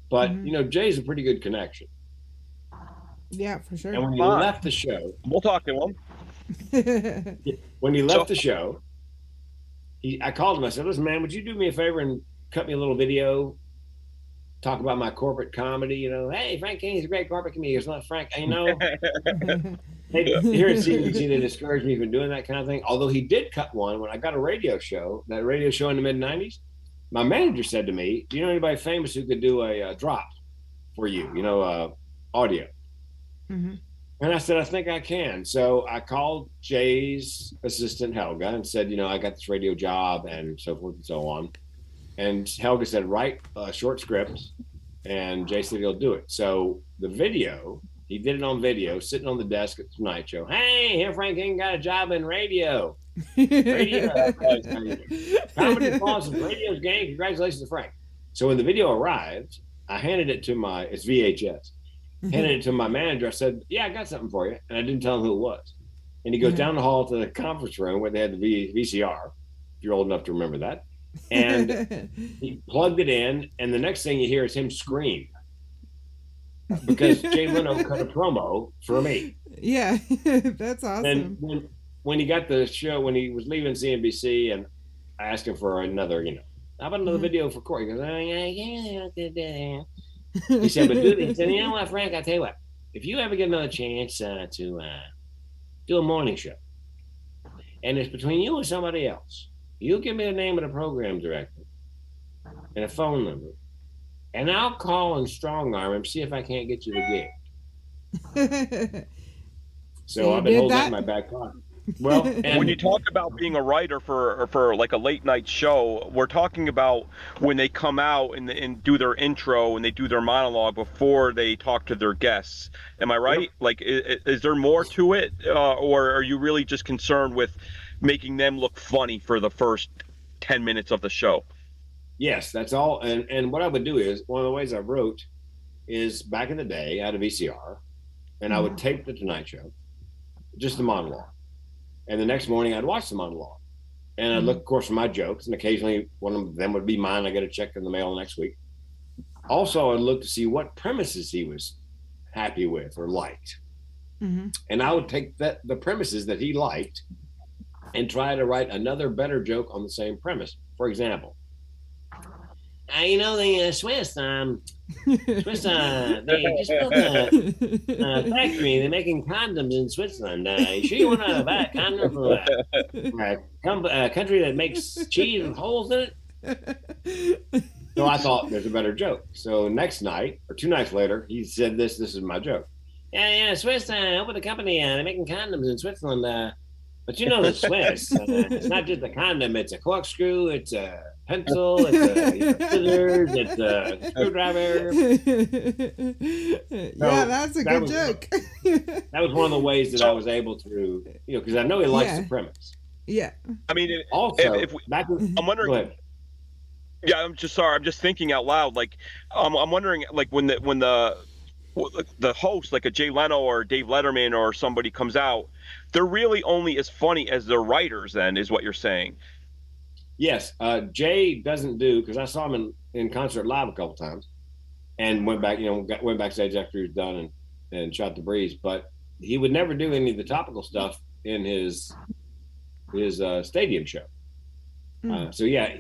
But, Jay's a pretty good connection. Yeah, for sure. And when he left the show, we'll talk to him. When he left the show, I called him. I said, "Listen, man, would you do me a favor and cut me a little video, talk about my corporate comedy? Hey, Frank King's a great corporate comedian. It's not Frank, Hey, here at CNBC, they discouraged me from doing that kind of thing. Although he did cut one when I got a radio show, that radio show in the mid-'90s. My manager said to me, "Do you know anybody famous who could do a drop for you? Audio." And I said, "I think I can." So I called Jay's assistant, Helga, and said, "I got this radio job," and so forth and so on. And Helga said, "Write a short script," and Jay said he'll do it. So the video, he did it on video, sitting on the desk at the Tonight Show. "Hey, here Frank King got a job in radio. Comedy applause, radio's game. Congratulations to Frank." So when the video arrived, I handed it to it's VHS. Handed it to my manager. I said, "Yeah, I got something for you." And I didn't tell him who it was. And he goes down the hall to the conference room where they had the VCR, if you're old enough to remember that. And he plugged it in. And the next thing you hear is him scream. Because Jay Leno cut a promo for me. Yeah, that's awesome. And when he got the show, when he was leaving CNBC, and I asked him for another, how about another video for Corey? He goes, "Oh, yeah. He said, he said, "You know what, Frank, I'll tell you what, if you ever get another chance to do a morning show, and it's between you and somebody else, you give me the name of the program director and a phone number, and I'll call and strong arm him, see if I can't get you the gig. So I've been holding that in my back pocket. Well, and when you talk about being a writer for like a late night show, we're talking about when they come out and do their intro and they do their monologue before they talk to their guests. Am I right? Yep. Like, is there more to it, or are you really just concerned with making them look funny for the first 10 minutes of the show? Yes, that's all. And what I would do is, one of the ways I wrote is back in the day, I had a VCR, and I would tape the Tonight Show, just the monologue. And the next morning I'd watch the monologue, and I'd look, of course, for my jokes, and occasionally one of them would be mine. I get a check in the mail the next week. Also, I'd look to see what premises he was happy with or liked. And I would take the premises that he liked and try to write another better joke on the same premise. For example, you know, the Swiss, they just built a factory. They're making condoms in Switzerland. You sure you want to buy a condom from a country that makes cheese with holes in it? So I thought there's a better joke. So next night, or 2 nights later, he said this is my joke. Yeah, Swiss opened a company. They're making condoms in Switzerland. But you know the Swiss, it's not just a condom. It's a corkscrew. It's a pencil. It's a scissors. It's a screwdriver. Yeah, that's a good joke. That was one of the ways that I was able to, because I know he likes the premise. Yeah. I mean, also, I'm wondering. Yeah, I'm just sorry. I'm just thinking out loud. Like, I'm wondering, like, when the host, like a Jay Leno or Dave Letterman or somebody comes out, they're really only as funny as their writers. Then is what you're saying? Yes, Jay doesn't do, because I saw him in concert live a couple times, and went back, went backstage after he was done and shot the breeze. But he would never do any of the topical stuff in his stadium show. So yeah,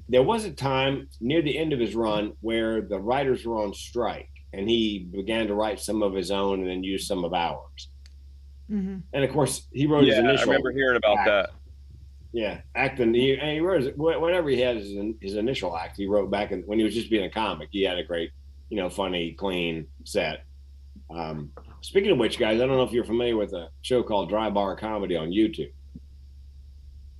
there was a time near the end of his run where the writers were on strike, and he began to write some of his own and then use some of ours. And of course, he wrote his initial. I remember hearing about that. Yeah, acting. He wrote whenever he had his initial act, he wrote back when he was just being a comic. He had a great, funny, clean set. Speaking of which, guys, I don't know if you're familiar with a show called Dry Bar Comedy on YouTube.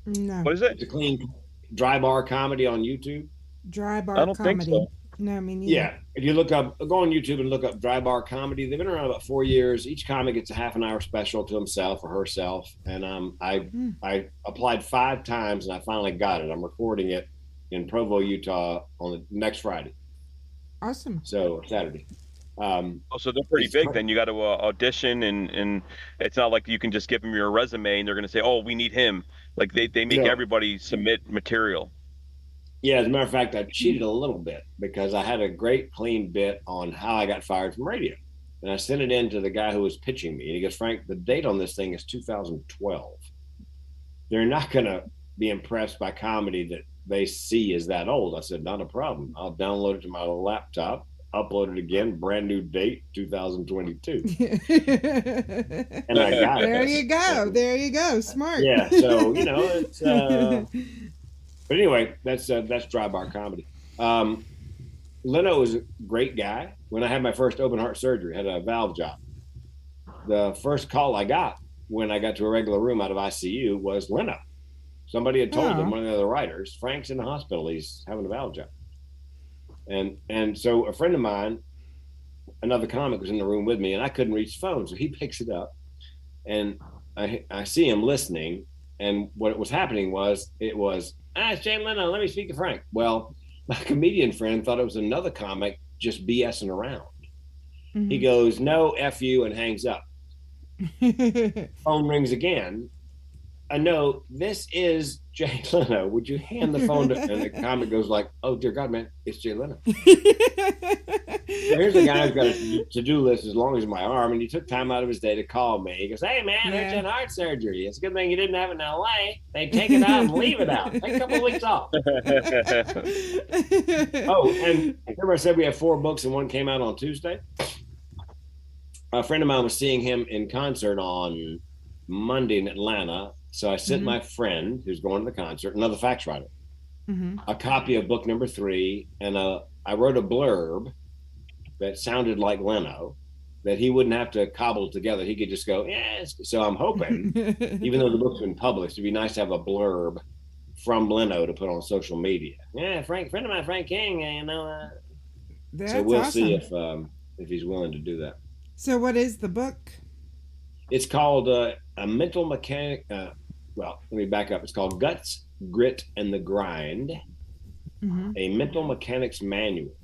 No. What is it? It's a clean Dry Bar Comedy on YouTube. Dry Bar I don't Comedy. think so. No, me neither. Yeah, if you go on YouTube and look up Dry Bar Comedy. They've been around about 4 years. Each comic gets a half an hour special to himself or herself. And I applied 5 times and I finally got it. I'm recording it in Provo, Utah on the next Friday. Awesome. So Saturday. So they're pretty big. Then you got to audition, and it's not like you can just give them your resume and they're going to say, "Oh, we need him." Like they make everybody submit material. Yeah, as a matter of fact, I cheated a little bit because I had a great clean bit on how I got fired from radio. And I sent it in to the guy who was pitching me. And he goes, "Frank, the date on this thing is 2012. They're not going to be impressed by comedy that they see as that old." I said, "Not a problem. I'll download it to my laptop, upload it again, brand new date, 2022. And I got it. There you go. Smart. Yeah, so, it's... But anyway, that's Dry Bar Comedy. Leno was a great guy. When I had my first open heart surgery, I had a valve job. The first call I got when I got to a regular room out of ICU was Leno. Somebody had told him, one of the other writers, "Frank's in the hospital. He's having a valve job." And so a friend of mine, another comic, was in the room with me, and I couldn't reach the phone. So he picks it up, and I see him listening. And what was happening was, it's Jay Leno, let me speak to Frank. Well, my comedian friend thought it was another comic just BSing around. He goes, "No, F you," and hangs up. Phone rings again. "No, this is Jay Leno. Would you hand the phone to..." And the comic goes like, "Oh, dear God, man, it's Jay Leno." So here's a guy who's got a to-do list as long as my arm, and he took time out of his day to call me. He goes, "Hey, man, there's that heart surgery. It's a good thing you didn't have it in L.A. They take it out and leave it out. Take a couple of weeks off." Oh, and remember I said we have 4 books and one came out on Tuesday? A friend of mine was seeing him in concert on Monday in Atlanta. So I sent my friend who's going to the concert, another fax writer. a copy of book number 3, and I wrote a blurb that sounded like Leno, that he wouldn't have to cobble together. He could just go, yes. So I'm hoping, even though the book's been published, it'd be nice to have a blurb from Leno to put on social media. Yeah, friend of mine, Frank King, so we'll see if he's willing to do that. So what is the book? It's called A Mental Mechanic. Well, let me back up. It's called Guts, Grit, and the Grind, a mental mechanics manual.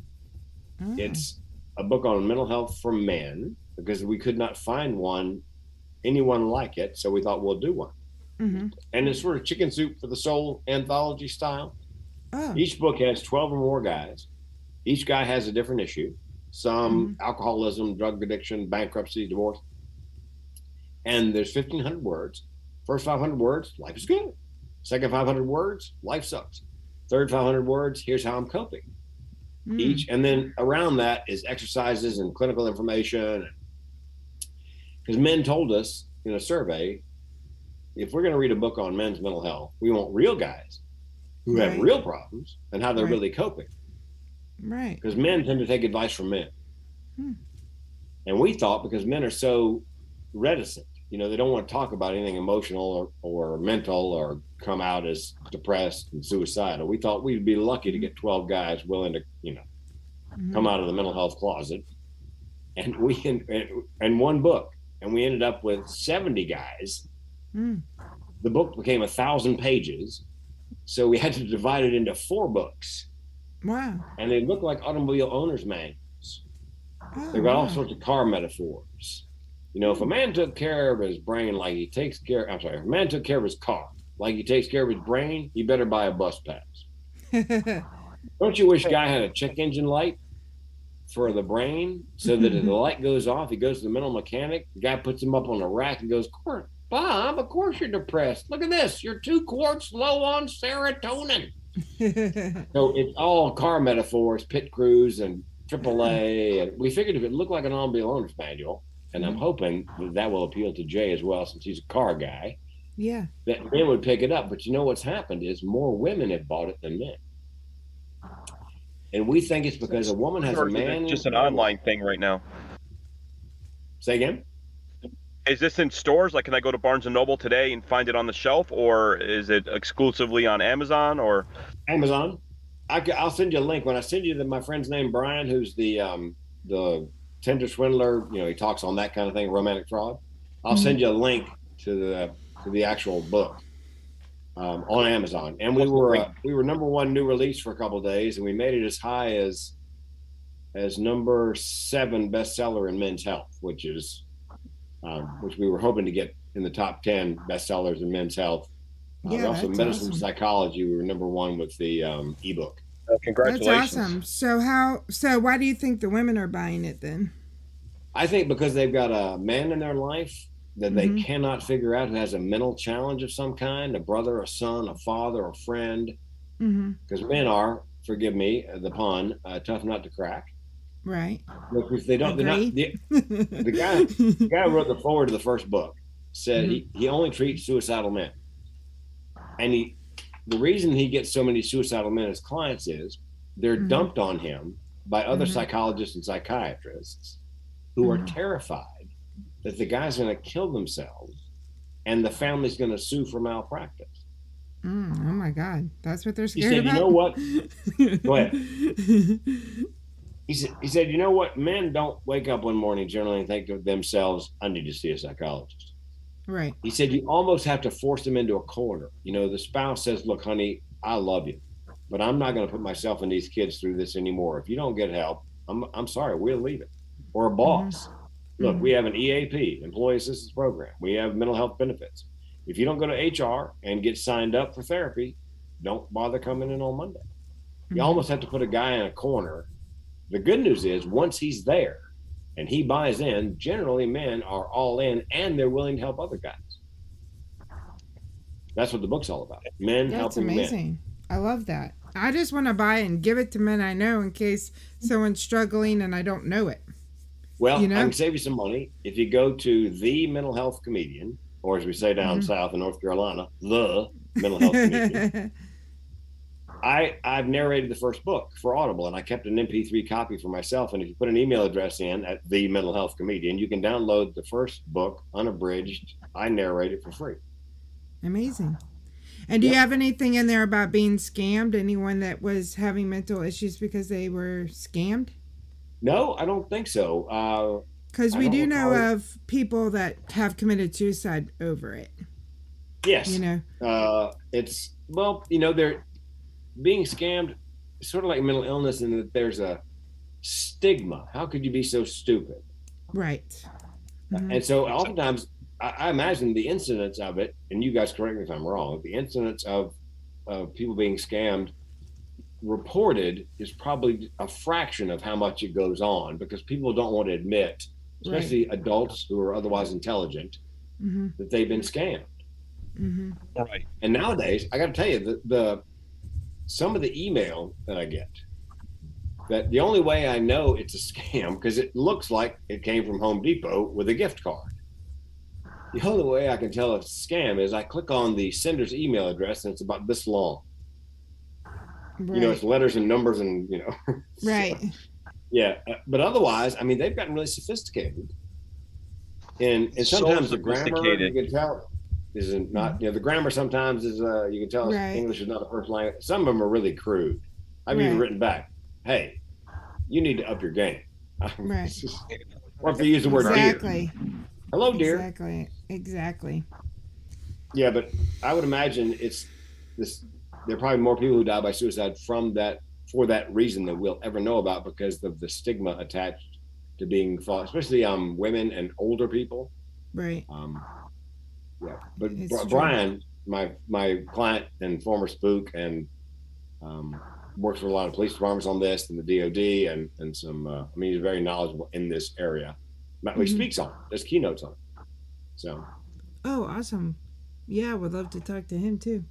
It's a book on mental health for men, because we could not find anyone like it, so we thought we'll do one. And it's sort of chicken soup for the soul anthology style. Each book has 12 or more guys. Each guy has a different issue. Some alcoholism, drug addiction, bankruptcy, divorce. And there's 1,500 words. First 500 words, life is good. Second 500 words, life sucks. Third 500 words, here's how I'm coping. Each, and then around that is exercises and clinical information. Because men told us in a survey, if we're going to read a book on men's mental health, we want real guys who have real problems and how they're really coping. Right. Because men tend to take advice from men. And we thought, because men are so reticent, they don't want to talk about anything emotional or mental or come out as depressed and suicidal. We thought we'd be lucky to get 12 guys willing to, come out of the mental health closet. And and one book, and we ended up with 70 guys. The book became 1,000 pages. So we had to divide it into 4 books. Wow. And they look like automobile owners' manuals. They've got all sorts of car metaphors. If a man took care of his brain like he takes care, if a man took care of his car like he takes care of his brain, he better buy a bus pass. Don't you wish guy had a check engine light for the brain, so that if the light goes off, he goes to the mental mechanic, the guy puts him up on a rack and goes, Bob, of course you're depressed. Look at this. You're 2 quarts low on serotonin. So it's all car metaphors, pit crews and AAA. And we figured if it looked like an automobile owner's manual, and I'm hoping that will appeal to Jay as well, since he's a car guy. Yeah. That men would pick it up. But what's happened is more women have bought it than men. And we think it's because a woman has a man. It's just an online thing right now. Say again? Is this in stores? Like, can I go to Barnes & Noble today and find it on the shelf? Or is it exclusively on Amazon? Or Amazon. I'll send you a link. When I send you my friend's name, Brian, who's the Tinder swindler, he talks on that kind of thing, romantic fraud. I'll send you a link to the actual book on Amazon. And we were number 1 new release for a couple of days, and we made it as high as number 7 bestseller in men's health, which we were hoping to get in the top 10 bestsellers in men's health. Also medicine and psychology, we were number 1 with the ebook. Congratulations. That's awesome. So why do you think the women are buying it then? I think because they've got a man in their life that they cannot figure out, who has a mental challenge of some kind, a brother, a son, a father, a friend. Because men are, forgive me, the pun, tough nut to crack. Right. Look, if they don't, the guy who wrote the foreword to the first book said he only treats suicidal men. And the reason he gets so many suicidal men as clients is they're dumped on him by other psychologists and psychiatrists who are terrified that the guy's going to kill themselves and the family's going to sue for malpractice. Oh my God. That's what they're scared about? You know what? Go ahead. He said, you know what? Men don't wake up one morning generally and think to themselves, I need to see a psychologist. Right. He said, you almost have to force them into a corner. The spouse says, look, honey, I love you, but I'm not going to put myself and these kids through this anymore. If you don't get help, I'm sorry, we'll leave it. Or a boss. Look, we have an EAP, Employee Assistance Program. We have mental health benefits. If you don't go to HR and get signed up for therapy, don't bother coming in on Monday. You almost have to put a guy in a corner. The good news is once he's there and he buys in, generally men are all in and they're willing to help other guys. That's what the book's all about. Men helping men. That's amazing. I love that. I just want to buy it and give it to men I know in case someone's struggling and I don't know it. Well, I can save you some money. If you go to The Mental Health Comedian, or as we say down south in North Carolina, The Mental Health Comedian, I've narrated the first book for Audible, and I kept an MP3 copy for myself. And if you put an email address in at the Mental Health Comedian, you can download the first book unabridged. I narrate it for free. Amazing. And do you have anything in there about being scammed? Anyone that was having mental issues because they were scammed? No, I don't think so. Because we do know of people that have committed suicide over it. Yes. You know, they're being scammed, sort of like mental illness, in that there's a stigma. How could you be so stupid? Right. Mm-hmm. And so oftentimes, I imagine the incidence of it, and you guys correct me if I'm wrong, the incidence of people being scammed reported is probably a fraction of how much it goes on, because people don't want to admit, especially adults who are otherwise intelligent, that they've been scammed. Mm-hmm. Right. And nowadays, I got to tell you, some of the email that I get, that the only way I know it's a scam, because it looks like it came from Home Depot with a gift card. The only way I can tell it's a scam is I click on the sender's email address, and it's about this long. Right. You know, it's letters and numbers and, Right. So, yeah. But otherwise, I mean, they've gotten really sophisticated. And sometimes the grammar, you can tell, is not, the grammar sometimes is, you can tell English is not a first language. Some of them are really crude. I've even written back, hey, you need to up your game. Right. Or if they use the word dear. Hello, dear. Exactly. Yeah, but I would imagine there are probably more people who die by suicide for that reason that we'll ever know about, because of the stigma attached to being thought, especially women and older people. Right. Yeah, but Brian, my client and former spook, and works for a lot of police departments on this, and the DOD, and some. He's very knowledgeable in this area. He speaks on it. There's keynotes on it. So. Oh, awesome! Yeah, I would love to talk to him too,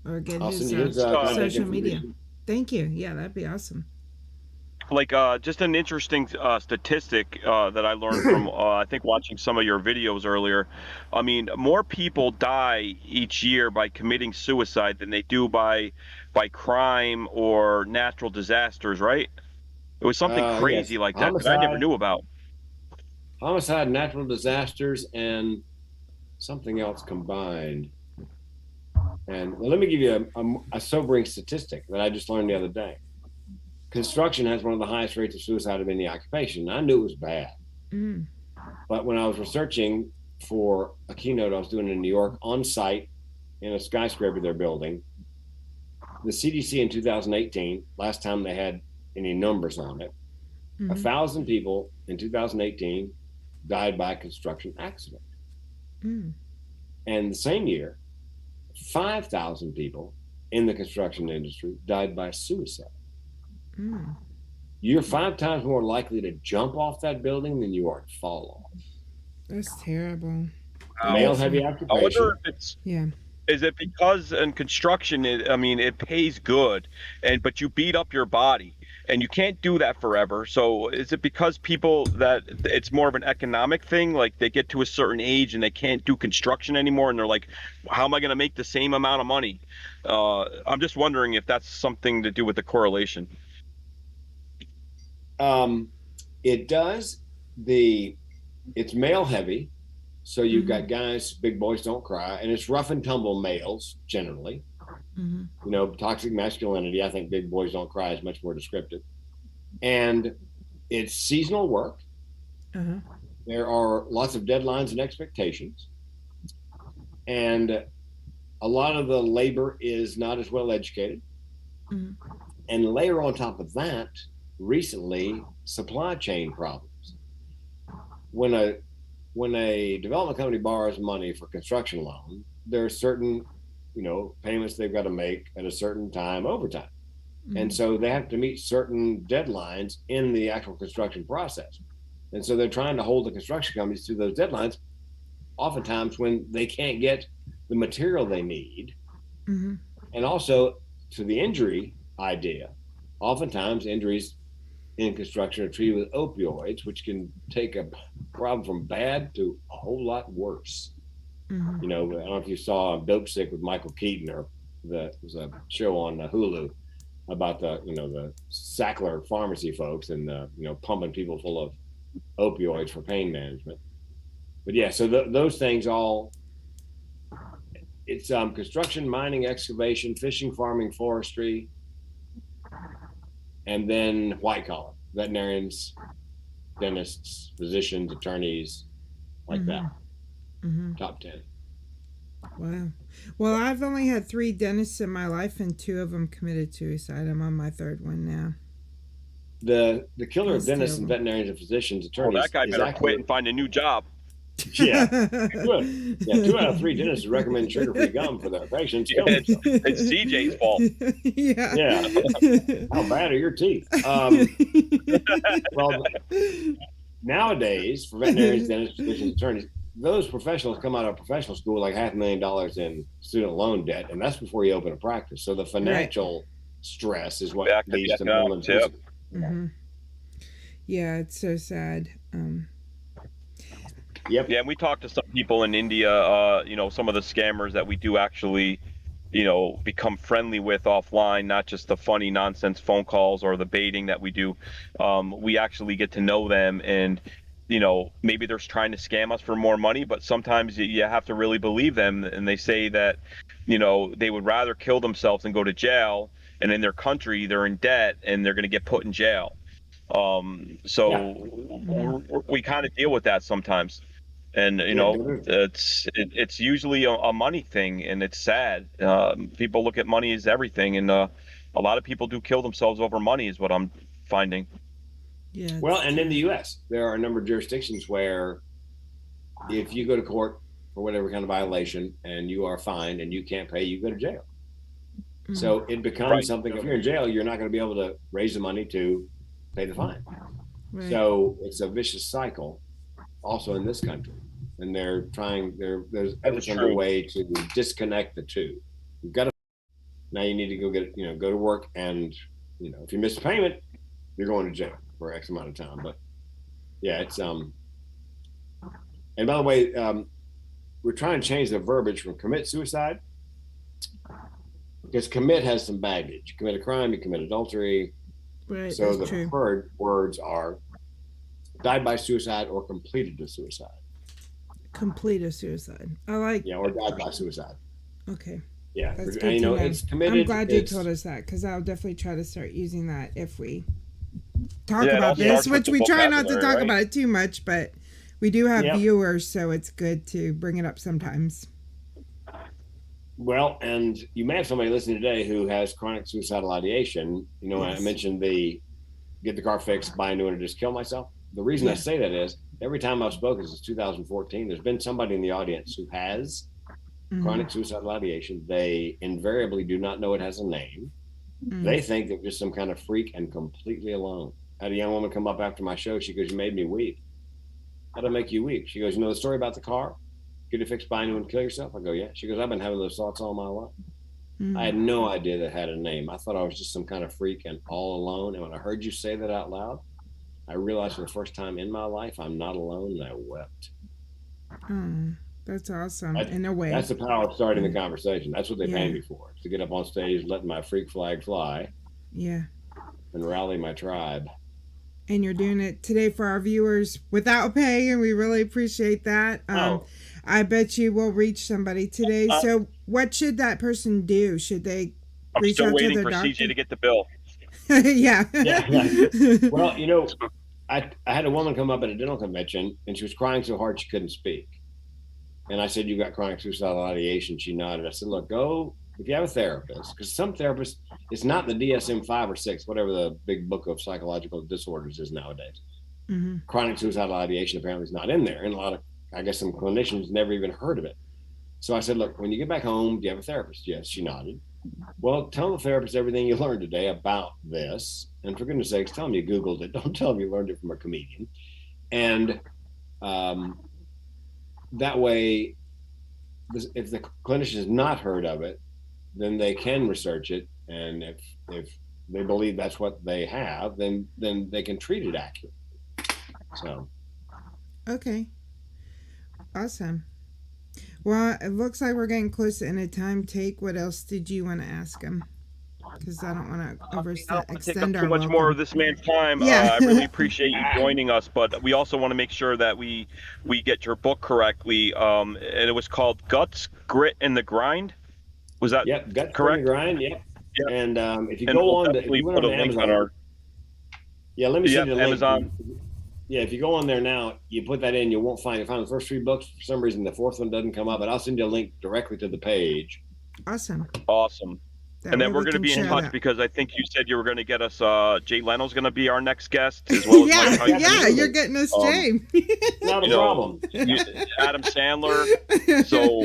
or get his social media. Thank you. Yeah, that'd be awesome. Like just an interesting statistic that I learned from I think watching some of your videos earlier. I mean, more people die each year by committing suicide than they do by crime or natural disasters, right? It was something crazy like that that I never knew about. Homicide, natural disasters, and something else combined. And let me give you a sobering statistic that I just learned the other day. Construction has one of the highest rates of suicide of any occupation. I knew it was bad. But when I was researching for a keynote I was doing in New York on site in a skyscraper they're building, the CDC in 2018, last time they had any numbers on it, 1,000 people in 2018 died by construction accident. And the same year, 5,000 people in the construction industry died by suicide. You're 5 times more likely to jump off that building than you are to fall off. That's terrible. Male heavy occupation. I wonder if it's is it because in construction it pays good, but you beat up your body and you can't do that forever. So is it because people that it's more of an economic thing, like they get to a certain age and they can't do construction anymore and they're like, how am I going to make the same amount of money? I'm just wondering if that's something to do with the correlation. It does. It's male heavy, so you've got guys, big boys don't cry, and it's rough and tumble males generally. Toxic masculinity. I think big boys don't cry is much more descriptive. And it's seasonal work. There are lots of deadlines and expectations, and a lot of the labor is not as well educated. And layer on top of that, recently, supply chain problems. When a development company borrows money for construction loan, there are certain, payments they've got to make at a certain time over time. And so they have to meet certain deadlines in the actual construction process. And so they're trying to hold the construction companies to those deadlines, oftentimes when they can't get the material they need. And also to the injury idea, oftentimes injuries in construction are treated with opioids, which can take a problem from bad to a whole lot worse. I don't know if you saw Dope Sick with Michael Keaton or was a show on Hulu about the Sackler pharmacy folks and pumping people full of opioids for pain management. But yeah, so those things all, it's construction, mining, excavation, fishing, farming, forestry, and then white collar, veterinarians, dentists, physicians, attorneys, like that. Top 10. Wow. Well, I've only had 3 dentists in my life, and 2 of them committed suicide. I'm on my 3rd one now. The killer That's of dentists terrible. and veterinarians and physicians, Well, attorneys. that guy better quit and find a new job. Yeah, good. Yeah, 2 out of 3 dentists recommend sugar-free gum for their patients. It's CJ's fault. Yeah. How bad are your teeth? Well, nowadays, for veterinarians, dentists, physicians, attorneys, those professionals come out of professional school like $500,000 in student loan debt, and that's before you open a practice. So the financial stress is what leads to more than Yeah, it's so sad. Yep. Yeah, and we talked to some people in India, some of the scammers that we do actually, become friendly with offline, not just the funny nonsense phone calls or the baiting that we do. We actually get to know them, and maybe they're trying to scam us for more money, but sometimes you have to really believe them, and they say that, they would rather kill themselves than go to jail, and in their country they're in debt and they're going to get put in jail. We kind of deal with that sometimes. And it's usually a money thing, and it's sad. People look at money as everything, and a lot of people do kill themselves over money, is what I'm finding. Yeah. Well, and in the U.S., there are a number of jurisdictions where if you go to court for whatever kind of violation and you are fined and you can't pay, you go to jail. So it becomes something. If you're in jail, you're not going to be able to raise the money to pay the fine. Right. So it's a vicious cycle. Also in this country, and there's efforts underway to disconnect the two. You've got to, now you need to go to work, and if you miss a payment, you're going to jail for X amount of time. But yeah, it's and by the way, we're trying to change the verbiage from commit suicide, because commit has some baggage. You commit a crime, you commit adultery. Right. So the preferred words are died by suicide or completed a suicide. Complete a suicide. I like. Yeah, or died by suicide. Okay. Yeah, that's good to know. It's committed. I'm glad you told us that, because I'll definitely try to start using that if we talk about this, which we try not to talk about it too much, but we do have viewers, so it's good to bring it up sometimes. Well, and you may have somebody listening today who has chronic suicidal ideation. I mentioned the get the car fixed, buy a new one, or just kill myself. The reason I say that is every time I've spoken since 2014, there's been somebody in the audience who has chronic suicidal ideation. They invariably do not know it has a name. They think they're just some kind of freak and completely alone. I had a young woman come up after my show. She goes, "You made me weep." "How'd I make you weep?" She goes, "You know the story about the car? Get it fixed, buy a new one, kill yourself?" I go, "Yeah." She goes, "I've been having those thoughts all my life." I had no idea that had a name. I thought I was just some kind of freak and all alone. And when I heard you say that out loud, I realized for the first time in my life, I'm not alone, and I wept. That's awesome. In a way, that's the power of starting the conversation. That's what they pay me for, to get up on stage, let my freak flag fly. Yeah. And rally my tribe. And you're doing it today for our viewers without pay, and we really appreciate that. I bet you will reach somebody today. So what should that person do? Should they reach out to their doctor? I'm still waiting for CJ to get the bill. Yeah. Well, I had a woman come up at a dental convention, and she was crying so hard she couldn't speak. And I said, "You got chronic suicidal ideation." She nodded. I said, "Look, go, if you have a therapist, because some therapists, it's not the DSM-5 or 6, whatever the big book of psychological disorders is nowadays. Chronic suicidal ideation apparently is not in there. And I guess some clinicians never even heard of it. So I said, "Look, when you get back home, do you have a therapist?" "Yes." She nodded. "Well, tell the therapist everything you learned today about this. And for goodness sakes, tell them you Googled it. Don't tell them you learned it from a comedian." And that way, if the clinician has not heard of it, then they can research it. And if they believe that's what they have, then they can treat it accurately. So. Okay. Awesome. Well, it looks like we're getting close to end of time. Take, what else did you want to ask him? Because I don't want to I don't want to take up extend too our much more welcome. of this man's time. Yeah. I really appreciate you joining us, but we also want to make sure that we get your book correctly. And it was called Guts, Grit, and the Grind. Was that Guts, correct? Grit, and the Grind. Yep. And if you And go we'll on, if definitely you went put on a link Amazon, on our. let me send you the link. Amazon. Yeah, if you go on there now, you put that in, you won't find the first 3 books. For some reason, the 4th one doesn't come up, but I'll send you a link directly to the page. Awesome. And then we're going to be in touch because I think you said you were going to get us. Jay Leno's going to be our next guest as well as Mike Tyson. You're getting us Jay. Not a problem. Adam Sandler. So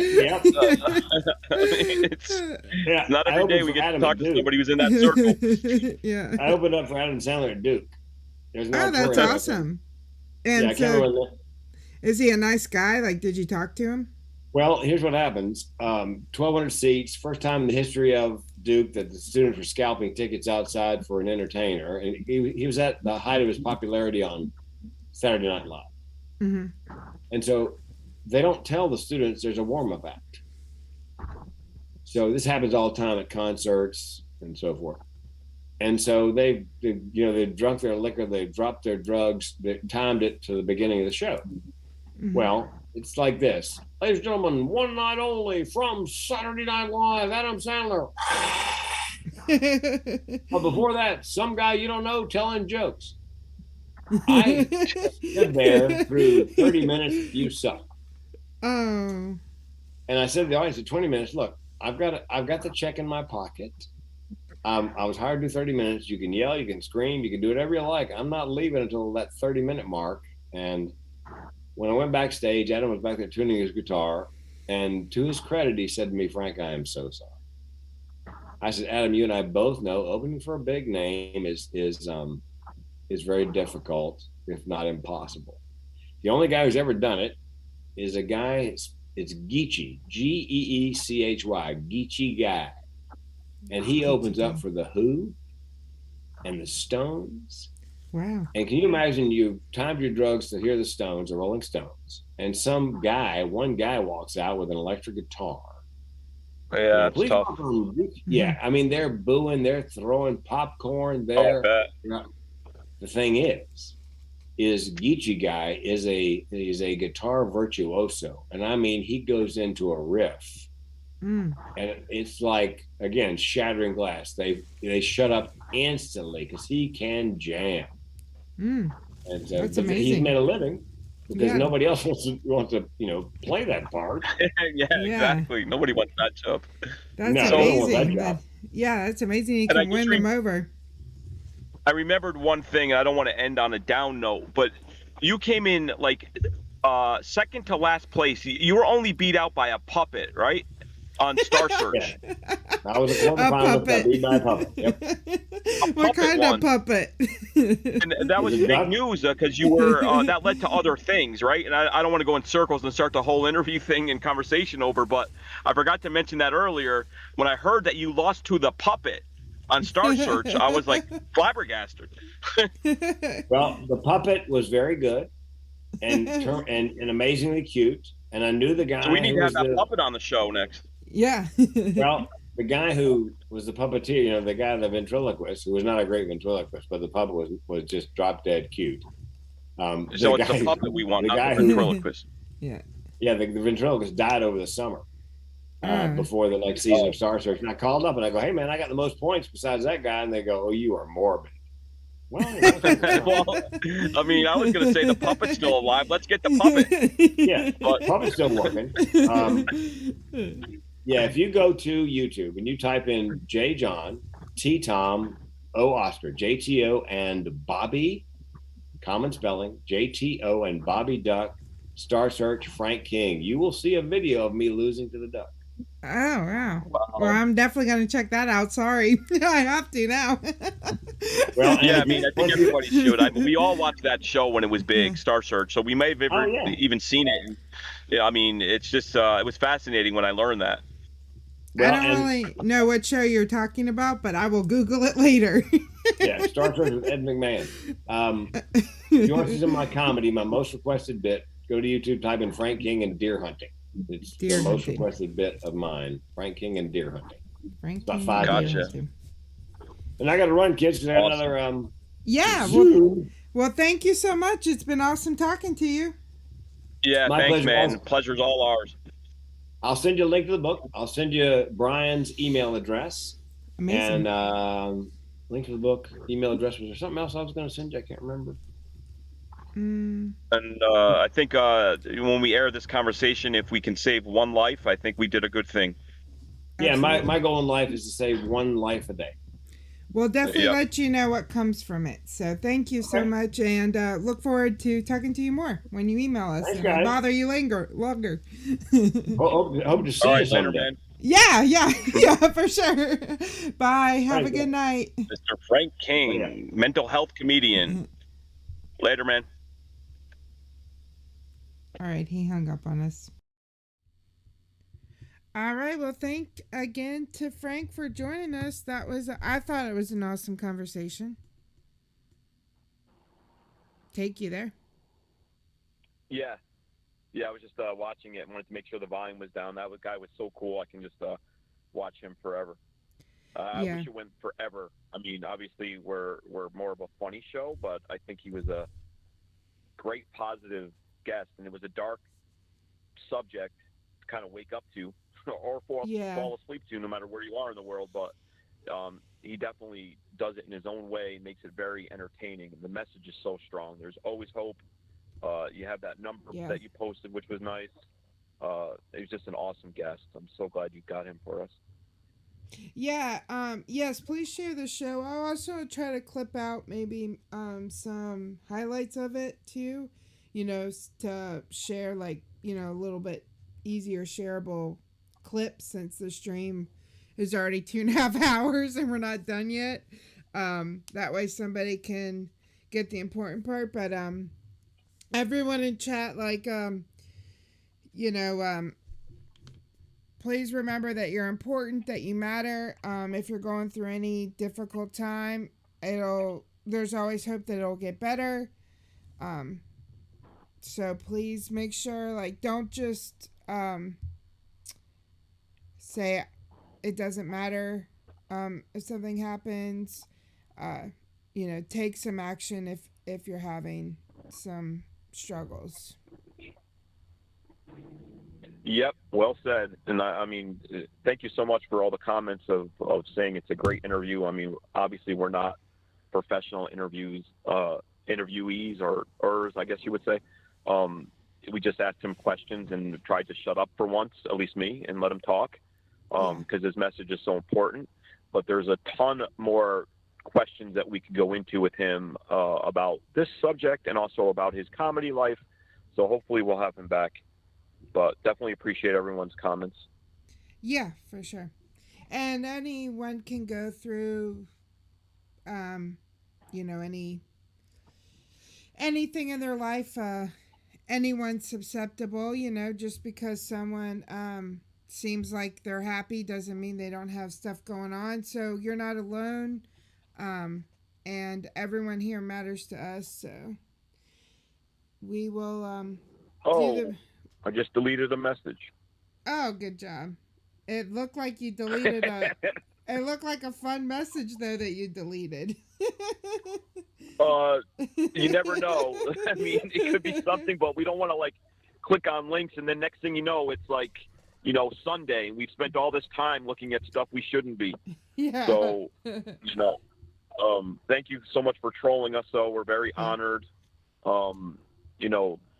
it's not every day we get to talk to somebody who's in that circle. Yeah. I opened up for Adam Sandler at Duke. That's awesome. And so, is he a nice guy? Like, did you talk to him? Well, here's what happens. 1,200 seats, first time in the history of Duke that the students were scalping tickets outside for an entertainer. And he was at the height of his popularity on Saturday Night Live. Mm-hmm. And so they don't tell the students there's a warm-up act. So this happens all the time at concerts and so forth. And so they drunk their liquor, they dropped their drugs, they timed it to the beginning of the show. Mm-hmm. Well, it's like this. Ladies and gentlemen, one night only from Saturday Night Live, Adam Sandler. But before that, some guy you don't know telling jokes. I stood there through 30 minutes, you suck. Oh. And I said to the audience at 20 minutes, look, I've got the check in my pocket. I was hired to do 30 minutes. You can yell, you can scream, you can do whatever you like. I'm not leaving until that 30-minute mark. And when I went backstage, Adam was back there tuning his guitar. And to his credit, he said to me, Frank, I am so sorry. I said, Adam, you and I both know opening for a big name is very difficult, if not impossible. The only guy who's ever done it is a guy, it's Geechee, Geechy, Geechee Guy. And he opens up for The Who and the Stones. Wow. And can you imagine you timed your drugs to hear the Stones, the Rolling Stones, and one guy walks out with an electric guitar. Yeah, that's tough. Yeah, I mean, they're booing, they're throwing popcorn there. The thing is Geechee Guy is a guitar virtuoso. And I mean, he goes into a riff. And it's like, again, shattering glass. They shut up instantly because he can jam. And That's amazing. He's made a living because nobody else wants to play that part. Yeah, exactly. Nobody wants that job. That's amazing. That's amazing. He can win them over. I remembered one thing, and I don't want to end on a down note, but you came in like second to last place. You were only beat out by a puppet, right? On Star Search. I was a quarterfinalist. I beat by a puppet. Yep. What kind of puppet? And that was big news because you were that led to other things, right? And I don't want to go in circles and start the whole interview thing and conversation over, but I forgot to mention that earlier. When I heard that you lost to the puppet on Star Search, I was like flabbergasted. Well, the puppet was very good and amazingly cute, and I knew the guy. So we need to have that puppet on the show next. Yeah. Well, the guy who was the puppeteer, the guy, the ventriloquist, who was not a great ventriloquist, but the puppet was just drop dead cute. So it's the puppet we want, not the ventriloquist. Yeah, the ventriloquist died over the summer before the next season of Star Search. And I called up and I go, hey, man, I got the most points besides that guy. And they go, oh, you are morbid. Well, I mean, I was going to say the puppet's still alive. Let's get the puppet. Yeah, but puppet's still working. Yeah, if you go to YouTube and you type in J. John, T. Tom, O. Oscar, JTO, and Bobby, common spelling, JTO and Bobby Duck, Star Search, Frank King, you will see a video of me losing to the duck. Oh, wow. Well, I'm definitely going to check that out. Sorry. I have to now. Well, yeah, I mean, I think everybody should. We all watched that show when it was big, Star Search, so we may have even seen it. Yeah, I mean, it's just, it was fascinating when I learned that. Well, I don't really know what show you're talking about, but I will Google it later. Yeah, Star Search with Ed McMahon. If you want to see some of my comedy, my most requested bit, go to YouTube, type in Frank King and deer hunting. It's Deer the most hunting. requested bit of mine. Frank King and deer hunting. Frank About King 5 and minutes. deer hunting. And I got to run, kids, because I have Awesome. another Yeah. Zoom. Well, thank you so much. It's been awesome talking to you. Yeah, My thanks, pleasure. man. Pleasure's all ours. I'll send you a link to the book. I'll send you Brian's email address. Amazing. And link to the book, email address. Was there something else I was going to send you? I can't remember. And I think when we air this conversation, if we can save one life, I think we did a good thing. Yeah, my goal in life is to save one life a day. We'll definitely let you know what comes from it. So thank you so much, and look forward to talking to you more when you email us. Thanks, and guys. bother you longer. Hope to see you someday. Later, man. Yeah, for sure. Bye. Have a good night. Mr. Frank King, mental health comedian. Later, man. All right, he hung up on us. All right, well, thank again to Frank for joining us. I thought it was an awesome conversation. Take you there. Yeah, I was just watching it and wanted to make sure the volume was down. That guy was so cool. I can just watch him forever. I wish it went forever. I mean, obviously we're more of a funny show, but I think he was a great positive guest, and it was a dark subject to kind of wake up to or fall asleep to, no matter where you are in the world. But he definitely does it in his own way, makes it very entertaining. The message is so strong. There's always hope. You have that number that you posted, which was nice. It was just an awesome guest. I'm so glad you got him for us. Yeah, yes, please share the show. I'll also try to clip out maybe some highlights of it too, to share, like, a little bit easier shareable clips, since the stream is already 2.5 hours and we're not done yet. That way somebody can get the important part. But everyone in chat, like, please remember that you're important, that you matter. If you're going through any difficult time, there's always hope that it'll get better. So please make sure, like, don't just say it doesn't matter. If something happens, take some action if you're having some struggles. Yep, well said. And I mean, thank you so much for all the comments of saying it's a great interview. I mean, obviously we're not professional interviewees, or I guess you would say. We just asked him questions and tried to shut up for once, at least me, and let him talk, because his message is so important. But there's a ton more questions that we could go into with him about this subject and also about his comedy life. So hopefully we'll have him back. But definitely appreciate everyone's comments. Yeah, for sure. And anyone can go through, anything in their life. Anyone's susceptible, just because someone seems like they're happy doesn't mean they don't have stuff going on. So you're not alone. And everyone here matters to us. So we will I just deleted a message. Oh, good job. It looked like you deleted it looked like a fun message, though, that you deleted. You never know. I mean, it could be something, but we don't want to, like, click on links, and then next thing you know, it's like, Sunday, and we've spent all this time looking at stuff we shouldn't be. Yeah. So, thank you so much for trolling us, though. We're very honored.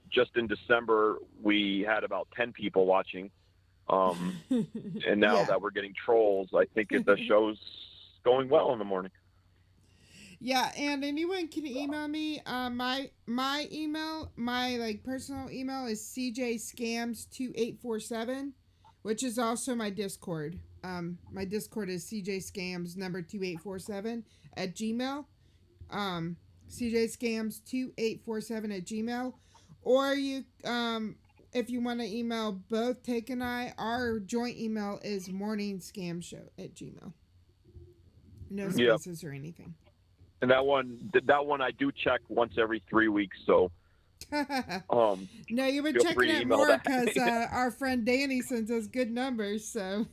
Just in December, we had about 10 people watching. And now that we're getting trolls, I think the show's going well in the morning. Yeah, and anyone can email me. My email, my personal email is cjscams2847, which is also my Discord. My Discord is cjscams2847 at Gmail. cjscams2847 at Gmail. Or you, if you want to email both Take and I, our joint email is morningscamshow@gmail. No spaces or anything. And that one I do check once every 3 weeks, so No, you've been feel checking free to it email more that. because our friend Danny sends us good numbers. So.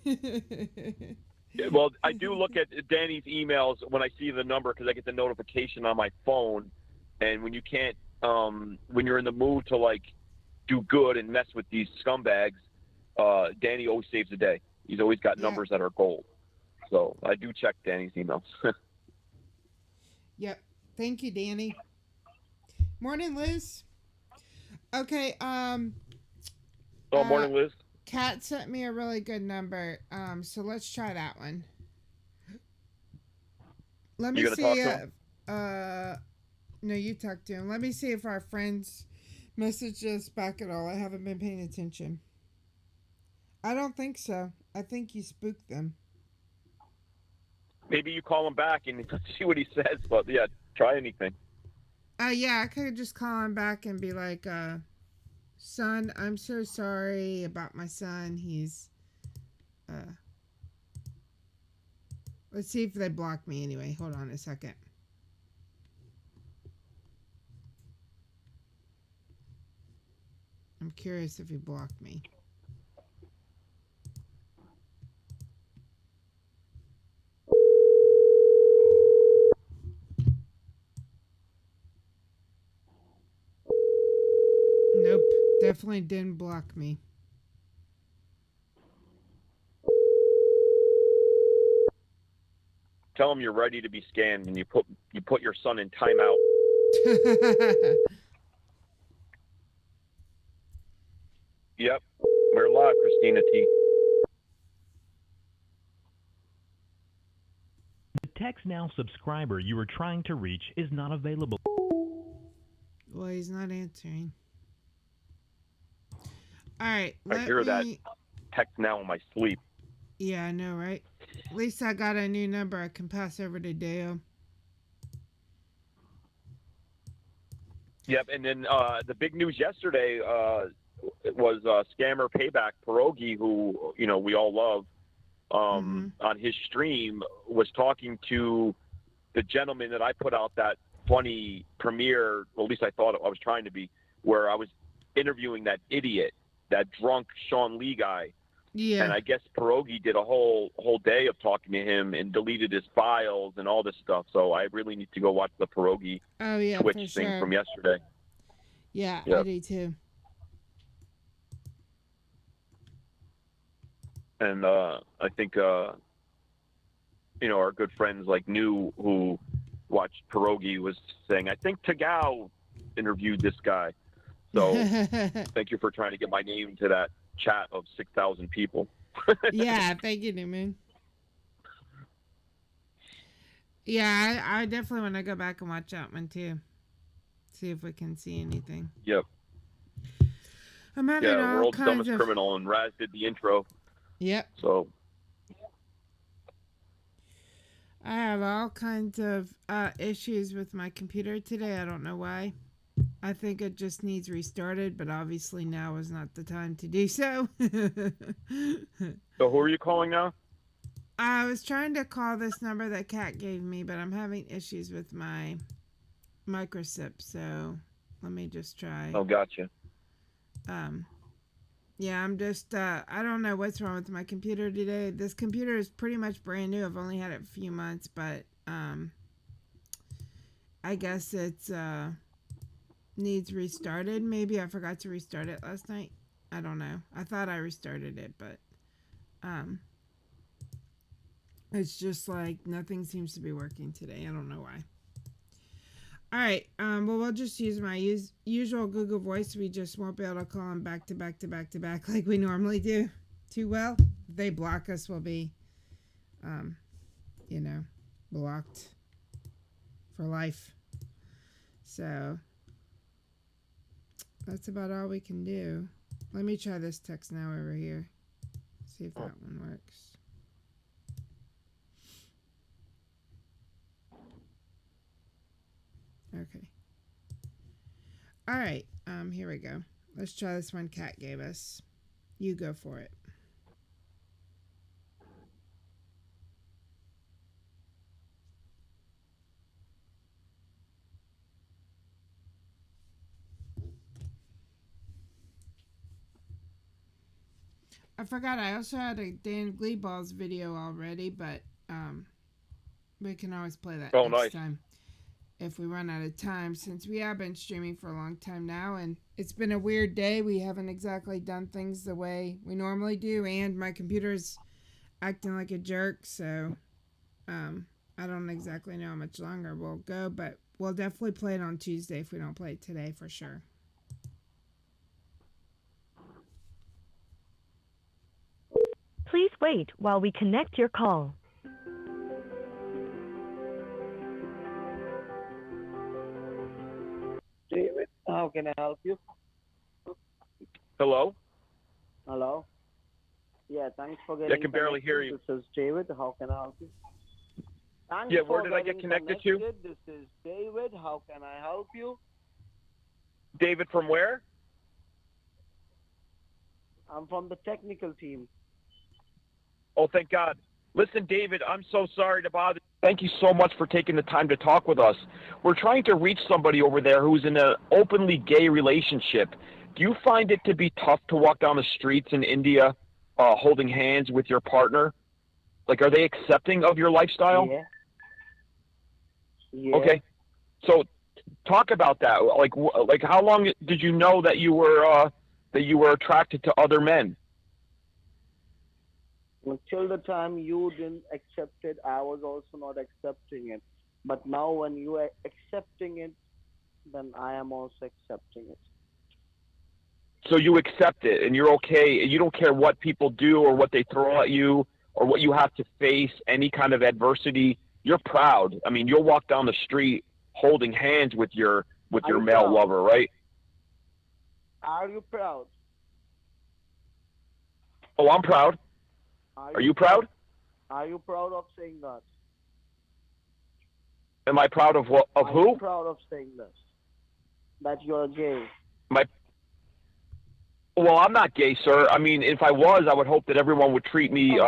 Well, I do look at Danny's emails when I see the number because I get the notification on my phone. And when you can't, when you're in the mood to like do good and mess with these scumbags, Danny always saves the day. He's always got numbers that are gold. So I do check Danny's emails. Yep. Thank you, Danny. Morning, Liz. Okay. Morning, Liz. Kat sent me a really good number. So let's try that one. Let me You gonna see talk to him? No, you talk to him. Let me see if our friends messaged us back at all. I haven't been paying attention. I don't think so. I think you spooked them. Maybe you call him back and see what he says. But yeah, try anything. Yeah, I could just call him back and be like, son, I'm so sorry about my son. He's, let's see if they block me anyway. Hold on a second. I'm curious if he blocked me. Nope, definitely didn't block me. Tell him you're ready to be scanned, and you put your son in timeout. Yep, we're live, Christina T. The Text Now subscriber you were trying to reach is not available. Well, he's not answering. All right, I hear that text now in my sleep. Yeah, I know, right? At least I got a new number I can pass over to Dale. Yep, and then the big news yesterday was scammer Payback Pierogi, who we all love, on his stream was talking to the gentleman that I put out that funny premiere. Well, at least I thought I was trying to be, where I was interviewing that idiot, that drunk Sean Lee guy. Yeah. And I guess Pierogi did a whole day of talking to him and deleted his files and all this stuff. So I really need to go watch the Pierogi Twitch thing from yesterday. Yeah, yep. I do too. And I think our good friends like New, who watched Pierogi, was saying, I think TAGOW interviewed this guy. So thank you for trying to get my name to that chat of 6,000 people. Yeah, thank you, Newman. Yeah, I definitely want to go back and watch that one too. See if we can see anything. Yep. I'm having all World's kinds Dumbest of... Criminal, and Raz did the intro. Yep. So I have all kinds of issues with my computer today. I don't know why. I think it just needs restarted, but obviously now is not the time to do so. So who are you calling now? I was trying to call this number that Kat gave me, but I'm having issues with my microsip, so let me just try. Oh, gotcha. Yeah, I'm just, I don't know what's wrong with my computer today. This computer is pretty much brand new. I've only had it a few months, but I guess it's needs restarted. Maybe I forgot to restart it last night. I don't know. I thought I restarted it, but it's just like nothing seems to be working today. I don't know why. All right. Well, we'll just use my usual Google Voice. We just won't be able to call them back to back to back to back like we normally do too well. If they block us, we'll be, blocked for life. So that's about all we can do. Let me try this text now over here. See if that one works. Okay. All right. Here we go. Let's try this one Kat gave us. You go for it. I forgot I also had a Dan Gleeball's video already, but we can always play that next time if we run out of time, since we have been streaming for a long time now, and it's been a weird day. We haven't exactly done things the way we normally do, and my computer's acting like a jerk, so I don't exactly know how much longer we'll go, but we'll definitely play it on Tuesday if we don't play it today for sure. Please wait while we connect your call. David, how can I help you? Hello? Hello? Yeah, thanks for getting I can barely hear you. This is David. How can I help you? Thanks Yeah, for where did I get getting connected to? This is David. How can I help you? David from where? I'm from the technical team. Oh, thank God. Listen, David, I'm so sorry to bother you. Thank you so much for taking the time to talk with us. We're trying to reach somebody over there who's in an openly gay relationship. Do you find it to be tough to walk down the streets in India holding hands with your partner? Like, are they accepting of your lifestyle? Yeah. Yeah. Okay. So talk about that. Like how long did you know that you were attracted to other men? Until the time you didn't accept it, I was also not accepting it. But now when you are accepting it, then I am also accepting it. So you accept it and you're okay. You don't care what people do or what they throw at you or what you have to face, any kind of adversity. You're proud. I mean, you'll walk down the street holding hands with your male lover, right? Are you proud? Oh, I'm proud. Are you proud? Are you proud of saying that? Am I proud of what? Of Are who? you proud of saying this? That you're gay? Well, I'm not gay, sir. I mean, if I was, I would hope that everyone would treat me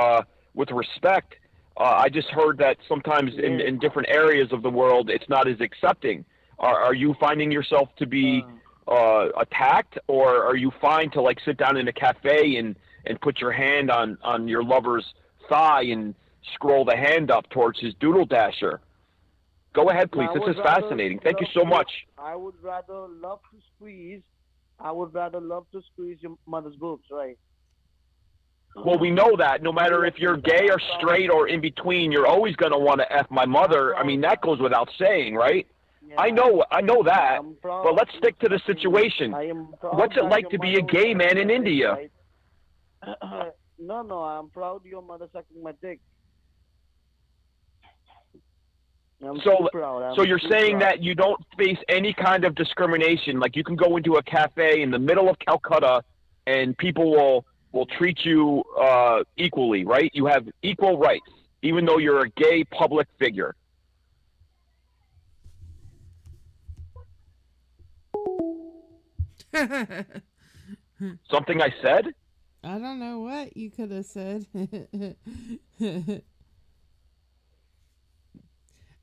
with respect. I just heard that sometimes in different areas of the world, it's not as accepting. Are you finding yourself to be attacked, or are you fine to like sit down in a cafe and put your hand on your lover's thigh and scroll the hand up towards his doodle dasher? Go ahead, please. This is fascinating. Thank you so much. I would rather love to squeeze your mother's boobs, right? Well, we know that. No matter if you're gay or straight or in between, you're always going to want to F my mother. I mean, that goes without saying, right? Yeah, I know that. But let's stick to the situation. What's it like to be a gay man in India? No, I'm proud your mother sucking my dick. So you're saying that you don't face any kind of discrimination? Like you can go into a cafe in the middle of Calcutta and people will treat you equally, right? You have equal rights, even though you're a gay public figure. Something I said? I don't know what you could have said.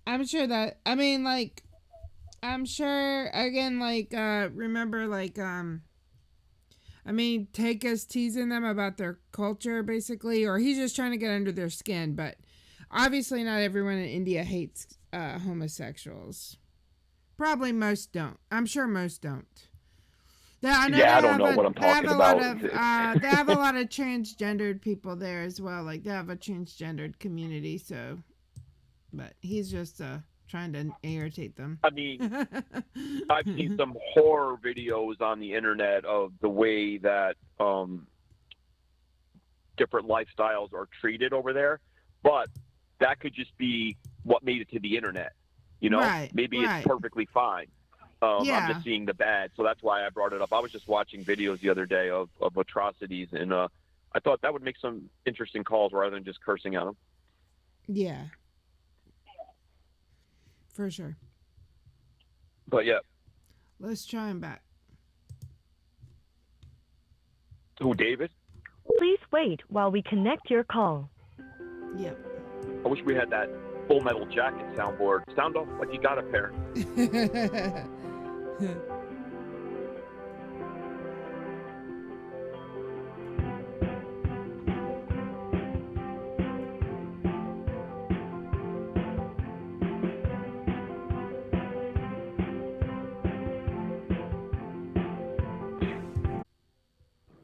I'm sure that, I mean, like, I'm sure, again, like, remember, like, I mean, Take is teasing them about their culture, basically, or he's just trying to get under their skin, but obviously not everyone in India hates homosexuals. Probably most don't. I'm sure most don't. I don't know what I'm talking about. They have a lot of transgendered people there as well. Like, they have a transgendered community, so, but he's just trying to irritate them. I mean, I've seen some horror videos on the internet of the way that different lifestyles are treated over there, but that could just be what made it to the internet. You know, maybe it's perfectly fine. I'm just seeing the bad, so that's why I brought it up. I was just watching videos the other day of atrocities, and I thought that would make some interesting calls rather than just cursing at them. Yeah. For sure. But yeah. Let's try him back. Who, David? Please wait while we connect your call. Yep. I wish we had that Full Metal Jacket soundboard. Sound off like you got a pair.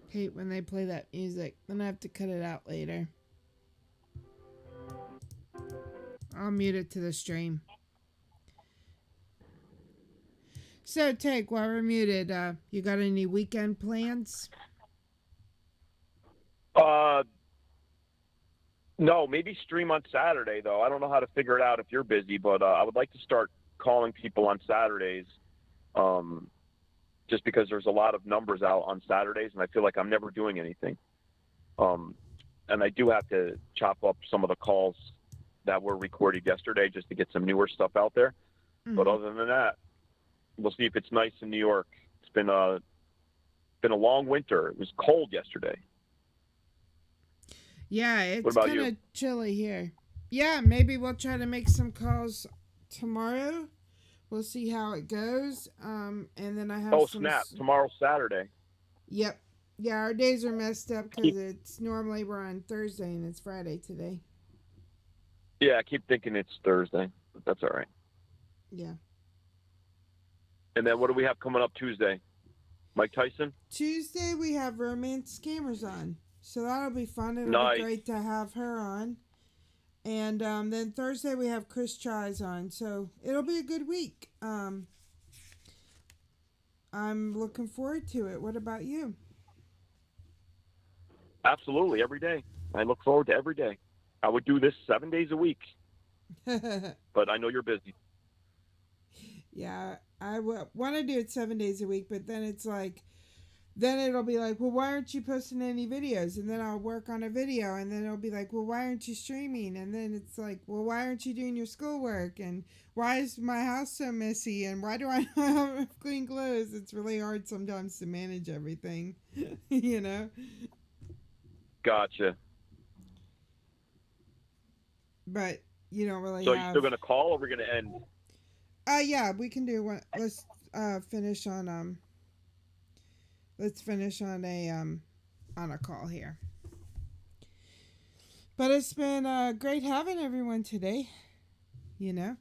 Hate when they play that music. Then I have to cut it out later. I'll mute it to the stream. So, Take, while we're muted, you got any weekend plans? No, maybe stream on Saturday, though. I don't know how to figure it out if you're busy, but I would like to start calling people on Saturdays just because there's a lot of numbers out on Saturdays, and I feel like I'm never doing anything. And I do have to chop up some of the calls that were recorded yesterday just to get some newer stuff out there. Mm-hmm. But other than that, we'll see if it's nice in New York. It's been a long winter. It was cold yesterday. Yeah, it's kind of chilly here. Yeah, maybe we'll try to make some calls tomorrow. We'll see how it goes. And then I have snap. Tomorrow's Saturday. Yep. Yeah, our days are messed up because it's normally we're on Thursday and it's Friday today. Yeah, I keep thinking it's Thursday, but that's all right. Yeah. And then what do we have coming up Tuesday? Mike Tyson? Tuesday we have Romance Scammers on. So that'll be fun. It'll be great to have her on. And then Thursday we have Chris Chise on. So it'll be a good week. I'm looking forward to it. What about you? Absolutely, every day. I look forward to every day. I would do this 7 days a week. But I know you're busy. Yeah, I want to do it 7 days a week, but then it's like, then it'll be like, well, why aren't you posting any videos? And then I'll work on a video, and then it'll be like, well, why aren't you streaming? And then it's like, well, why aren't you doing your schoolwork? And why is my house so messy? And why do I not have clean clothes? It's really hard sometimes to manage everything, you know? Gotcha. But you don't really So you're still going to call, or we're going to end? Yeah, we can do one. Let's finish on a call here. But it's been great having everyone today. You know,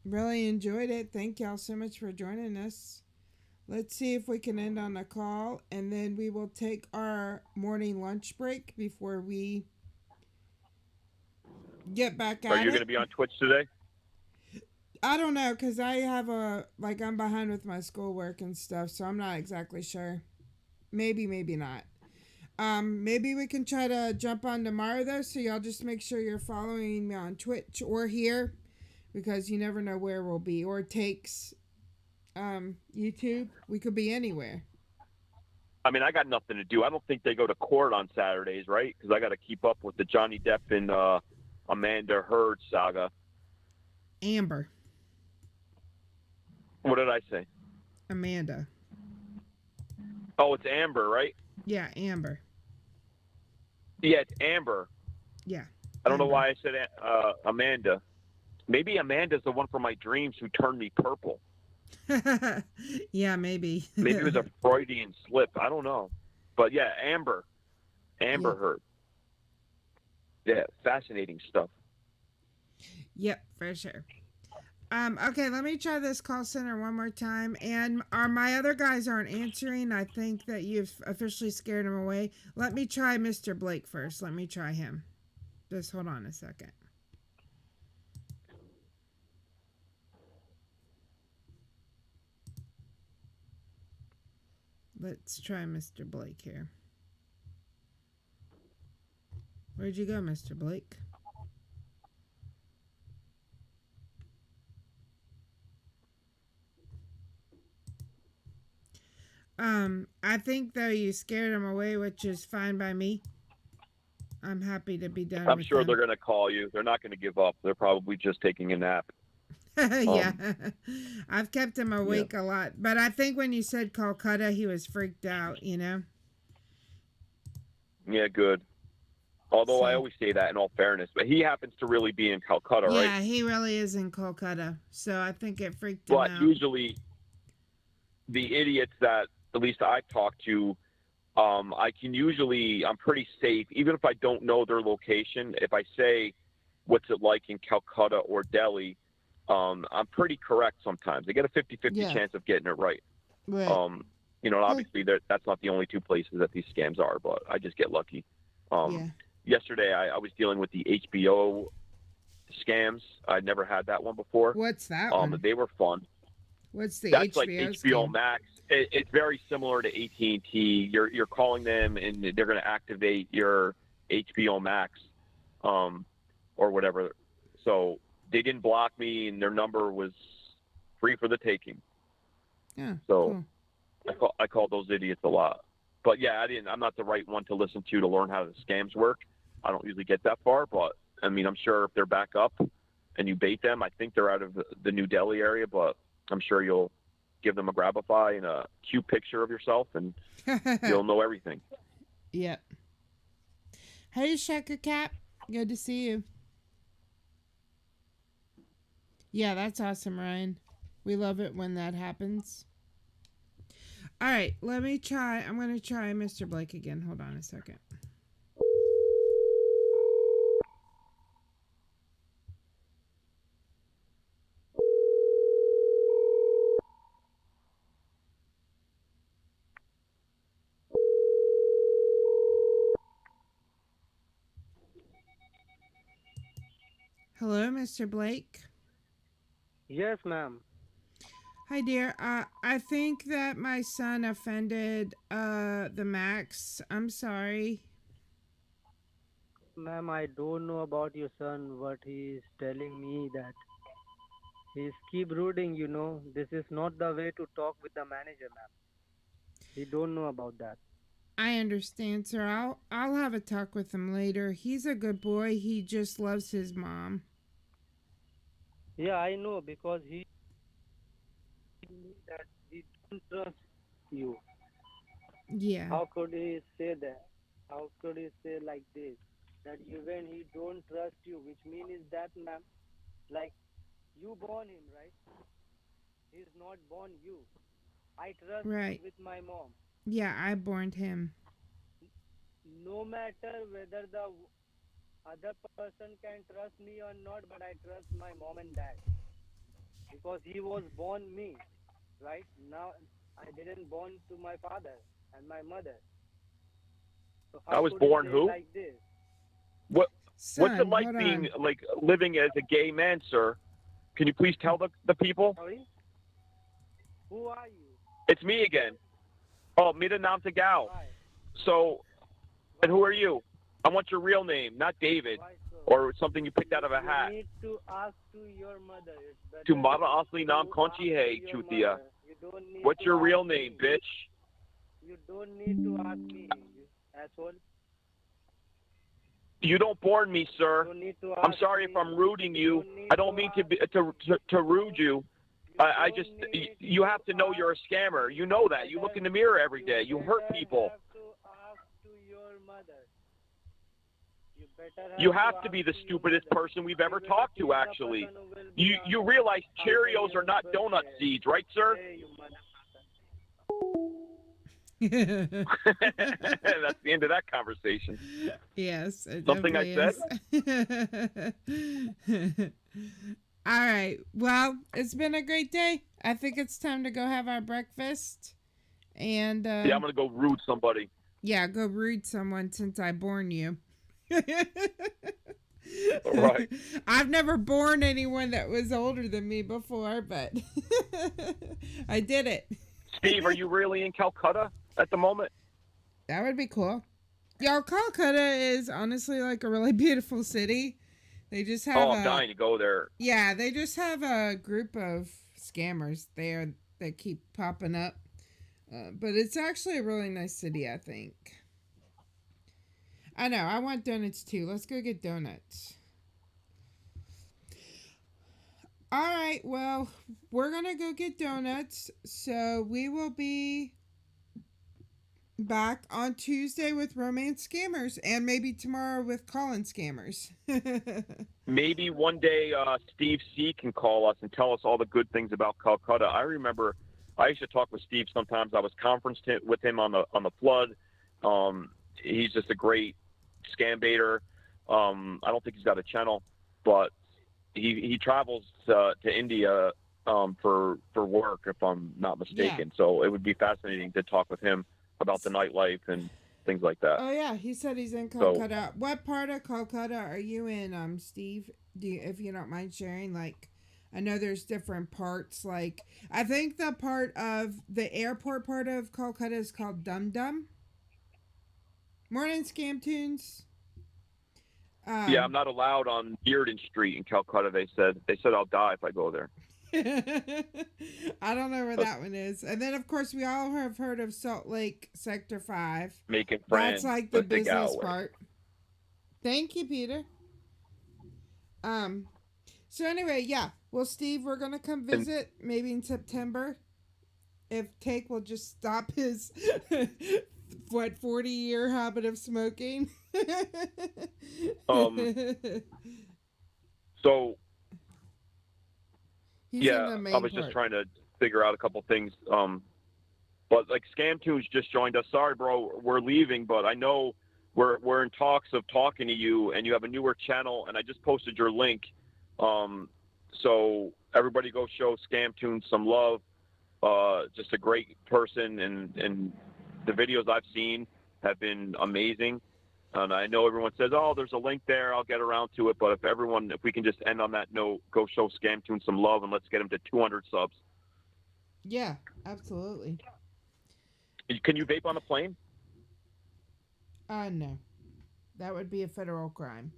really enjoyed it. Thank y'all so much for joining us. Let's see if we can end on a call, and then we will take our morning lunch break before we get back at it. Are you going to be on Twitch today? I don't know, because I have I'm behind with my schoolwork and stuff, so I'm not exactly sure. Maybe not. Maybe we can try to jump on tomorrow, though, so y'all just make sure you're following me on Twitch or here, because you never know where we'll be. Or Takes YouTube. We could be anywhere. I mean, I got nothing to do. I don't think they go to court on Saturdays, right? Because I got to keep up with the Johnny Depp and Amanda Heard saga. Amber. What did I say? Amanda. Oh, it's Amber, right? Yeah, Amber. Yeah, it's Amber. Yeah. I don't know why I said Amanda. Maybe Amanda's the one from my dreams who turned me purple. Yeah, maybe. Maybe it was a Freudian slip. I don't know. But yeah, Amber. Amber Heard. Yeah, fascinating stuff. Yep, for sure. Okay, let me try this call center one more time. And my other guys aren't answering. I think that you've officially scared them away. Let me try Mr. Blake first. Let me try him. Just hold on a second. Let's try Mr. Blake here. Where'd you go, Mr. Blake? I think though you scared them away, which is fine by me. I'm happy to be done. I'm with sure them. they're going to call you. They're not going to give up. They're probably just taking a nap. Yeah, I've kept him awake a lot. But I think when you said Calcutta, he was freaked out, you know? Yeah, good. Although I always say that in all fairness. But he happens to really be in Calcutta, right? Yeah, he really is in Calcutta. So I think it freaked him out. But usually the idiots that at least I talk to, I'm pretty safe. Even if I don't know their location, if I say, what's it like in Calcutta or Delhi, I'm pretty correct sometimes. I get a 50-50 chance of getting it right. Right. You know, obviously that's not the only two places that these scams are, but I just get lucky. Yesterday I was dealing with the HBO scams. I'd never had that one before. What's that one? They were fun. What's the That's HBO like HBO scam? Max. It's very similar to AT&T. You're calling them and they're going to activate your HBO Max, or whatever. So they didn't block me, and their number was free for the taking. Yeah. So I call those idiots a lot. But yeah, I'm not the right one to listen to learn how the scams work. I don't usually get that far, but I mean, I'm sure if they're back up and you bait them, I think they're out of the New Delhi area, but I'm sure you'll give them a Grabify and a cute picture of yourself, and you'll know everything. Yep. Hey, Shaka Cap. Good to see you. Yeah, that's awesome, Ryan. We love it when that happens. All right, let me try. I'm going to try Mr. Blake again. Hold on a second. Hello, Mr. Blake. Yes, ma'am. Hi, dear. I think that my son offended the Max. I'm sorry. Ma'am, I don't know about your son, what he is telling me that he's keep rooting, you know. This is not the way to talk with the manager, ma'am. He don't know about that. I understand, sir. I'll have a talk with him later. He's a good boy. He just loves his mom. Yeah, I know, because he don't trust you. Yeah. How could he say that? How could he say like this? That even he don't trust you, which means is that, ma'am, like you born him, right? He's not born you. I trust Right. with my mom. Yeah, I born him. No matter whether the other person can trust me or not, but I trust my mom and dad. Because he was born me, right? Now I didn't born to my father and my mother. So I how was could born he say who? like this? What's it like being living as a gay man, sir? Can you please tell the people? Sorry? Who are you? It's me again. Oh, Mira Nam TAGOW. So, and who are you? I want your real name, not David, or something you picked out of a hat. You need to ask to your mother. It's better To Mara Asli Nam Konchi Hey, Chutia. What's your real name, bitch? You don't need to ask me, you asshole. You don't born me, sir. I'm sorry if I'm rooting you. I don't mean to rude you. I just, you have to know you're a scammer. You know that. You look in the mirror every day. You hurt people. You have to be the stupidest person we've ever talked to, actually. You realize Cheerios are not donut seeds, right, sir? That's the end of that conversation. Yes. Something I said? All right. Well, it's been a great day. I think it's time to go have our breakfast. And yeah, I'm going to go rude somebody. Yeah, go rude someone since I born you. Right. I've never born anyone that was older than me before, but I did it. Steve, are you really in Calcutta at the moment? That would be cool. Yo, Calcutta is honestly like a really beautiful city. They just have I'm dying to go there. Yeah, they just have a group of scammers there that keep popping up. But it's actually a really nice city, I think. I know, I want donuts too. Let's go get donuts. Alright, well, we're gonna go get donuts. So we will be back on Tuesday with Romance Scammers. And maybe tomorrow with Call-In Scammers. Maybe one day Steve C can call us and tell us all the good things about Calcutta. I remember I used to talk with Steve sometimes. I was conferenced with him on the flood. He's just a great scam baiter. I don't think he's got a channel, but he travels to India for work, if I'm not mistaken. So it would be fascinating to talk with him about the nightlife and things like that. Oh yeah, he said he's in Calcutta. What part of Calcutta are you in, Steve? If you don't mind sharing, like, I know there's different parts. Like, I think the part of the airport part of Calcutta is called Dum Dum. Morning, Scam Tunes. Yeah, I'm not allowed on Bearden Street in Calcutta. They said I'll die if I go there. I don't know where that one is. And then, of course, we all have heard of Salt Lake Sector 5. Making friends. That's like the business part. Thank you, Peter. So anyway, yeah. Well, Steve, we're gonna come visit maybe in September. If Take will just stop his 40-year habit of smoking. So He's yeah, I was just trying to figure out a couple things. But like Scam Tunes just joined us. Sorry, bro, we're leaving, but I know we're in talks of talking to you, and you have a newer channel, and I just posted your link. So everybody go show Scam Tunes some love. Just a great person, and the videos I've seen have been amazing. And I know everyone says, "Oh, there's a link there. I'll get around to it." But if we can just end on that note, go show Scam Tunes some love, and let's get him to 200 subs. Yeah, absolutely. Can you vape on a plane? No, that would be a federal crime.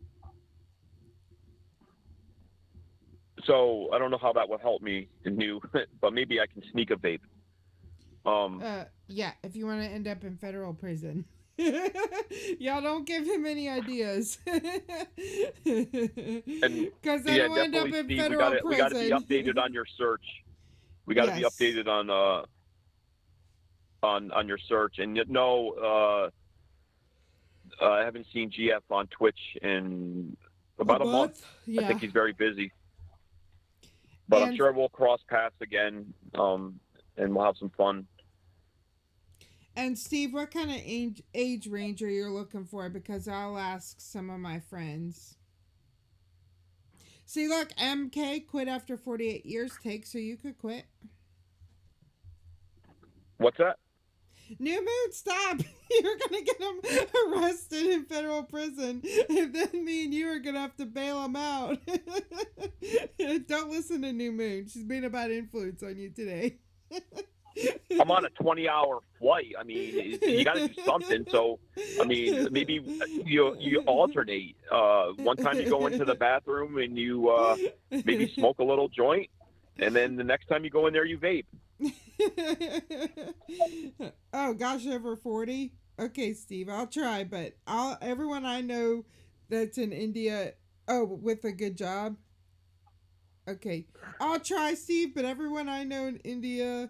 So I don't know how that would help me in new, but maybe I can sneak a vape. Yeah, if you want to end up in federal prison. Y'all don't give him any ideas. Because then he'll end up in federal prison. We got to be updated on your search. We got to be updated on your search. And I haven't seen GF on Twitch in about a month. Yeah. I think he's very busy. But I'm sure we'll cross paths again, and we'll have some fun. And Steve, what kind of age range are you looking for? Because I'll ask some of my friends. See, look, MK quit after 48 years, Take, so you could quit. What's that? New mood, stop! You're gonna get him arrested in federal prison, and then me and you are gonna have to bail him out. Don't listen to New Moon. She's being a bad influence on you today. I'm on a 20-hour flight. I mean, you got to do something. So, I mean, maybe you alternate. One time you go into the bathroom and you maybe smoke a little joint, and then the next time you go in there, you vape. Oh gosh, over 40. Okay, Steve, I'll try, but everyone I know that's in India, with a good job. Okay, I'll try, Steve, but everyone I know in India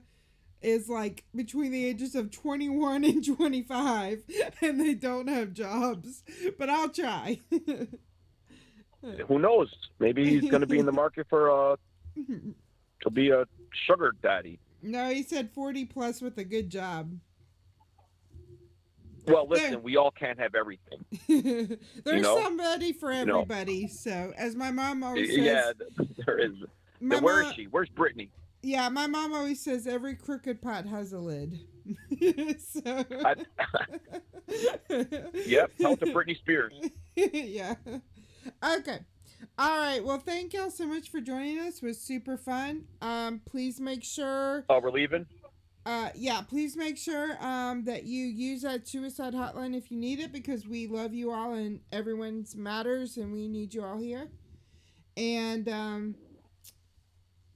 is like between the ages of 21 and 25, and they don't have jobs. But I'll try. Who knows? Maybe he's going to be in the market for to be a sugar daddy. No, he said 40 plus with a good job. Well, listen, we all can't have everything. There's somebody for everybody. So, as my mom always says. Yeah, there is. Where is she? Where's Brittany? Yeah, my mom always says every crooked pot has a lid. So. Yep, tell to Britney Spears. Yeah. Okay. All right. Well, thank y'all so much for joining us. It was super fun. Please make sure. Oh, we're leaving? Yeah, please make sure that you use that suicide hotline if you need it, because we love you all and everyone's matters and we need you all here. And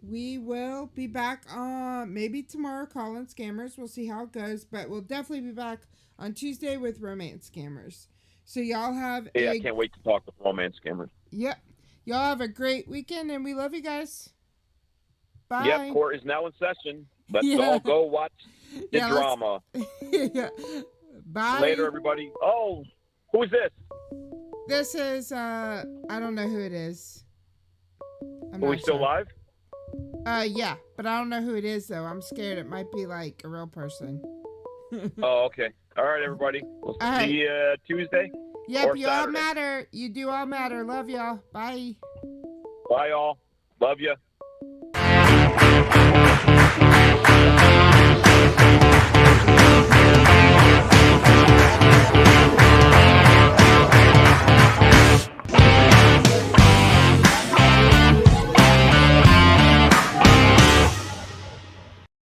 we will be back on maybe tomorrow calling scammers. We'll see how it goes, but we'll definitely be back on Tuesday with romance scammers. So y'all have I can't wait to talk with romance scammers. Yep. Y'all have a great weekend and we love you guys. Bye. Yep, court is now in session. Let's all go watch the drama. Yeah. Bye. Later, everybody. Oh, who's this? This is, I don't know who it is. Are we still live? Yeah, but I don't know who it is, though. I'm scared it might be, like, a real person. Oh, okay. All right, everybody. We'll see you Tuesday. Yep, you Saturday. all matter. You do all matter. Love y'all. Bye. Bye, all. Love you.